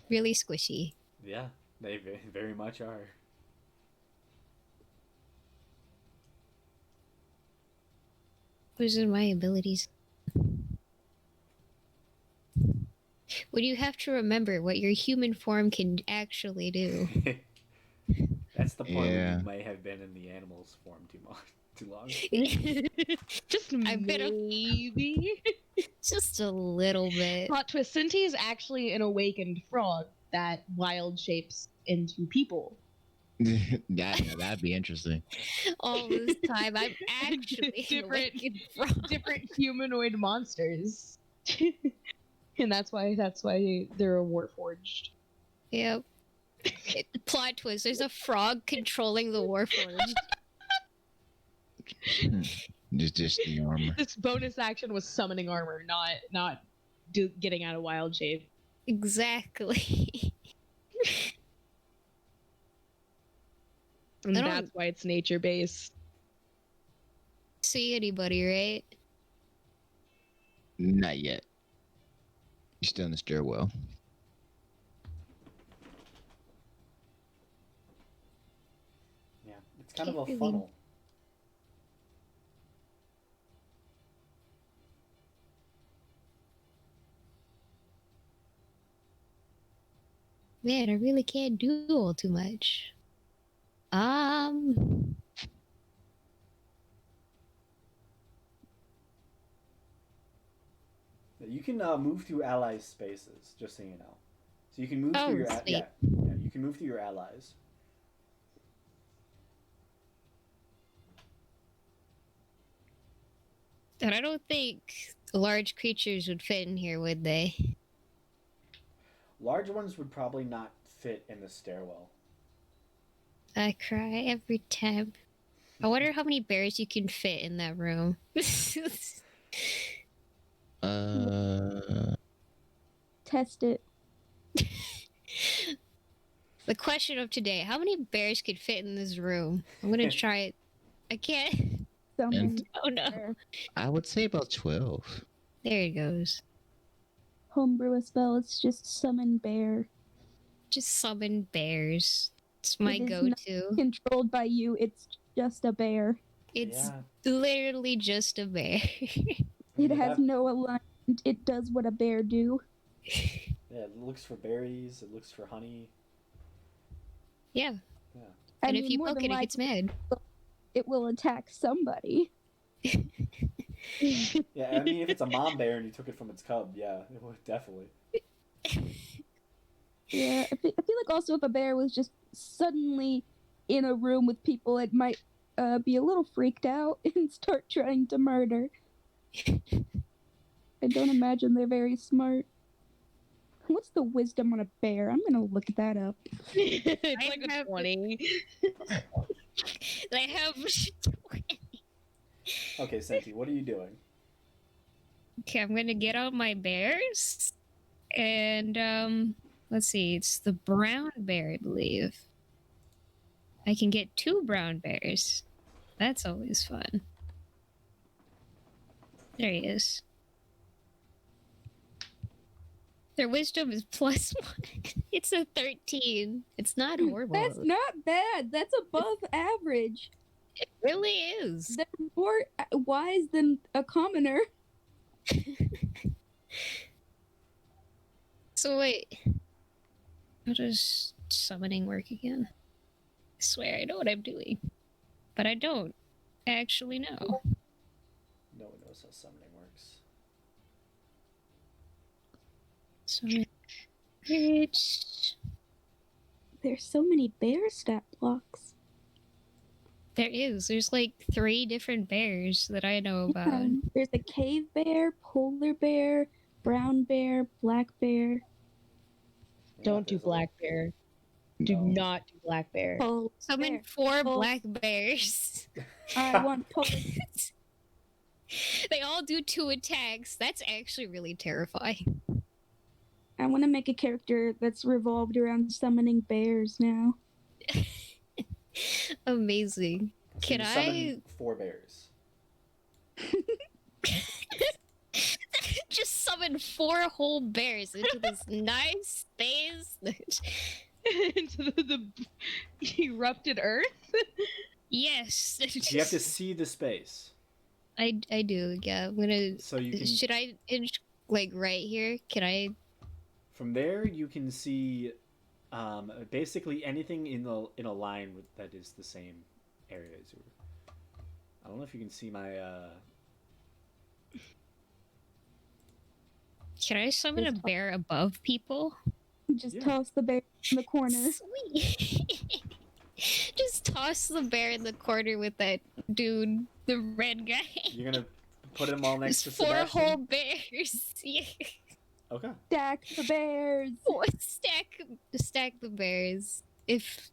really squishy. Yeah, they very much are. Those are my abilities. Would you have to remember what your human form can actually do? That's the point where Yeah. you may have been in the animal's form too long. Just I've been a- maybe. Just a little bit. Plot twist: Sinti is actually an awakened frog that wild shapes into people. That'd be interesting. All this time, I'm actually an Different- awakened frog. Different humanoid monsters. And that's why they're warforged. Yep. Plot twist: there's a frog controlling the warforged. just the armor. This bonus action was summoning armor, not getting out of wild shape. Exactly. And I don't- that's why it's nature based. See anybody, right? Not yet. You're still in the stairwell. Yeah, it's kind of Can't a really- funnel. Man, I really can't do all too much. You can move through allies' spaces, just so you know. So you can move Oh, through your sweet. yeah, you can move through your allies. And I don't think large creatures would fit in here, would they? Large ones would probably not fit in the stairwell. I cry every time. I wonder how many bears you can fit in that room. Test it. The question of today: how many bears could fit in this room? I'm gonna try it. I can't. Summon. And Oh no! bear. I would say about 12. There it goes. Homebrew a spell. It's just summon bear. Just summon bears. It's my It is not go-to. controlled by you. It's just a bear. It's Yeah. literally just a bear. It has that- no alignment. It does what a bear do. Yeah, it looks for berries. It looks for honey. Yeah. Yeah. I And if mean, you more poke than it, it gets likely, mad. it will attack somebody. Yeah, I mean, if it's a mom bear and you took it from its cub, yeah, it would definitely. Yeah, I feel like also if a bear was just suddenly in a room with people, it might be a little freaked out and start trying to murder. I don't imagine they're very smart. What's the wisdom on a bear? I'm gonna look that up. It's I like a have- 20. They have. Okay, Senti, what are you doing? Okay, I'm gonna get on my bears, and let's see, it's the brown bear, I believe. I can get 2 brown bears. That's always fun. There he is. Their wisdom is +1. It's a 13. It's not horrible. That's not bad. That's above average. It really is. They're more wise than a commoner. So wait, how does summoning work again? I swear I know what I'm doing, but I don't actually know. No one knows how summoning works. Summon. It's... There's so many bear stat blocks. There is. There's like 3 different bears that I know about. Yeah, there's a cave bear, polar bear, brown bear, black bear. Yeah, Don't do there's a- black bear. Do No. not do black bear. Polar Summon bear. 4 Oh. black bears. I want polar. They all do 2 attacks. That's actually really terrifying. I want to make a character that's revolved around summoning bears now. Amazing. So Can you I- summon 4 bears. Just summon 4 whole bears into this nice space. Into the erupted earth? Yes. You have to see the space. I do. Yeah. I'm gonna. So you can Should I inch like right here? Can I? from there you can see basically anything in a line that is the same area as you. I don't know if you can see my Can I summon a bear above people? Just Yeah. toss the bear in the corner. Sweet. Just toss the bear in the corner with that dude, the red guy. You're gonna put them all next There's to 4 Sebastian. whole bears. Yeah. Okay. Stack the bears. Stack the bears. If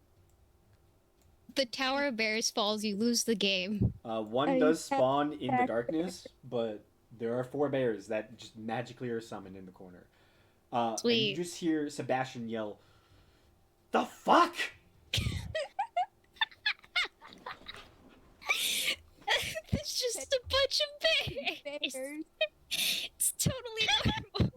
the Tower of Bears falls, you lose the game. One I does have spawn in the back darkness, but there are 4 bears that just magically are summoned in the corner. And you Sweet. just hear Sebastian yell, "The fuck!" It's just a bunch of bears. Bears. It's totally normal.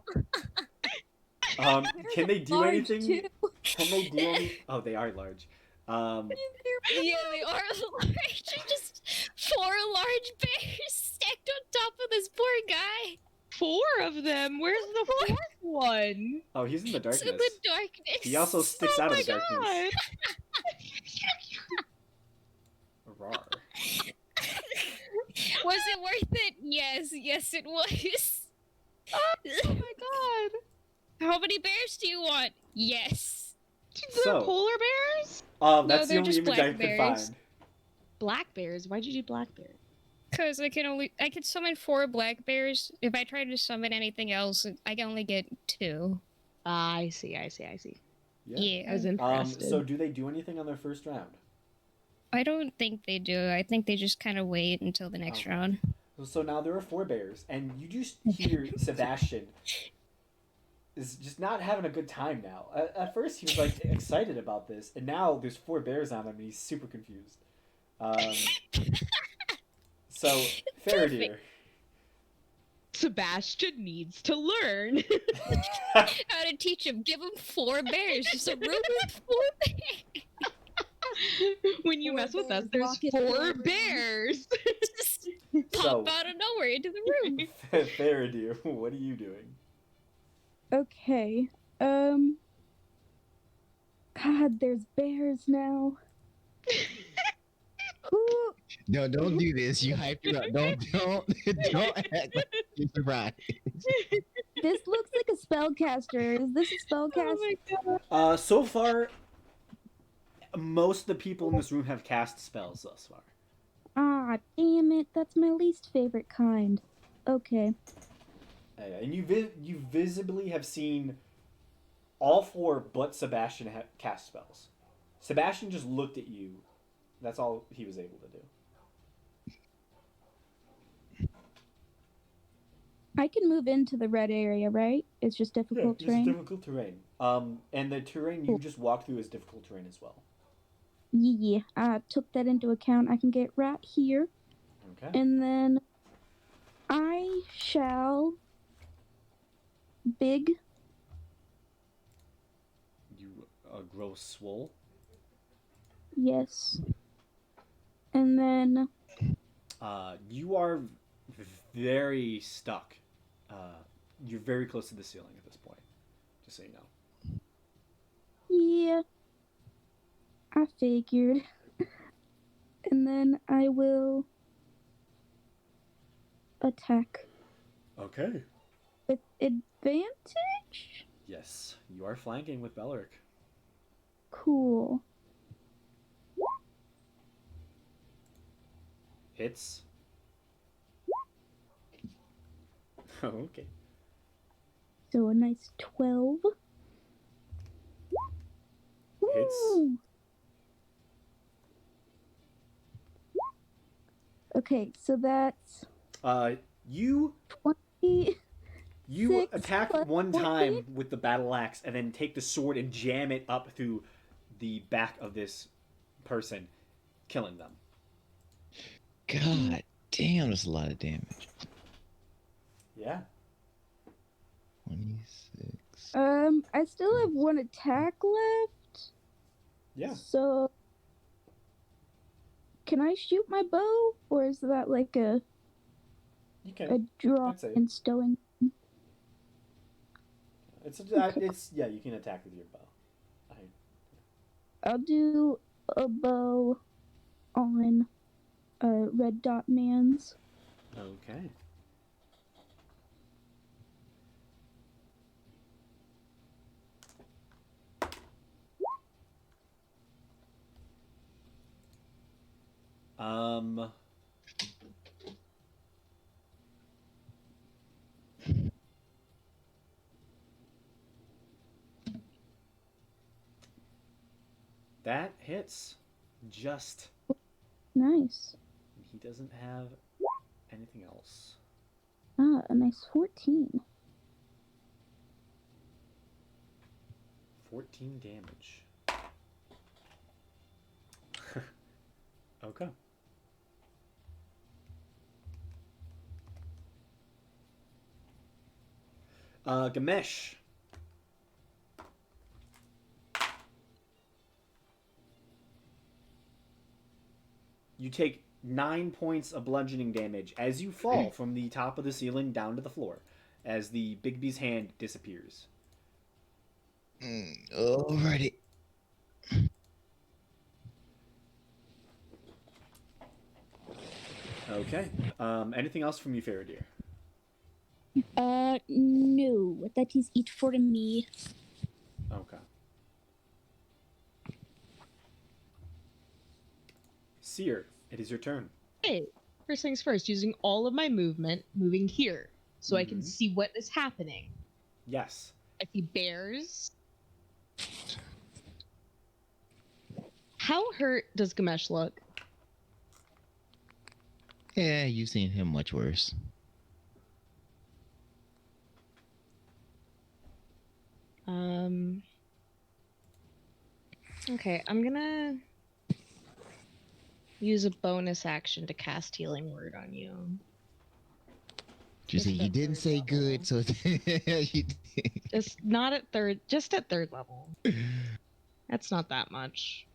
Can they do Large, anything? too. Can they do any? Oh, they are large. Yeah, they are large. Just 4 large bears stacked on top of this poor guy. 4 of them? Where's the 4th one? Oh, he's in the It's darkness. in the darkness. He also sticks Oh out my of the darkness. god! Rawr. Was it worth it? Yes, it was. Oh my god! How many bears do you want? Yes. They're So- polar bears? That's the they're only just image I black could bears. find. Black bears? Why'd you do black bears? Because I can summon 4 black bears. If I try to summon anything else, I can only get 2. I see. I Yeah. was interested. So do they do anything on their first round? I don't think they do. I think they just kind of wait until the next Okay. round. So now there are 4 bears, and you just hear Sebastian is just not having a good time now. At first he was like excited about this, and now there's 4 bears on him, and he's super confused. So Faradir, Sebastian needs to learn. How to teach him? Give him 4 bears. Just a room with 4 bears. When you Four mess with us, bears there's walking 4 around. bears. Just So- pop out of nowhere into the room. Faradir, what are you doing? Okay. God, there's bears now. Who? No, don't do this. You hyped it up. Don't act like you're surprised. This looks like a spellcaster. Is this a spellcaster? Oh my god. So far, most of the people in this room have cast spells thus far. Ah, damn it. That's my least favorite kind. Okay. And you visibly have seen all 4 but Sebastian cast spells. Sebastian just looked at you. That's all he was able to do. I can move into the red area, right? It's just difficult It's terrain. difficult terrain. And the terrain you just walked through is difficult terrain as well. Yeah, I took that into account. I can get right here. Okay. And then I shall big You grow swole. yes. And then You are very stuck. You're very close to the ceiling at this point. Just so you know. yeah. I figured. And then I will attack Okay. with advantage. Yes, you are flanking with Belric. Cool. Hits. Okay. So a nice 12. Hits. Woo! Okay, so that's You 20. You 6 attack plus one 14? time with the battle axe and then take the sword and jam it up through the back of this person, killing them. God damn, that's a lot of damage. Yeah. 26. I still have one attack left. Yeah. So can I shoot my bow, or is that like a You a can. draw That's it. and stowing? It's Okay. yeah, you can attack with your bow. I'll do a bow on Red Dot Man's. Okay. Um That hits. Just. Nice. He doesn't have anything else. Ah, a nice 14. 14 damage. Okay. Gamesh. You take 9 points of bludgeoning damage as you fall from the top of the ceiling down to the floor as the Bigby's hand disappears. Alrighty. Okay. Anything else from you, Faradir? No. That is it for me. Okay. Seer, it is your turn. Hey, first things first, using all of my movement, moving here, so I can Mhm. see what is happening. Yes. I see bears. How hurt does Gamesh look? Yeah, you've seen him much worse. Okay, I'm gonna use a bonus action to cast Healing Word on you. You see, Just you at didn't third say level. good, so you did. Just not at third, just at third level. That's not that much.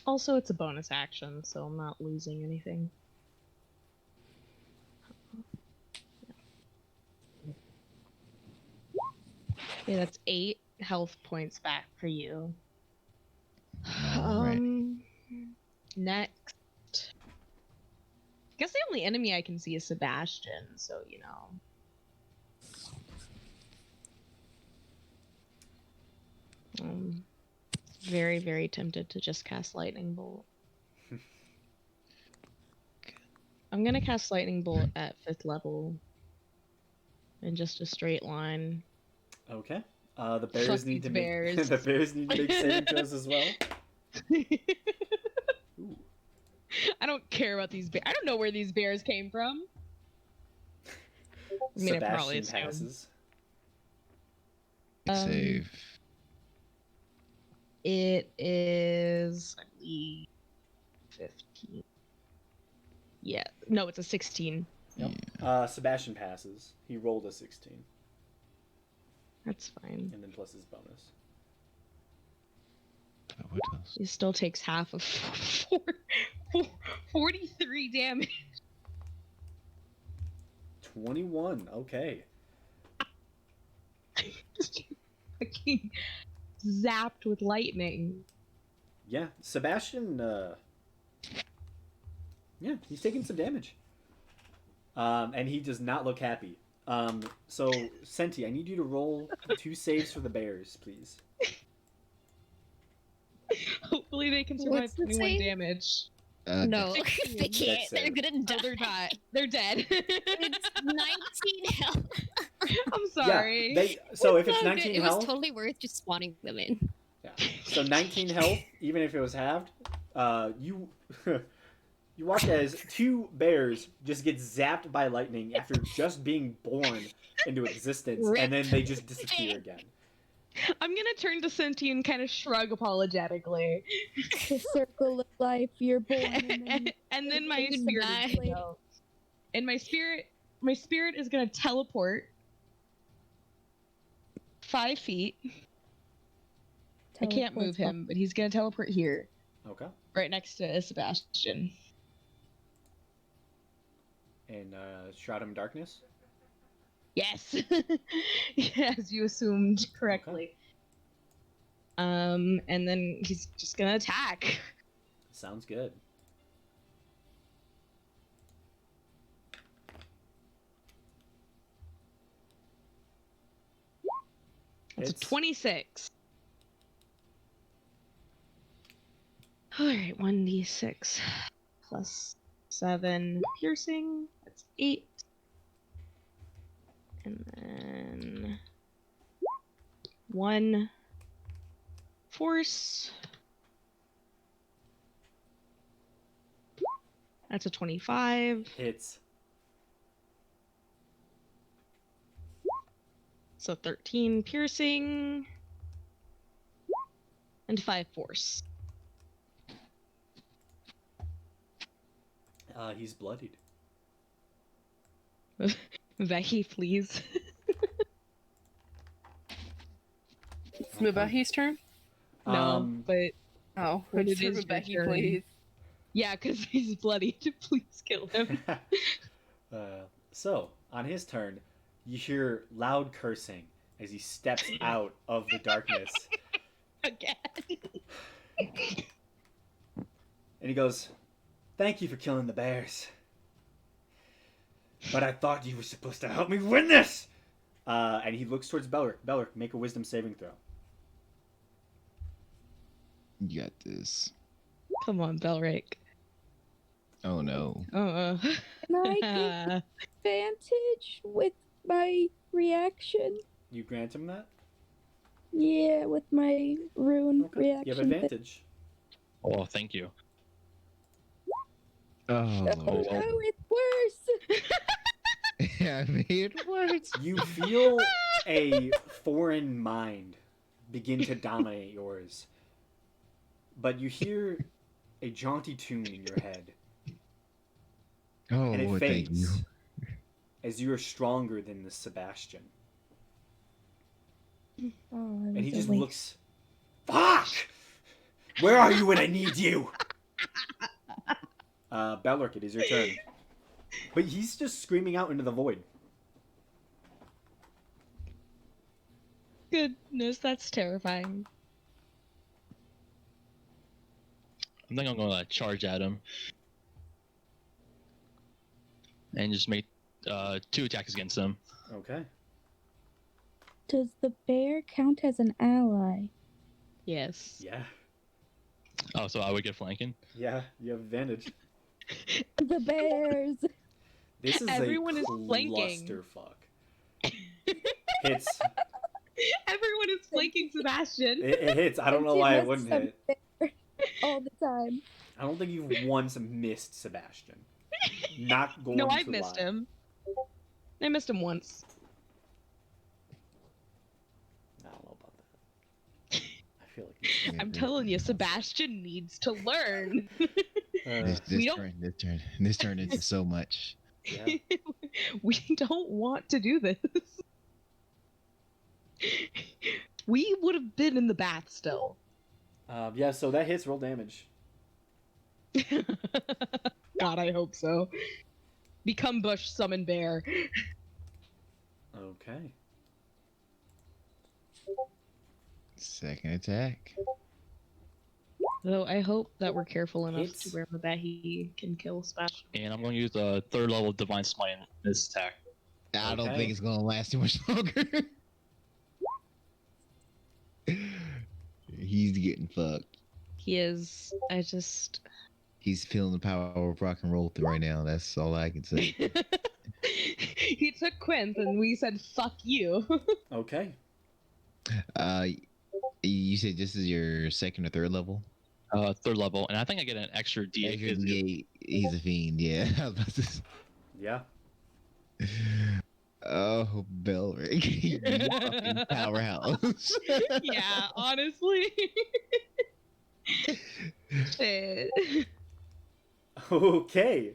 Also, it's a bonus action, so I'm not losing anything. Okay, that's 8 health points back for you. Alright. Next. I guess the only enemy I can see is Sebastian, so you know. Very, very tempted to just cast Lightning Bolt. I'm gonna cast Lightning Bolt at 5th level. In just a straight line. Okay. The bears Fuck need to these make bears. the bears need to make saving throws as well. Ooh. I don't care about these bears. I don't know where these bears came from. I mean, I probably Sebastian assumed. passes. Save. It is, I believe, 15. Yeah, no, it's a 16. Yep. Sebastian passes. He rolled a 16, That's fine. and then plus his bonus. What else? He still takes half of 43 damage. 21. Okay. Fucking zapped with lightning. Yeah, Sebastian. Yeah, he's taking some damage. And he does not look happy. So Senti, I need you to roll 2 saves for the bears, please. Hopefully they can survive What's the 21 save? damage. No, they can't. Dex They're save. gonna die. Oh, they're dead. They're dead. It's 19 health. I'm sorry. Yeah, so if it's So good. 19 it health, was totally worth just spawning them in. yeah. So 19 health, even if it was halved, you you watch as 2 bears just get zapped by lightning after just being born into existence, and then they just disappear again. I'm gonna turn to Senti and kind of shrug apologetically. The circle of life. You're born. And then And then my You spirit die. is gonna go. And my spirit is gonna teleport 5 feet. I can't move him, but he's gonna teleport here, Okay. right next to Sebastian. And Shroud him in Darkness. Yes, as you assumed correctly. And then he's just gonna attack. Sounds good. That's a Hits. 26. Alright, 1d6 plus 7 piercing. That's 8. And then 1 force. That's a 25. Hits. So 13 piercing. And 5 force. He's bloodied. Vehi, please. It's Mubahi's turn? No, Um, but Oh, But it's it is your Mubahi, turn. please. yeah, because he's bloodied. Please kill him. So, on his turn, you hear loud cursing as he steps out of the darkness. Again. And he goes, "Thank you for killing the bears. But I thought you were supposed to help me win this!" And he looks towards Belric. Belric, make a wisdom saving throw. You got this. Come on, Belric. Oh no. Can I get advantage with my reaction? You grant him that? Yeah, with my rune Okay. reaction. You have advantage. Oh, thank you. Oh, Oh Lord. no, it's worse. I made words. You feel a foreign mind begin to dominate yours. But you hear a jaunty tune in your head. Oh, And it thank you. fades as you are stronger than the Sebastian. Oh, And he just looks, "Fuck! Where are you when I need you?" Belric, it is your turn. But he's just screaming out into the void. Goodness, that's terrifying. I think I'm gonna charge at him and just make 2 attacks against him. Okay. Does the bear count as an ally? Yes. Yeah. Oh, so I would get flanking. Yeah, you have advantage. The bears. This is Everyone a is flanking. clusterfuck. Hits. Everyone is flanking Sebastian. It hits. I don't know why it wouldn't hit. All the time. I don't think you've once missed Sebastian. Not going No, to I've missed lie. him. I missed him once. I don't know about that. I feel like I'm telling you, Sebastian needs to learn. This We don't- turned into so much. yeah. We don't want to do this. We would have been in the bath still. Yeah, so that hits. Roll damage. God, I hope so. Become Bush, summon bear. Okay. Second attack. Though I hope that we're careful enough Hits. to remember that he can kill Sebastian. And I'm gonna use the 3rd level Divine Smite in this attack. I don't Okay. think it's gonna last too much longer. He's getting fucked. He is. I just. He's feeling the power of rock and roll right now. That's all I can say. He took Quinth and we said, fuck you. Okay. You said this is your 2nd or 3rd level? 3rd level, and I think I get an extra D8. Extra 'cause D8. He's a fiend. Yeah. I was about to say. Yeah. Oh, Belric, you fucking powerhouse. Yeah, honestly. Shit. Okay.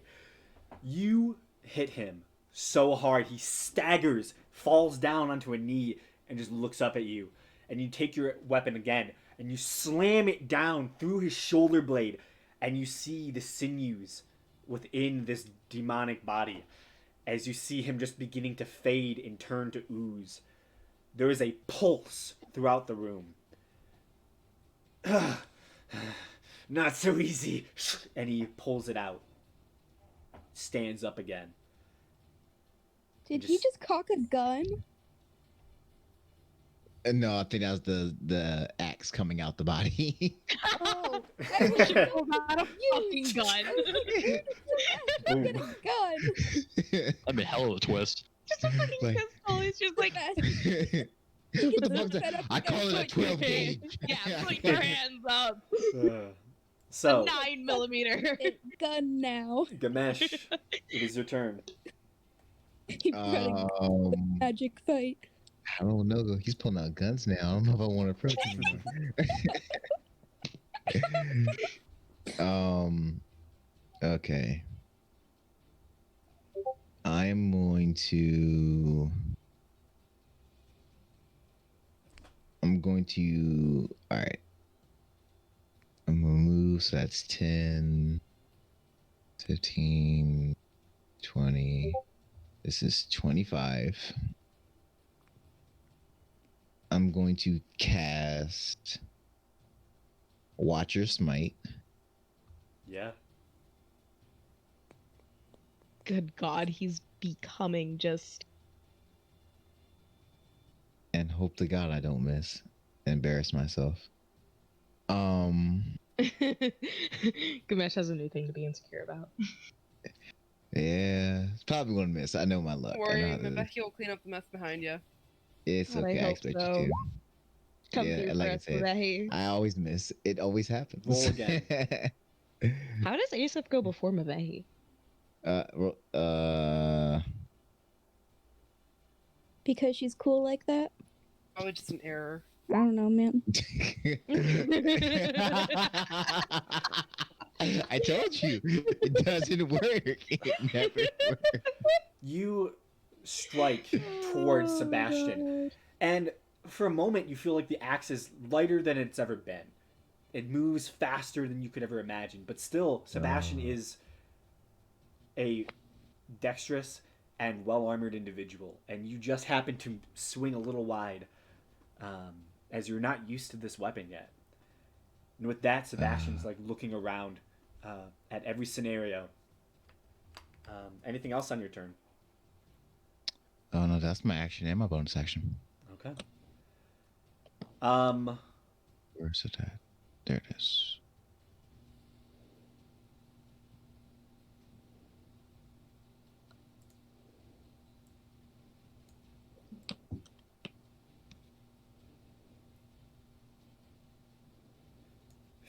You hit him so hard he staggers, falls down onto a knee, and just looks up at you. And you take your weapon again, and you slam it down through his shoulder blade, and you see the sinews within this demonic body as you see him just beginning to fade and turn to ooze. There is a pulse throughout the room. Not so easy. And he pulls it out. Stands up again. Did he just cock a gun? No, I think that was the axe coming out the body. Oh, Pulled out a fucking gun. Boom. gun. That'd be a hell of a twist. Just a fucking Like- pistol. It's just like, What the fuck's that? I call it a 12 gauge. yeah, put your hands up. So, 9mm. Gun now. Gamesh, it is your turn. Keep running magic fight. I don't know. He's pulling out guns now. I don't know if I want to approach him anymore. Okay. I'm going to. All right. I'm gonna move. So that's 10, 15, 20. This is 25. I'm going to cast Watcher Smite. Yeah. Good God, he's becoming just. And hope to God I don't miss. Embarrass myself. Gamesh has a new thing to be insecure about. Yeah, it's probably gonna miss. I know my luck. Don't I know worry, how to- Mabeki will clean up the mess behind you. It's God, I okay. I hope expect so. you to. Come Yeah, through like I for us said, today. I always miss. It always happens. Roll again. How does Asaph go before Mavehi? Because she's cool like that? Probably just an error. I don't know, man. I told you it doesn't work. It never works. You strike towards Sebastian. And for a moment, you feel like the axe is lighter than it's ever been. It moves faster than you could ever imagine. But still, Sebastian is a dexterous and well-armored individual, and you just happen to swing a little wide, as you're not used to this weapon yet. And with that, Sebastian's like looking around at every scenario. Anything else on your turn? Oh no, that's my action and my bonus action. Okay. Where's it at? There it is.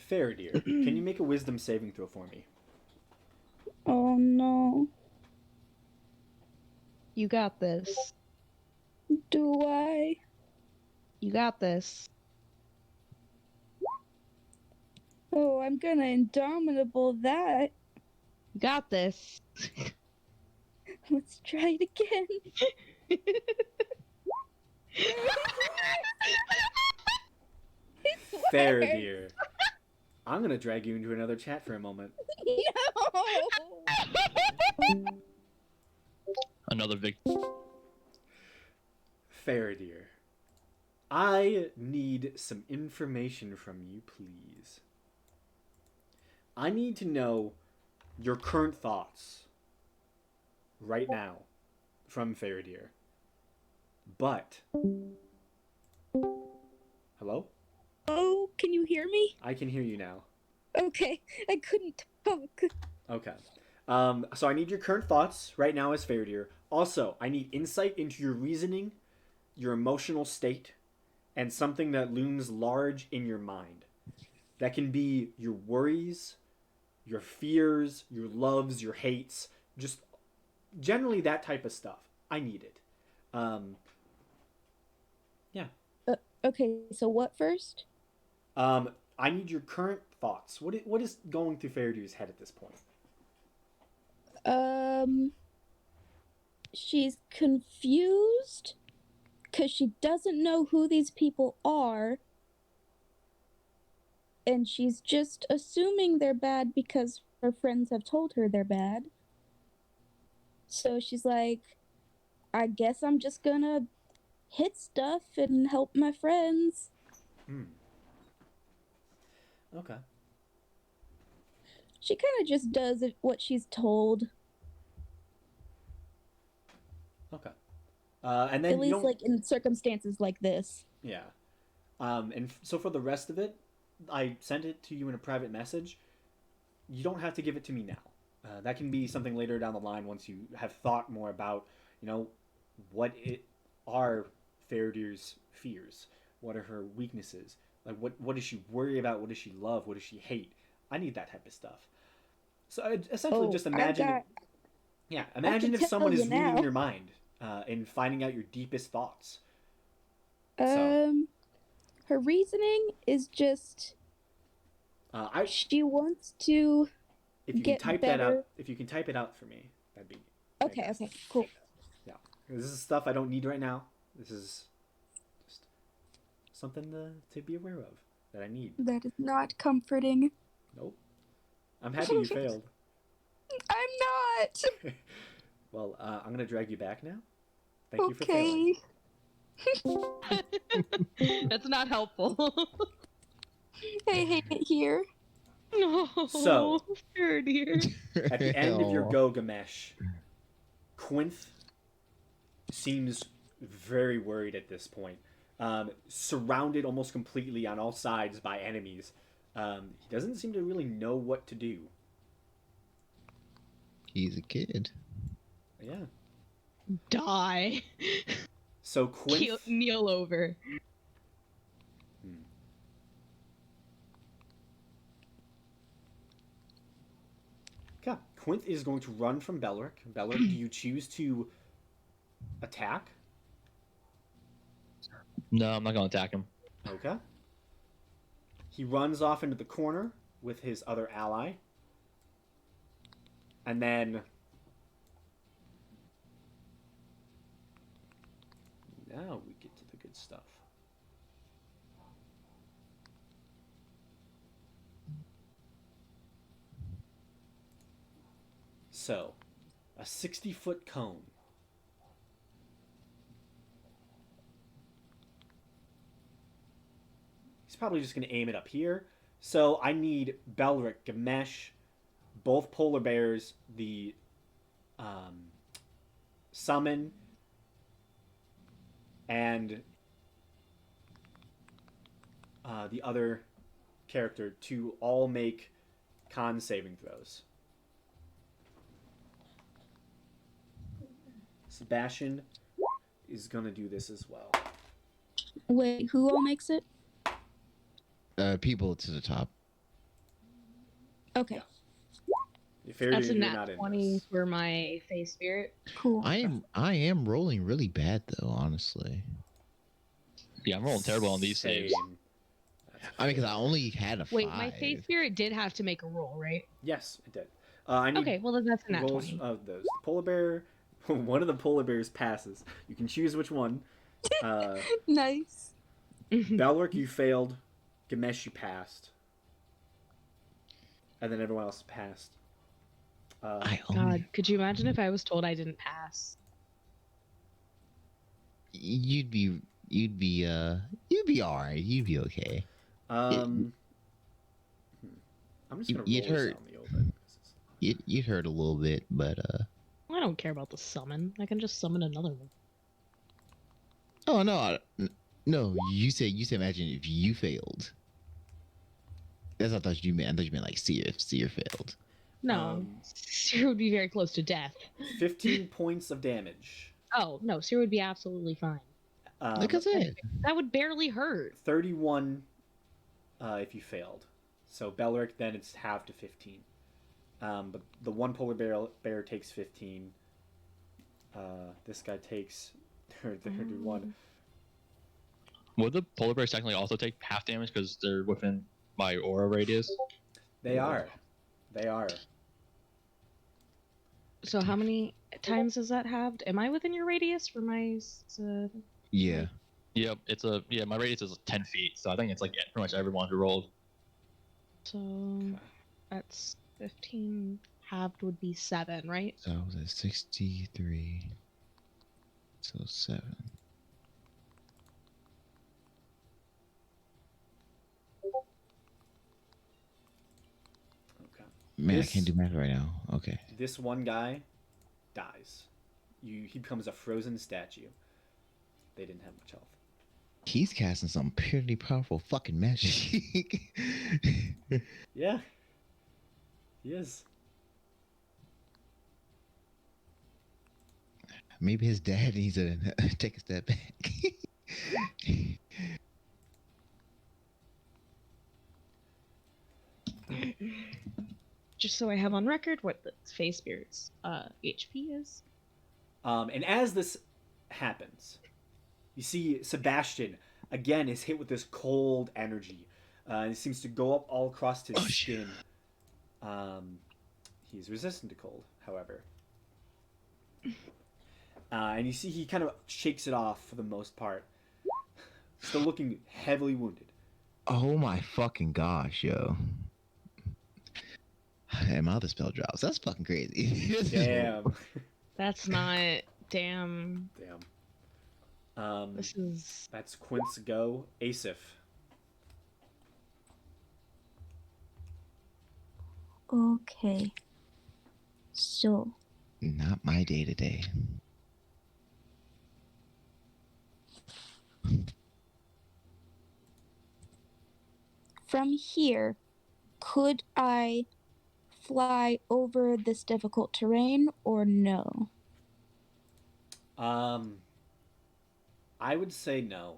Faradir, can you make a wisdom saving throw for me? Oh no. You got this. Do I? You got this. Oh, I'm gonna indomitable that. You got this. Let's try it again. Faradir, I'm gonna drag you into another chat for a moment. No. Another victim. Faradir, I need some information from you, please. I need to know your current thoughts right now from Faradir. But hello? Oh, can you hear me? I can hear you now. Okay, I couldn't talk. Okay. So I need your current thoughts right now as Faradir. Also, I need insight into your reasoning, your emotional state, and something that looms large in your mind. That can be your worries, your fears, your loves, your hates, just generally that type of stuff. I need it. Yeah. Okay, so what first? I need your current thoughts. What is going through Faradir's head at this point? She's confused because she doesn't know who these people are, and she's just assuming they're bad because her friends have told her they're bad. So she's like, I guess I'm just gonna hit stuff and help my friends. Okay. She kind of just does what she's told. Okay. And then At least, like, in circumstances like this. Yeah. So for the rest of it, I sent it to you in a private message. You don't have to give it to me now. That can be something later down the line once you have thought more about, what are Faradir's fears? What are her weaknesses? Like, what does she worry about? What does she love? What does she hate? I need that type of stuff. So essentially, just imagine. Imagine if someone is reading your mind and finding out your deepest thoughts. Her reasoning is just she wants to if you get can type better. that out, if you can type it out for me, that'd be fantastic. Okay, cool. Yeah, this is stuff I don't need right now. This is just something to be aware of that I need. That is not comforting. Nope. I'm happy you failed. I'm not. Well, I'm gonna drag you back now. Thank you for failing. That's not helpful. I hate it here. No. So, dear. At the end of your go, Gamesh, Quinth seems very worried at this point. Surrounded almost completely on all sides by enemies. He doesn't seem to really know what to do. He's a kid. Yeah. Die. So Quinth... Kneel over. Okay. Quinth is going to run from Belric. Belric, do you choose to attack? No, I'm not gonna attack him. Okay. He runs off into the corner with his other ally. And then... Now we get to the good stuff. So, a 60-foot cone. He's probably just going to aim it up here. So I need Belric, Gamesh, both polar bears, the summon, and the other character to all make con saving throws. Sebastian is going to do this as well. Wait, who all makes it? People to the top. Okay, That's a you're nat not in 20 this. for my face spirit. cool. I am rolling really bad though, honestly. Yeah, I'm rolling terrible on these saves. Same. I mean, because I only had a 5. Wait, my face spirit did have to make a roll, right? Yes, it did. I need Okay, well then that's a nat rolls 20. of those. Polar bear, one of the polar bears passes. You can choose which one. Nice. Belric, you failed. Gamesh, you passed. And then everyone else passed. I God, only, could you imagine if I was told I didn't pass? you'd be all right. You'd be okay. I'm just gonna you'd roll this hurt. out in the open. You'd hurt a little bit, but I don't care about the summon. I can just summon another one. oh no, no. You said imagine if you failed. That's what I thought you meant. I thought you meant like see if Seer failed. No, Seer would be very close to death. 15 points of damage. Oh, no, Seer would be absolutely fine. Like I said, That would barely hurt. 31 if you failed. So Belric, then it's halved to 15. But the one polar bear takes 15. This guy takes 31. Would the polar bears technically also take half damage because they're within my aura radius? They are. They are. So how many times is that halved? Am I within your radius for my... yeah. Yep, my radius is 10 feet, so I think it's like pretty much everyone who rolled. So that's 15 halved would be 7, right? So I was at 63. So 7. Okay. Man, This- I can't do math right now. Okay. This one guy dies. He becomes a frozen statue. They didn't have much health. He's casting some pretty powerful fucking magic. Yeah. He is. Maybe his dad needs to take a step back. Just so I have on record what the face spirit's HP is. And as this happens, you see Sebastian again is hit with this cold energy. It seems to go up all across his skin. He's resistant to cold, however. And you see he kind of shakes it off for the most part. Still looking heavily wounded. Oh my fucking gosh, yo. And my other spell drops. That's fucking crazy. Damn. That's not... Damn. Damn. This is... That's Quint's go. Asif. Okay. So, Not my day today. from here, could I fly over this difficult terrain or no? I would say no,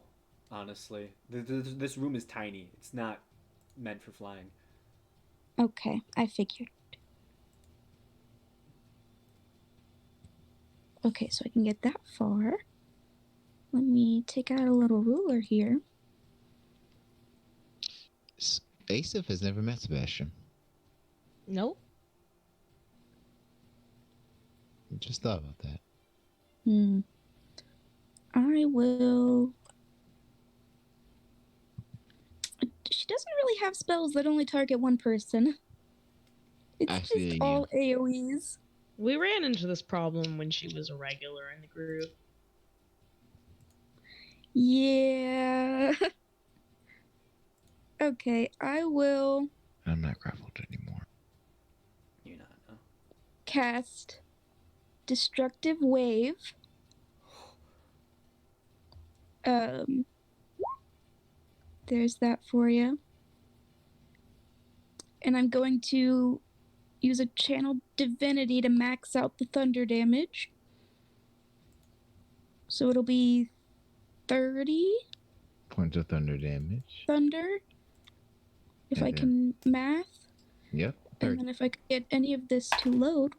honestly. This room is tiny. It's not meant for flying. Okay, I figured. Okay, so I can get that far. Let me take out a little ruler here. Asif has never met Sebastian. Nope. Just thought about that. I will. She doesn't really have spells that only target one person. It's Actually, just all AoEs. We ran into this problem when she was a regular in the group. Yeah. Okay, I will I'm not grappled anymore. You're not, no. cast Destructive Wave. There's that for you. And I'm going to use a Channel Divinity to max out the thunder damage. So it'll be 30 Points of thunder damage. thunder. If I And can math. Yep. And 30. then if I could get any of this to load.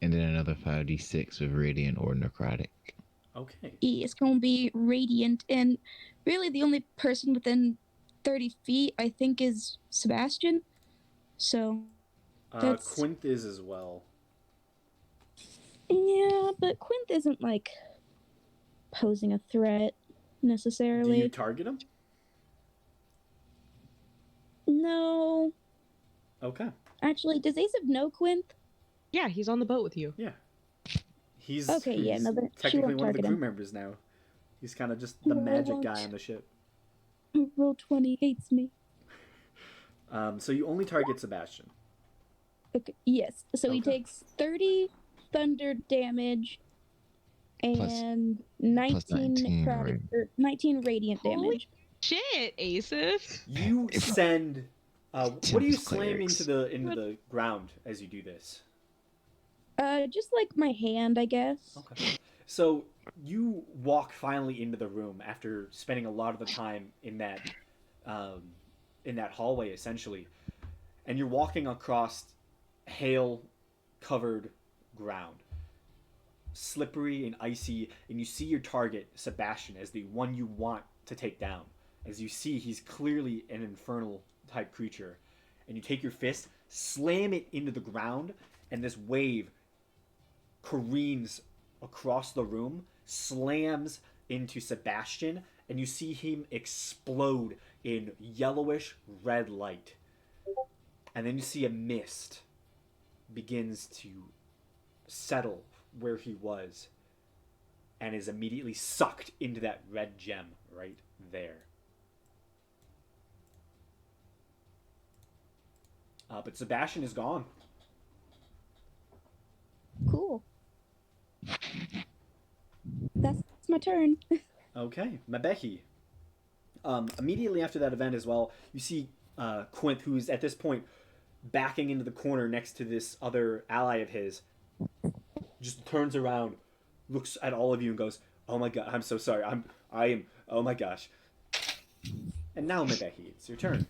And then another 5d6 with radiant or necrotic. Okay. It's going to be radiant. And really the only person within 30 feet, I think, is Sebastian. So, that's... Quinth is as well. Yeah, but Quinth isn't, like, posing a threat, Do necessarily. you target him? No. Okay. Actually, does Asaph know Quinth? Yeah, he's on the boat with you. Yeah. He's Okay, yeah, he's no, then she technically won't one of the target crew him. members now. He's kind of just the No, I magic guy won't. on the ship. Roll 20 hates me. So you only target Sebastian. Okay, yes. So he Okay. takes 30 thunder damage Plus- and 19 19 necrotic, or 19 radiant Holy damage. Shit, Asif. You send. What do you Tempest slam clerics. into the ground as you do this? Just like my hand, I guess. Okay. So you walk finally into the room after spending a lot of the time in that hallway, essentially, and you're walking across hail-covered ground, slippery and icy, and you see your target, Sebastian, as the one you want to take down. As you see, he's clearly an infernal type creature, and you take your fist, slam it into the ground, and this wave careens across the room, slams into Sebastian, and you see him explode in yellowish red light. And then you see a mist begins to settle where he was and is immediately sucked into that red gem right there. But Sebastian is gone. Cool. That's my turn. Okay, Mabehi. Immediately after that event as well, you see Quinth, who's at this point backing into the corner next to this other ally of his, just turns around, looks at all of you and goes, "Oh my god, I'm so sorry. Oh my gosh." And now, Mabehi, it's your turn.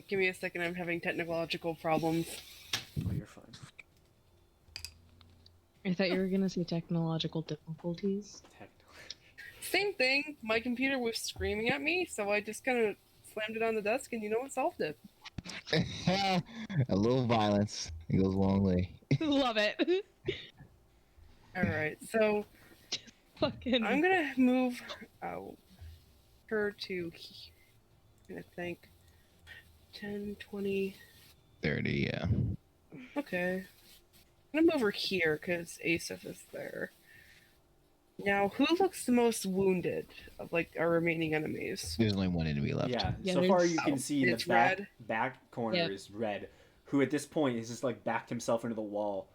Give me a second. I'm having technological problems. Oh, you're fine. I thought you were gonna say technological difficulties. Same thing. My computer was screaming at me, so I just kind of slammed it on the desk, and you know what? Solved it. A little violence. It goes a long way. Love it. All right, so Fucking. I'm gonna move out her to. I think 10, 20. 30, yeah. Okay. I'm gonna move her here because Asaph is there. Now, who looks the most wounded of like our remaining enemies? There's only one enemy left. Yeah, Yeah, so far there's- you can see the It's back, red. back corner Yeah. is red, who at this point has just like backed himself into the wall.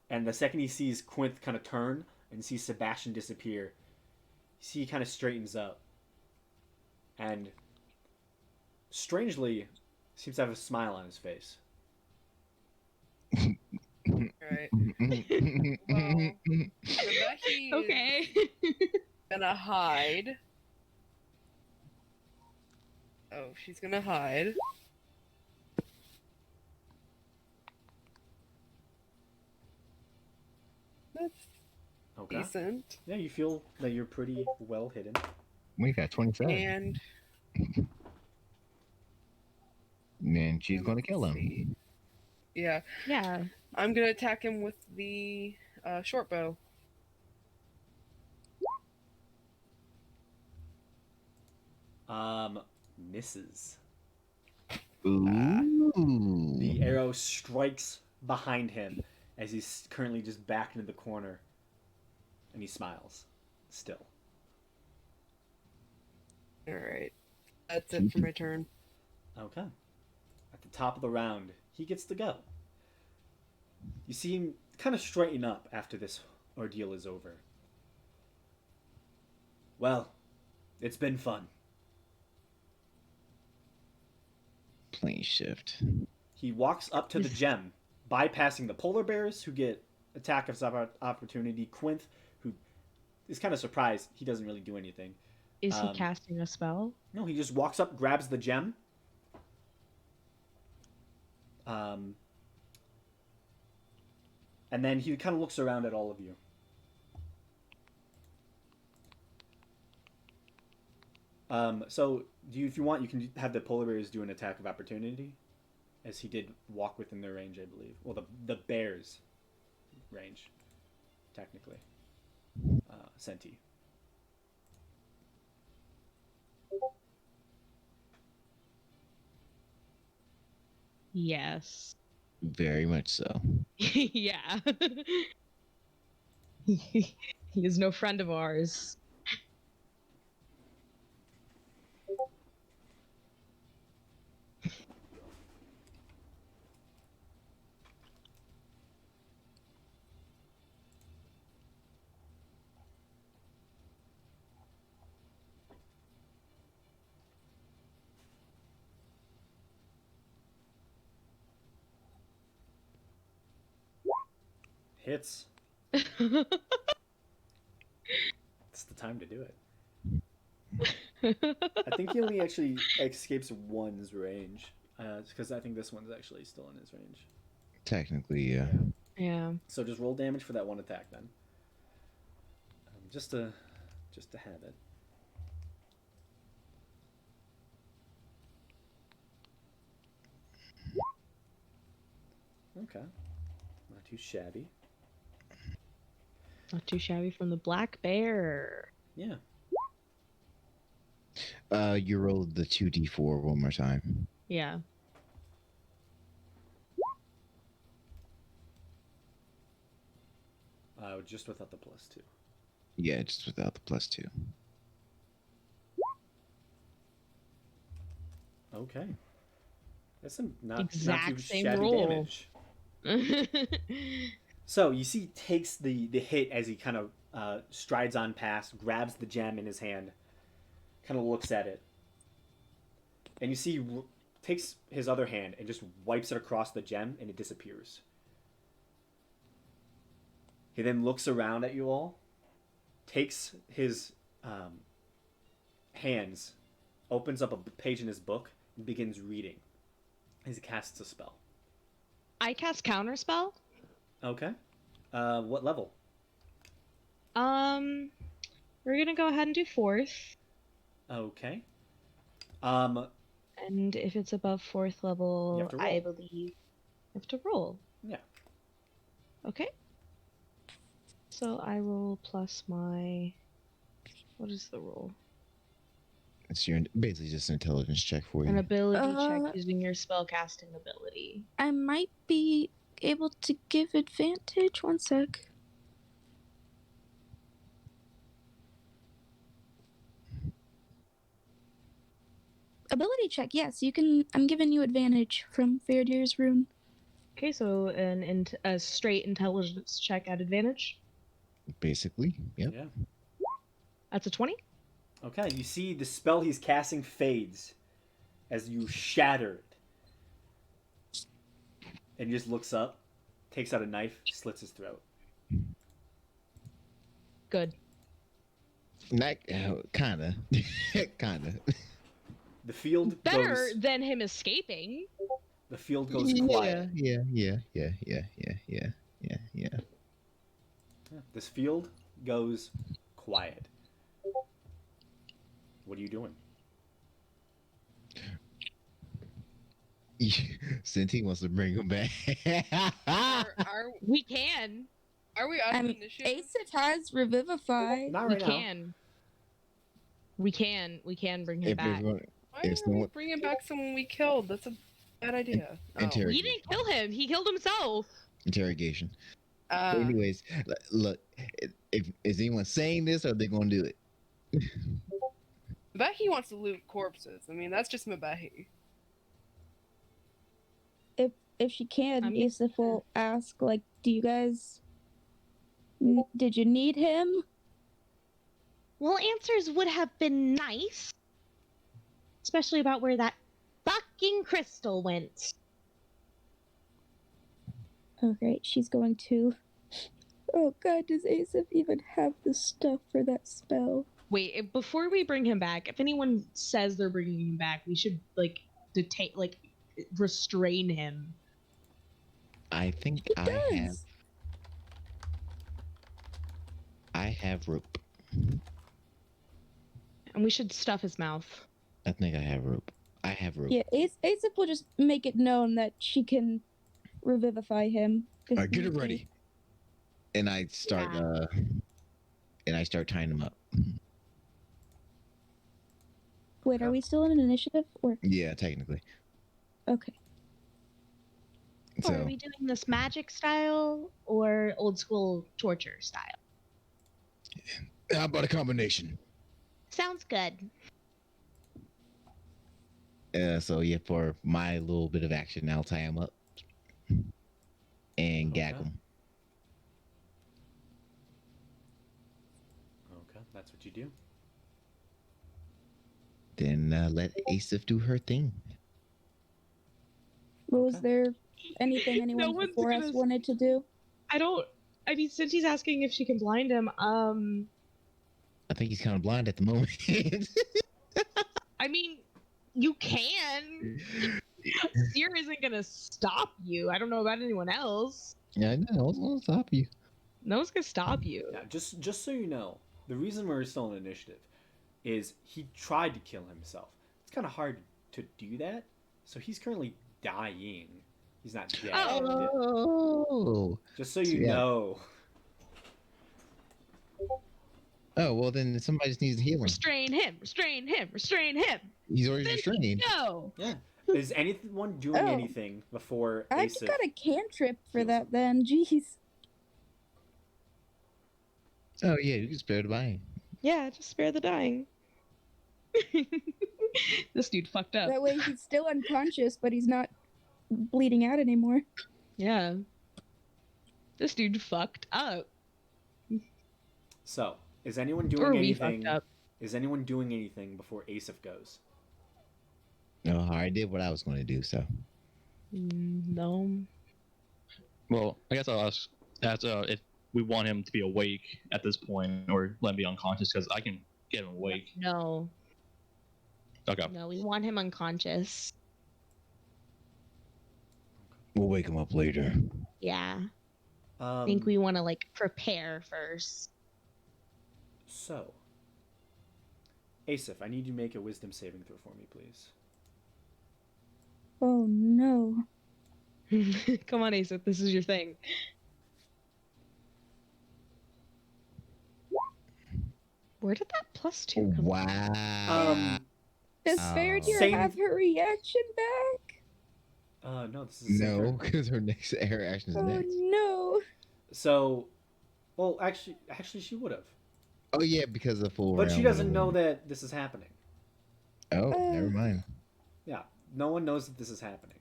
And the second he sees Quinth kind of turn and sees Sebastian disappear, you see he kind of straightens up. And strangely, seems to have a smile on his face. Alright. Well, Rebecca Okay. is gonna hide. Oh, she's gonna hide. That's Okay. decent. Yeah, you feel that you're pretty well hidden. We got 27. And And she's going to kill let's him. see. Yeah, Yeah. I'm gonna attack him with the short bow. Misses. Ooh. Ooh. The arrow strikes behind him as he's currently just backed into the corner. And he smiles. Still. Alright. That's it for my turn. Okay. At the top of the round, he gets to go. You see him kind of straighten up after this ordeal is over. Well, it's been fun. Plane shift. He walks up to the gem, bypassing the polar bears who get attack of opportunity. Quinth, who is kind of surprised he doesn't really do anything. Is he casting a spell? No, he just walks up, grabs the gem. And then he kind of looks around at all of you. So, if you want, you can have the polar bears do an attack of opportunity, as he did walk within their range, I believe. Well, the bears' range, technically. Senti. Yes. Very much so. Yeah. He is no friend of ours. Hits. It's the time to do it. I think he only actually escapes one's range. Because I think this one's actually still in his range. Technically, yeah. Yeah. So just roll damage for that one attack then. Just to have it. Okay. Not too shabby. Not too shabby from the black bear. Yeah. You rolled the 2d4 one more time. Yeah. Just without the +2. Yeah, just without the +2. Okay. That's some not Exact too same shabby roll. damage. So you see, he takes the hit as he kind of strides on past, grabs the gem in his hand, kind of looks at it, and you see he takes his other hand and just wipes it across the gem, and it disappears. He then looks around at you all, takes his hands, opens up a page in his book, and begins reading as he casts a spell. I cast counterspell. Okay. What level? We're gonna go ahead and do 4th. Okay. And if it's above 4th level, You have to roll. I believe you have to roll. Yeah. Okay. So I roll plus my. What is the roll? It's your basically just an intelligence check for you. An ability check using your spellcasting ability. I might be able to give advantage. One sec. Ability check, yes, you can. I'm giving you advantage from Fairdeer's rune. Okay, so a straight intelligence check at advantage. Basically, yep. Yeah. That's a 20. Okay, you see the spell he's casting fades as you shatter it. And he just looks up, takes out a knife, slits his throat. Good. Not kinda, kinda. The field Better goes. than him escaping. The field goes quiet. Yeah. This field goes quiet. What are you doing? Senti wants to bring him back. We can. Are we out of initiative? Ace has Revivify. Not We right now. can. We can bring him If back. everyone- Why if are we someone- bringing back someone we killed? That's a Bad idea. Oh. Interrogation. We didn't kill him. He killed himself. Interrogation. Uh, Anyways, look, if is anyone saying this, or are they gonna do it? Mabehi wants to loot corpses. I mean, that's just Mabehi. If she can, I mean- Asif will ask, like, do you guys did you need him? Well, answers would have been nice. Especially about where that fucking crystal went. Okay, she's going to. Oh god, does Asif even have the stuff for that spell? Wait, before we bring him back, if anyone says they're bringing him back, we should, like, detain, like, restrain him. I think He does. I have rope. And we should stuff his mouth. I think I have rope. I have rope. Yeah, Asif will just make it known that she can revivify him. if Alright, get it need be. ready. And I start tying them up. Wait, are we still in an initiative? Or Yeah, technically. okay. Or are So we doing this magic style or old school torture style? how about a combination? Sounds good. So yeah, for my little bit of action, I'll tie them up and gag Okay. them. Okay, that's what you do. Then let Asif do her thing. What was Okay. there anything anyone one's before us gonna- wanted to do? I mean, since he's asking if she can blind him, I think he's kind of blind at the moment. I mean, you can. Seer isn't gonna stop you. I don't know about anyone else. Yeah, I know. I was gonna stop you. No one's gonna stop you. Yeah, just so you know, the reason we're still in initiative is he tried to kill himself. It's kind of hard to do that, so he's currently dying. He's not dead. Oh. Just so you Yeah. know. Oh well, then somebody just needs to heal him. Restrain him. Restrain him. Restrain him. He's already Then restrained. No. Yeah. Is anyone doing Oh. anything before I Asif? got a cantrip for heals that him? then. Jeez. Oh yeah, you can spare the dying. Yeah, just spare the dying. This dude fucked up. That way he's still unconscious, but he's not bleeding out anymore. Yeah. This dude fucked up. So, is anyone Or doing we anything? fucked up. Is anyone doing anything before Asif goes? No, I already did what I was going to do. So No. Well, I guess I'll ask if we want him to be awake at this point or let him be unconscious because I can get him awake. No. Okay. No, we want him unconscious. we'll wake him up later. Yeah. I think Um, we want to, like, prepare first. So, Asif, I need you to make a wisdom saving throw for me, please. Oh no. Come on, Asif. This is your thing. Where did that +2 come from? Wow. Does Oh. Faradir Same- have her reaction back? No, this is the same No, turn. because her next her action is Oh next. no. So, well, actually, she would have, Oh yeah, because of the full but round she doesn't would've know won. that this is happening. Oh, never mind. Yeah, no one knows that this is happening.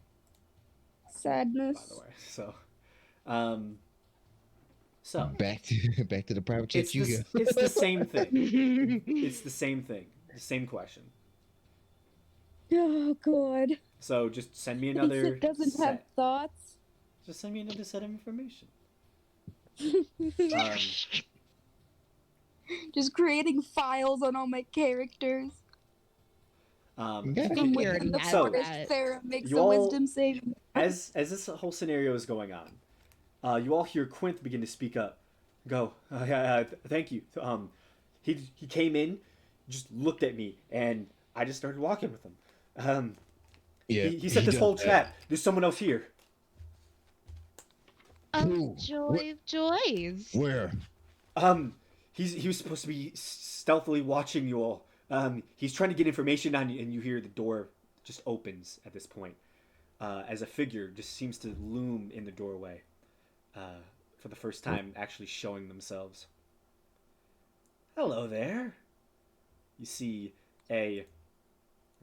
By Sadness. the way, so Back to the private chat it's you the, go. it's the same thing. It's the same thing. The same question. Oh god. So just send me another It doesn't have set. thoughts. Just send me another set of information. Just creating files on all my characters. Okay. I'm We waiting already the have forest that. Sarah makes You a all- wisdom saving. As this whole scenario is going on, you all hear Quint begin to speak up. Go, thank you. He came in, just looked at me, and I just started walking with him. Yeah, he set this does whole that. trap. There's someone else here. Who? Oh, joy of joys. Where? He was supposed to be stealthily watching you all. He's trying to get information on you, and you hear the door just opens at this point. as a figure just seems to loom in the doorway for the first time, actually showing themselves. Hello there. You see a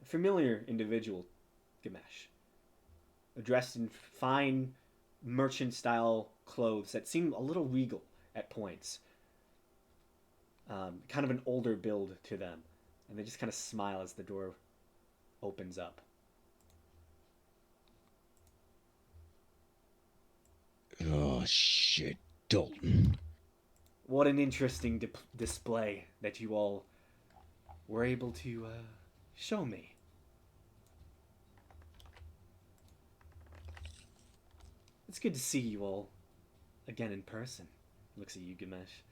familiar individual, Gamesh, dressed in fine merchant-style clothes that seem a little regal at points. Kind of an older build to them. And they just kind of smile as the door opens up. Oh, shit, Dalton. What an interesting display that you all were able to show me. It's good to see you all again in person. Looks at you, Gamesh.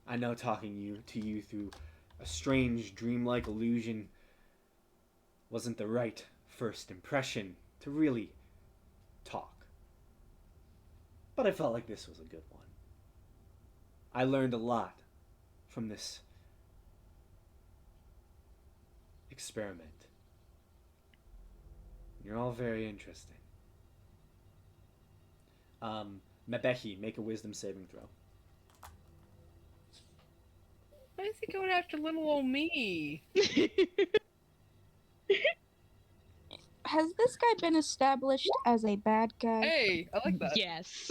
I know talking to you through a strange, dreamlike illusion wasn't the right first impression to really talk. But I felt like this was a good one. I learned a lot from this experiment. You're all very interesting. Mebehi, make a wisdom saving throw. Why is he going after little old me? Has this guy been established as a bad guy? Hey, I like that. Yes.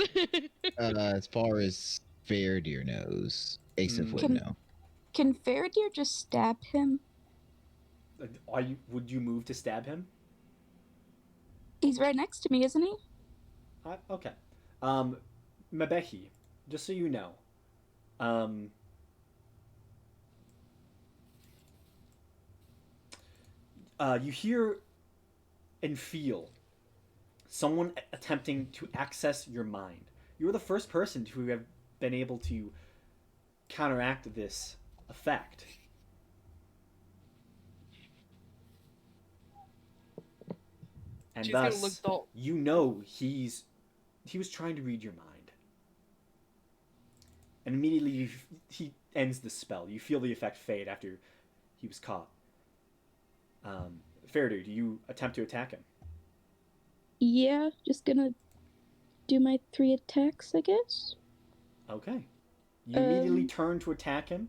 As far as Fairdeer knows, Asaph would Can- know. Can Faradir just stab him? Would you move to stab him? He's right next to me, isn't he? Okay. Mebehi, just so you know, you hear and feel someone attempting to access your mind. You're the first person to have been able to counteract this effect. And She's gonna thus, look dull. you know he was trying to read your mind. And immediately he ends the spell. You feel the effect fade after he was caught. Faraday, do you attempt to attack him? Yeah, just gonna do my 3 attacks, I guess. Okay. You immediately turn to attack him.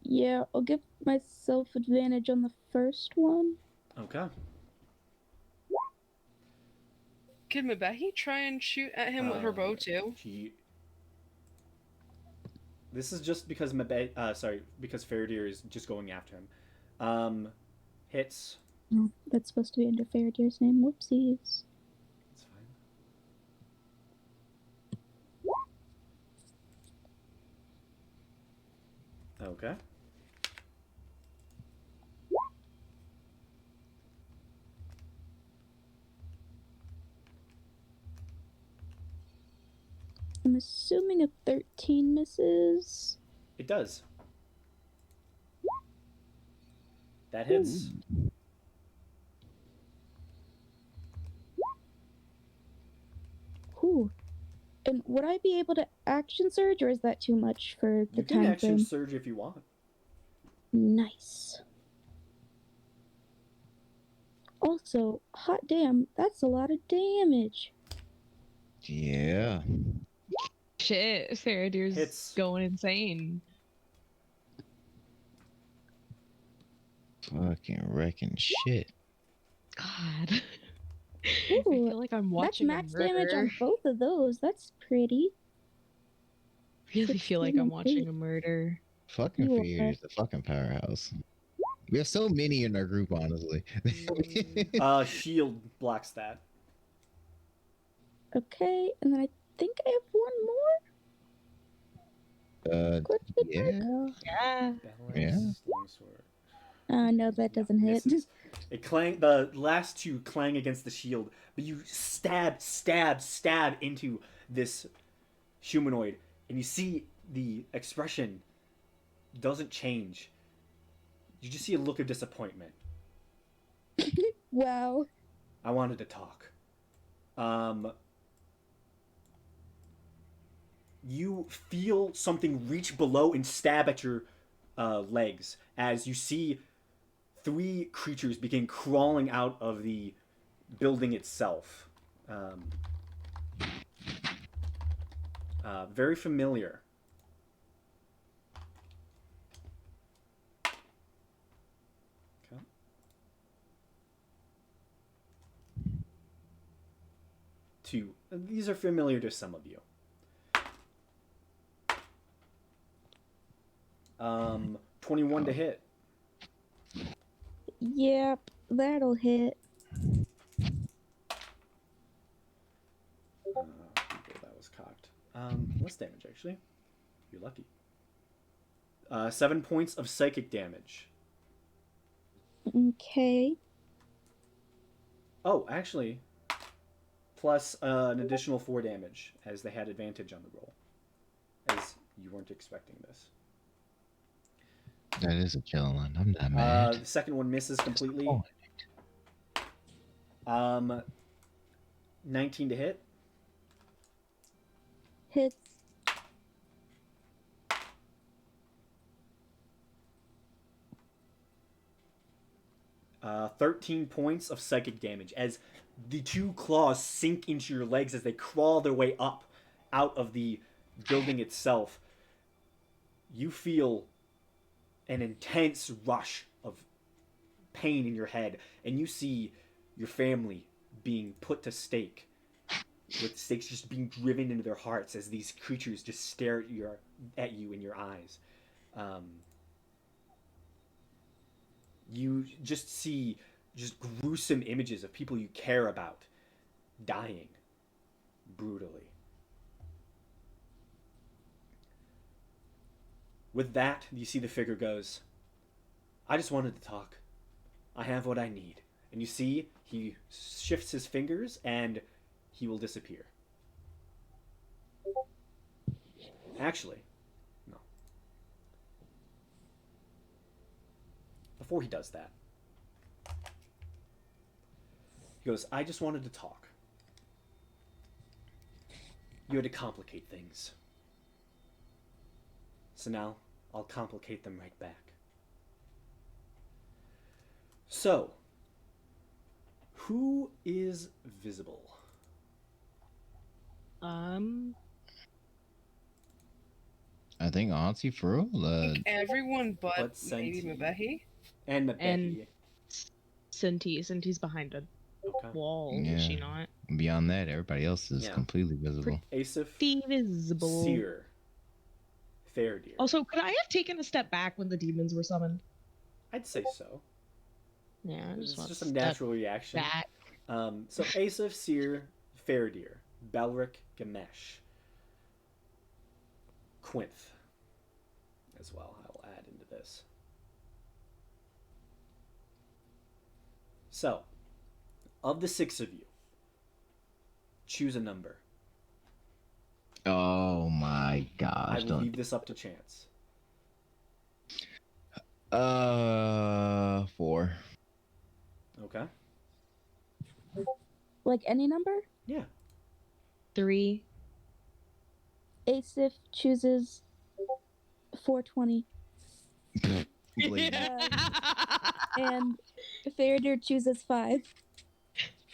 Yeah, I'll give myself advantage on the first one. Okay. Can Mebehi try and shoot at him with her bow too? This is just because because Faradir is just going after him. Hits. Oh, that's supposed to be under Faradir's name. Whoopsies. It's fine. Okay. I'm assuming a 13 misses. It does. That hits. Ooh. And would I be able to action surge, or is that too much for the You can time action frame? surge if you want. Nice. Also, hot damn, that's a lot of damage. Yeah. Shit, Faradir's Hits. going insane. Fucking wrecking shit. God. I Ooh, feel like I'm That's watching max a damage murder. on both of those. That's pretty. Really feel like 16 I'm and watching 8. a murder. Fucking You Fear are. is the fucking powerhouse. We have so many in our group, honestly. Shield blocks that. Okay, and then I think I have one more. Question mark? Yeah. Yeah. Balance, longsword. No, that doesn't hit. Misses. It clang. The last two clang against the shield, but you stab into this humanoid, and you see the expression doesn't change. You just see a look of disappointment. Wow. I wanted to talk. You feel something reach below and stab at your legs as you see three creatures begin crawling out of the building itself. Very familiar. Okay. These are familiar to some of you. 21 to hit. Yep, that'll hit. That was cocked. Less damage, actually. You're lucky. 7 points of psychic damage. Okay. Oh, actually, plus an additional 4 damage, as they had advantage on the roll, as you weren't expecting this. That is a killing one. I'm not mad. The second one misses completely. 19 to hit. Hits. 13 points of psychic damage as the two claws sink into your legs as they crawl their way up out of the building itself. You feel an intense rush of pain in your head, and you see your family being put to stake, with stakes just being driven into their hearts as these creatures just stare at you in your eyes. You just see just gruesome images of people you care about dying brutally. With that, you see the figure goes, I just wanted to talk. I have what I need. And you see he shifts his fingers and he will disappear. Actually, no. Before he does that, he goes, I just wanted to talk. You had to complicate things. So now, I'll complicate them right back. So, who is visible? I think Auntie for real. Everyone but But maybe Senti. Mabehi. And Mabehi. And Cinty's behind a Okay. wall, is she not? Beyond that, everybody else is Yeah. completely visible. Asif, Pretty visible. Seer, Fairdeer. Also, could I have taken a step back when the demons were summoned? I'd say so. Yeah, I It's just want just to a step natural reaction. back. So Asif, Seer, Fairdeer, Belric, Gamesh, Quinth as well. I will add into this. So, of the 6 of you, choose a number. Oh my I gosh! will Don't. leave this up to chance. 4. Okay? Like any number? Yeah. 3. Asif chooses 420. Bleed. And Faradir chooses 5.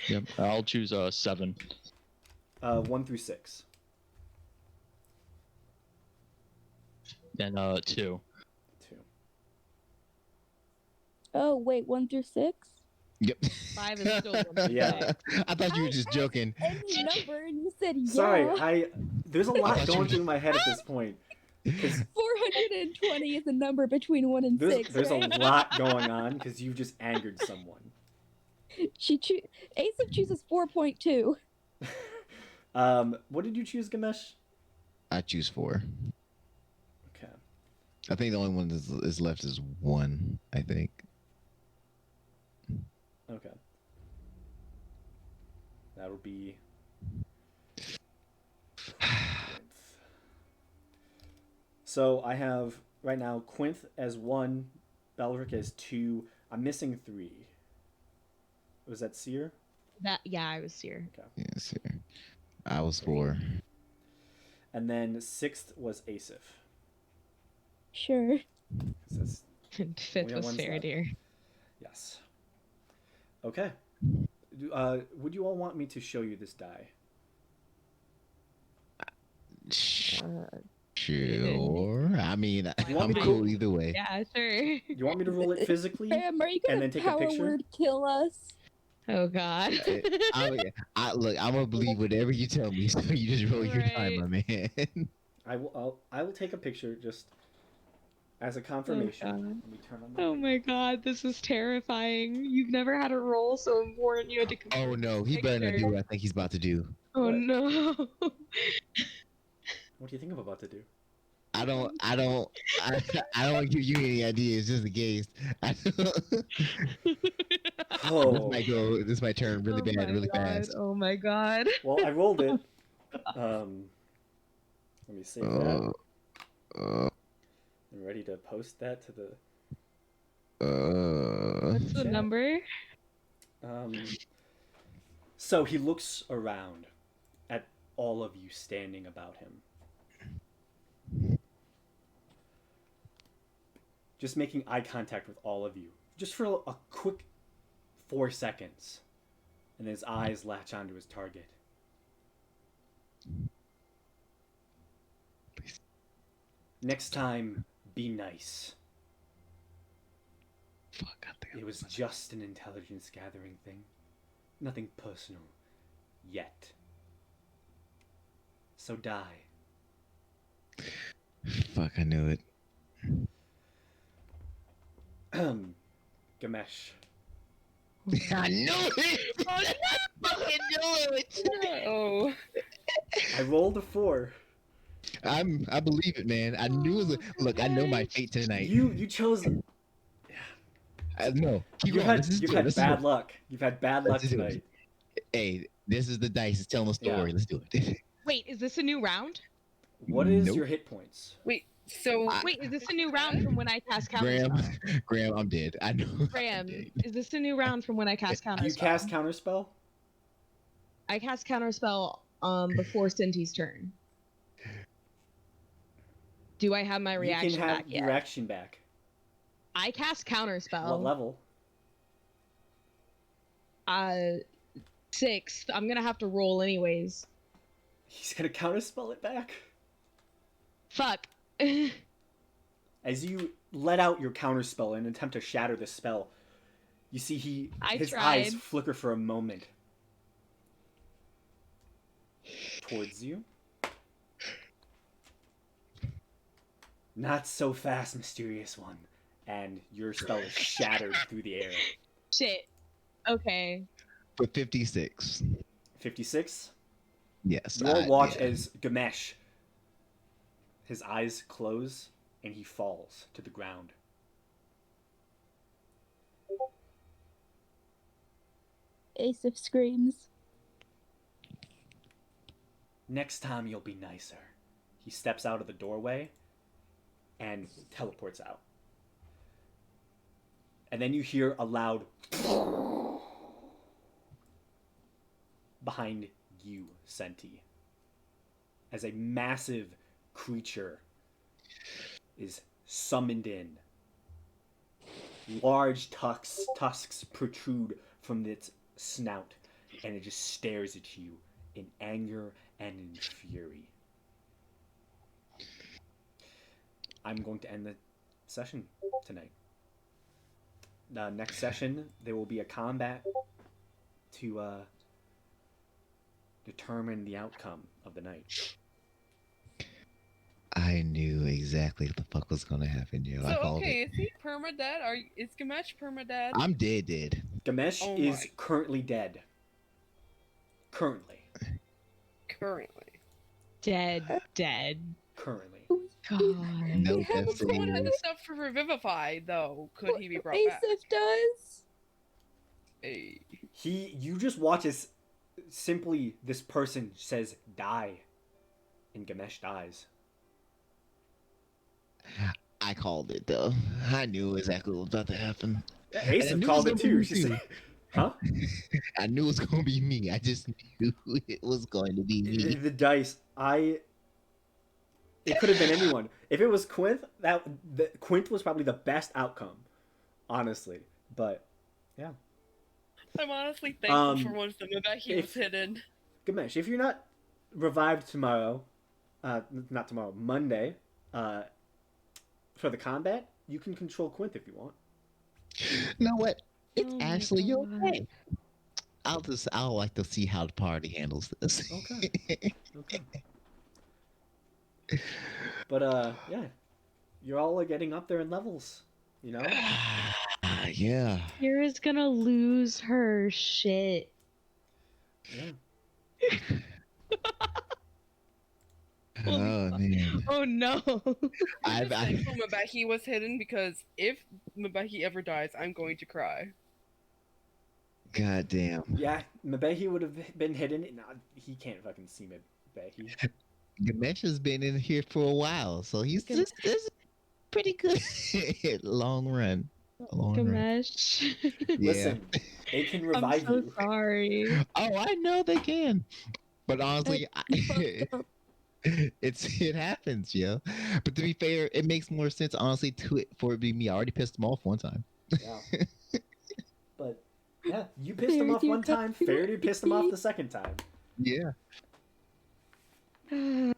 Yep. I'll choose 7. 1 through 6. Then 2. 2. Oh, wait, 1 through 6? Yep. 5 is still one. Yeah. I thought you were just joking. Any number, and you said yeah. Sorry, there's a lot thought you going were- through my head at this point. 420 is a number between 1 and 6. There's right? a lot going on because you just angered someone. Asif chooses 4.2. What did you choose, Gamesh? I choose 4. Okay. I think the only one that is left is 1. I think. Okay. That'll be. So I have right now Quinth as 1, Belric as 2. I'm missing 3. Was that Seer? Yeah, I was here. Yes, sir. I was 4. And then 6th was Asif. Sure. 'Cause that's- And 5th Yeah, was one's left. Faradir. Yes. Okay. Would you all want me to show you this die? Sure. I mean, You want I'm me to cool go- either way. Yeah, sure. You want me to roll it physically? Graham, are you And gonna then take a power picture? word kill us? Oh God. Look, I'm gonna believe whatever you tell me. So you just roll your Right. timer, man. I will take a picture just as a confirmation. God. Let me turn on my Oh my God, this is terrifying. You've never had a roll so important you had to. Oh no, he better not do what I think he's about to do. Oh What? no. What do you think I'm about to do? I don't give you any ideas, just in case. Oh. This might turn really Oh bad, my really God. fast. Oh my God. Well, I rolled it. Let me save that. I'm ready to post that to the. What's the Chat. number? So he looks around at all of you standing about him. Just making eye contact with all of you. Just for a quick 4 seconds. And his eyes latch onto his target. Next time, be nice. Fuck, I think It was just an intelligence gathering thing. Nothing personal. Yet. So die. Fuck, I knew it. Gamesh. I knew it! I fucking knew it! Oh. I rolled a 4. I believe it, man. I knew it was look, I know my fate tonight. You chose. No, keep You've going. had Let's you've do it. had Let's do bad it. luck. You've had bad luck Let's do it. tonight. Hey, this is the dice. It's telling a story. Yeah. Let's do it. Wait, is this a new round? What is Nope. your hit points? Wait, so Wait, is this a new round from when I cast Graham, counterspell? Graham, I'm dead. I know. I'm Graham, dead. is this a new round from when I cast counterspell? You cast counterspell. I cast counterspell before Cinti's turn. Do I have my reaction you can have back yet? your action back. I cast counterspell. What level? 6th. I'm gonna have to roll anyways. He's gonna counterspell it back. Fuck. As you let out your counterspell in an attempt to shatter the spell, you see his eyes tried. flicker for a moment towards you. Not so fast, mysterious one. And your spell is shattered through the air. Shit. Okay. For 56. 56. Yes. You all watch yeah. as Gamesh, his eyes close and he falls to the ground. Asif screams. Next time you'll be nicer. He steps out of the doorway and teleports out. And then you hear a loud behind you, Senti, as a massive creature is summoned in. Large tusks protrude from its snout, and it just stares at you in anger and in fury. I'm going to end the session tonight. Next session, there will be a combat to determine the outcome of the night. I knew exactly what the fuck was gonna happen, yo. I So called okay, it. is he permadead? Is Gamesh permadead? I'm dead. Gamesh Oh is my. currently dead. Currently. Currently. Dead. Currently. God. No Yeah, death If someone had the save. stuff for Revivify, though, could he be brought back? Asif does. Hey. You just watch as simply this person says die, and Gamesh dies. I called it though. I knew exactly what was about to happen. Asa knew called it it was too. gonna She be said, you. huh? I knew it was gonna be me. I just knew it was going to be me. The dice. It could have been anyone. If it was Quinth, Quinth was probably the best outcome, honestly. But I'm honestly thankful for Um, once that Mabeki was if- hidden. Gamesh, if you're not revived tomorrow, not tomorrow, Monday, for the combat, you can control Quint if you want. You know what? It's Oh my actually God. okay. I'll like to see how the party handles this. Okay. Okay. But yeah, you're all getting up there in levels. You know. Yeah. Kira's gonna lose her shit. Yeah. Oh man. Oh no. I'm just I thankful Mabeki was hidden because if Mabeki ever dies, I'm going to cry. God damn. Yeah, Mabehi would have been hidden. No, he can't fucking see Mabehi. Gamesh has been in here for a while, so he's just this is pretty good. Long run. Long run. Gamesh. Yeah. Listen, they can I'm revive so you. sorry. Oh, I know they can. But honestly, fucked up. it happens, yo. But to be fair, it makes more sense honestly for it be me. I already pissed them off one time. Yeah. But yeah, you pissed him off Faraday one got time. you Faraday with pissed him off me. the second time. Yeah. He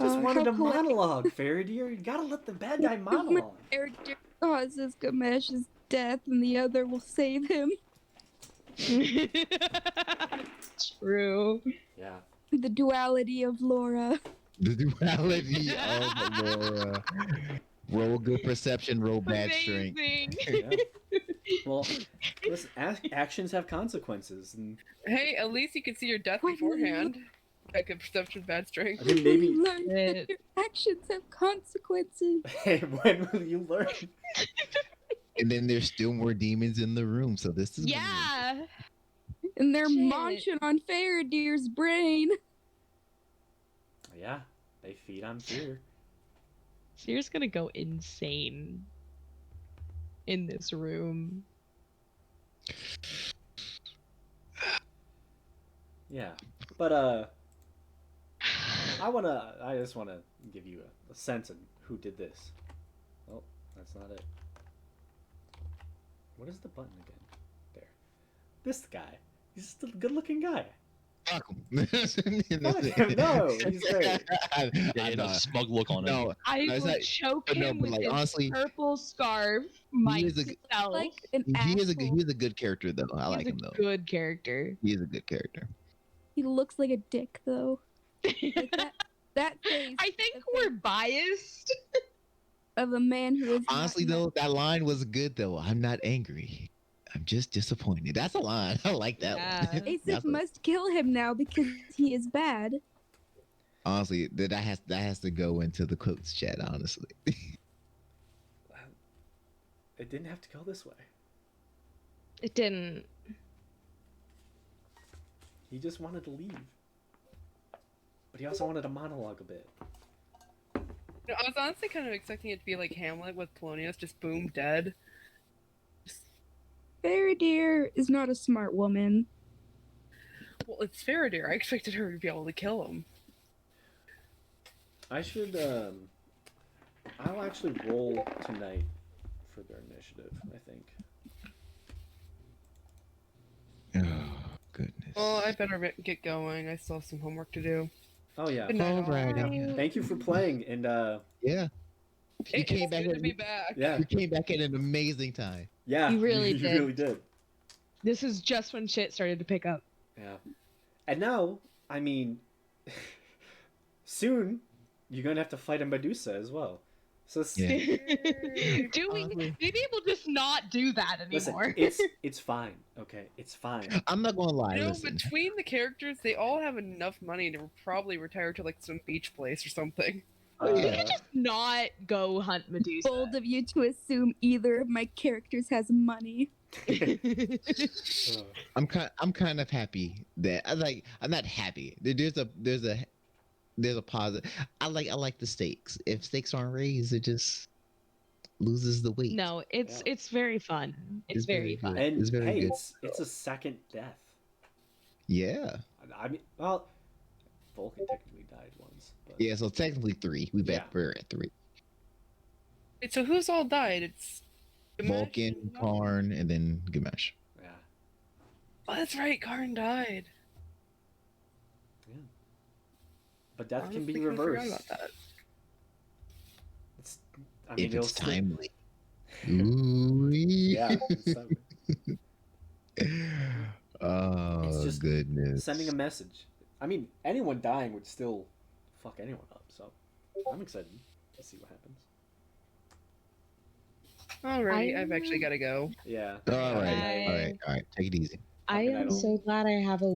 just wanted how a poetic. monologue, Faraday. You gotta let the bad guy monologue. Character causes Gamesh's death, and the other will save him. True. Yeah. The duality of Laura. The duality of Laura. Roll good perception, roll bad strength. Yeah. Well, listen, actions have consequences, and Hey, at least you can see your death When will you- beforehand. That good perception, bad strength. I think maybe. Learn that Shit. your actions have consequences. When will you learn? And then there's still more demons in the room, so this is Yeah. And they're Shit. munching on Faradir's brain. Yeah, they feed on fear. Seer's gonna go insane in this room. Yeah, but I just wanna give you a sense of who did this. Oh, that's not it. What is the button again? There. This guy. He's still a good-looking guy. Fuck him. Fuck him, no, he's great. I Yeah, know. a smug look on him. No, I No, it's will not- choke but no, him but with like his honestly, purple scarf he is a myself. Like an he is a asshole. he's a good character though. I like He's him a though. good character. He is a good character. He looks like a dick, though. Like that face I think the we're biased. of a man who is not Honestly mad. though, that line was good though. I'm not angry. I'm just disappointed. That's a line. I like that Yeah. one. Asif That's a- must kill him now because he is bad. honestly, that has to go into the quotes chat. Honestly, It didn't have to go this way. It didn't. He just wanted to leave. But he also wanted a monologue a bit. No, I was honestly kind of expecting it to be like Hamlet with Polonius, just boom, dead. Faradir is not a smart woman. Well, it's Faraday. I expected her to be able to kill him. I should, I'll actually roll tonight for their initiative, I think. oh goodness. Well, I better get going. I still have some homework to do. Oh, yeah. Good night, all. Alright. Thank you for playing, and, Yeah. You It's came back good to at be back. yeah. You came back at an amazing time. Yeah. You really you did. really did. This is just when shit started to pick up. Yeah. And now, I mean, soon, you're going to have to fight a Medusa as well. So, Yeah. Do we? Honestly. Maybe we'll just not do that listen, anymore. it's fine, okay? It's fine. I'm not gonna lie. You know, Listen, between the characters, they all have enough money to probably retire to like some beach place or something. we Uh, could just not go hunt Medusa. Bold of you to assume either of my characters has money. I'm kind of happy that I'm not happy. There's a positive. I like the stakes. If stakes aren't raised, it just loses the weight. No, it's very fun. It's, It's very very fun. good. and It's very hey, good. it's a second death. Yeah. I mean, well, Vulcan technically died once. But Yeah. So technically 3. We're at 3. Wait, so who's all died? It's Vulcan, Gamesh? Karn, and then Gamesh. Yeah. Oh, that's right. Karn died. Yeah. But death can Honestly, be kinda forgot reversed. about that. It's, I mean, If it'll it's still- timely. Ooh. Yeah. It's timely. Oh It's just goodness. Sending a message. I mean, anyone dying would still fuck anyone up. So I'm excited to see what happens. Alright, I- I've actually got to go. Yeah. All right, Bye. all right, all right. Take it easy. I Fucking am idol. so glad I have a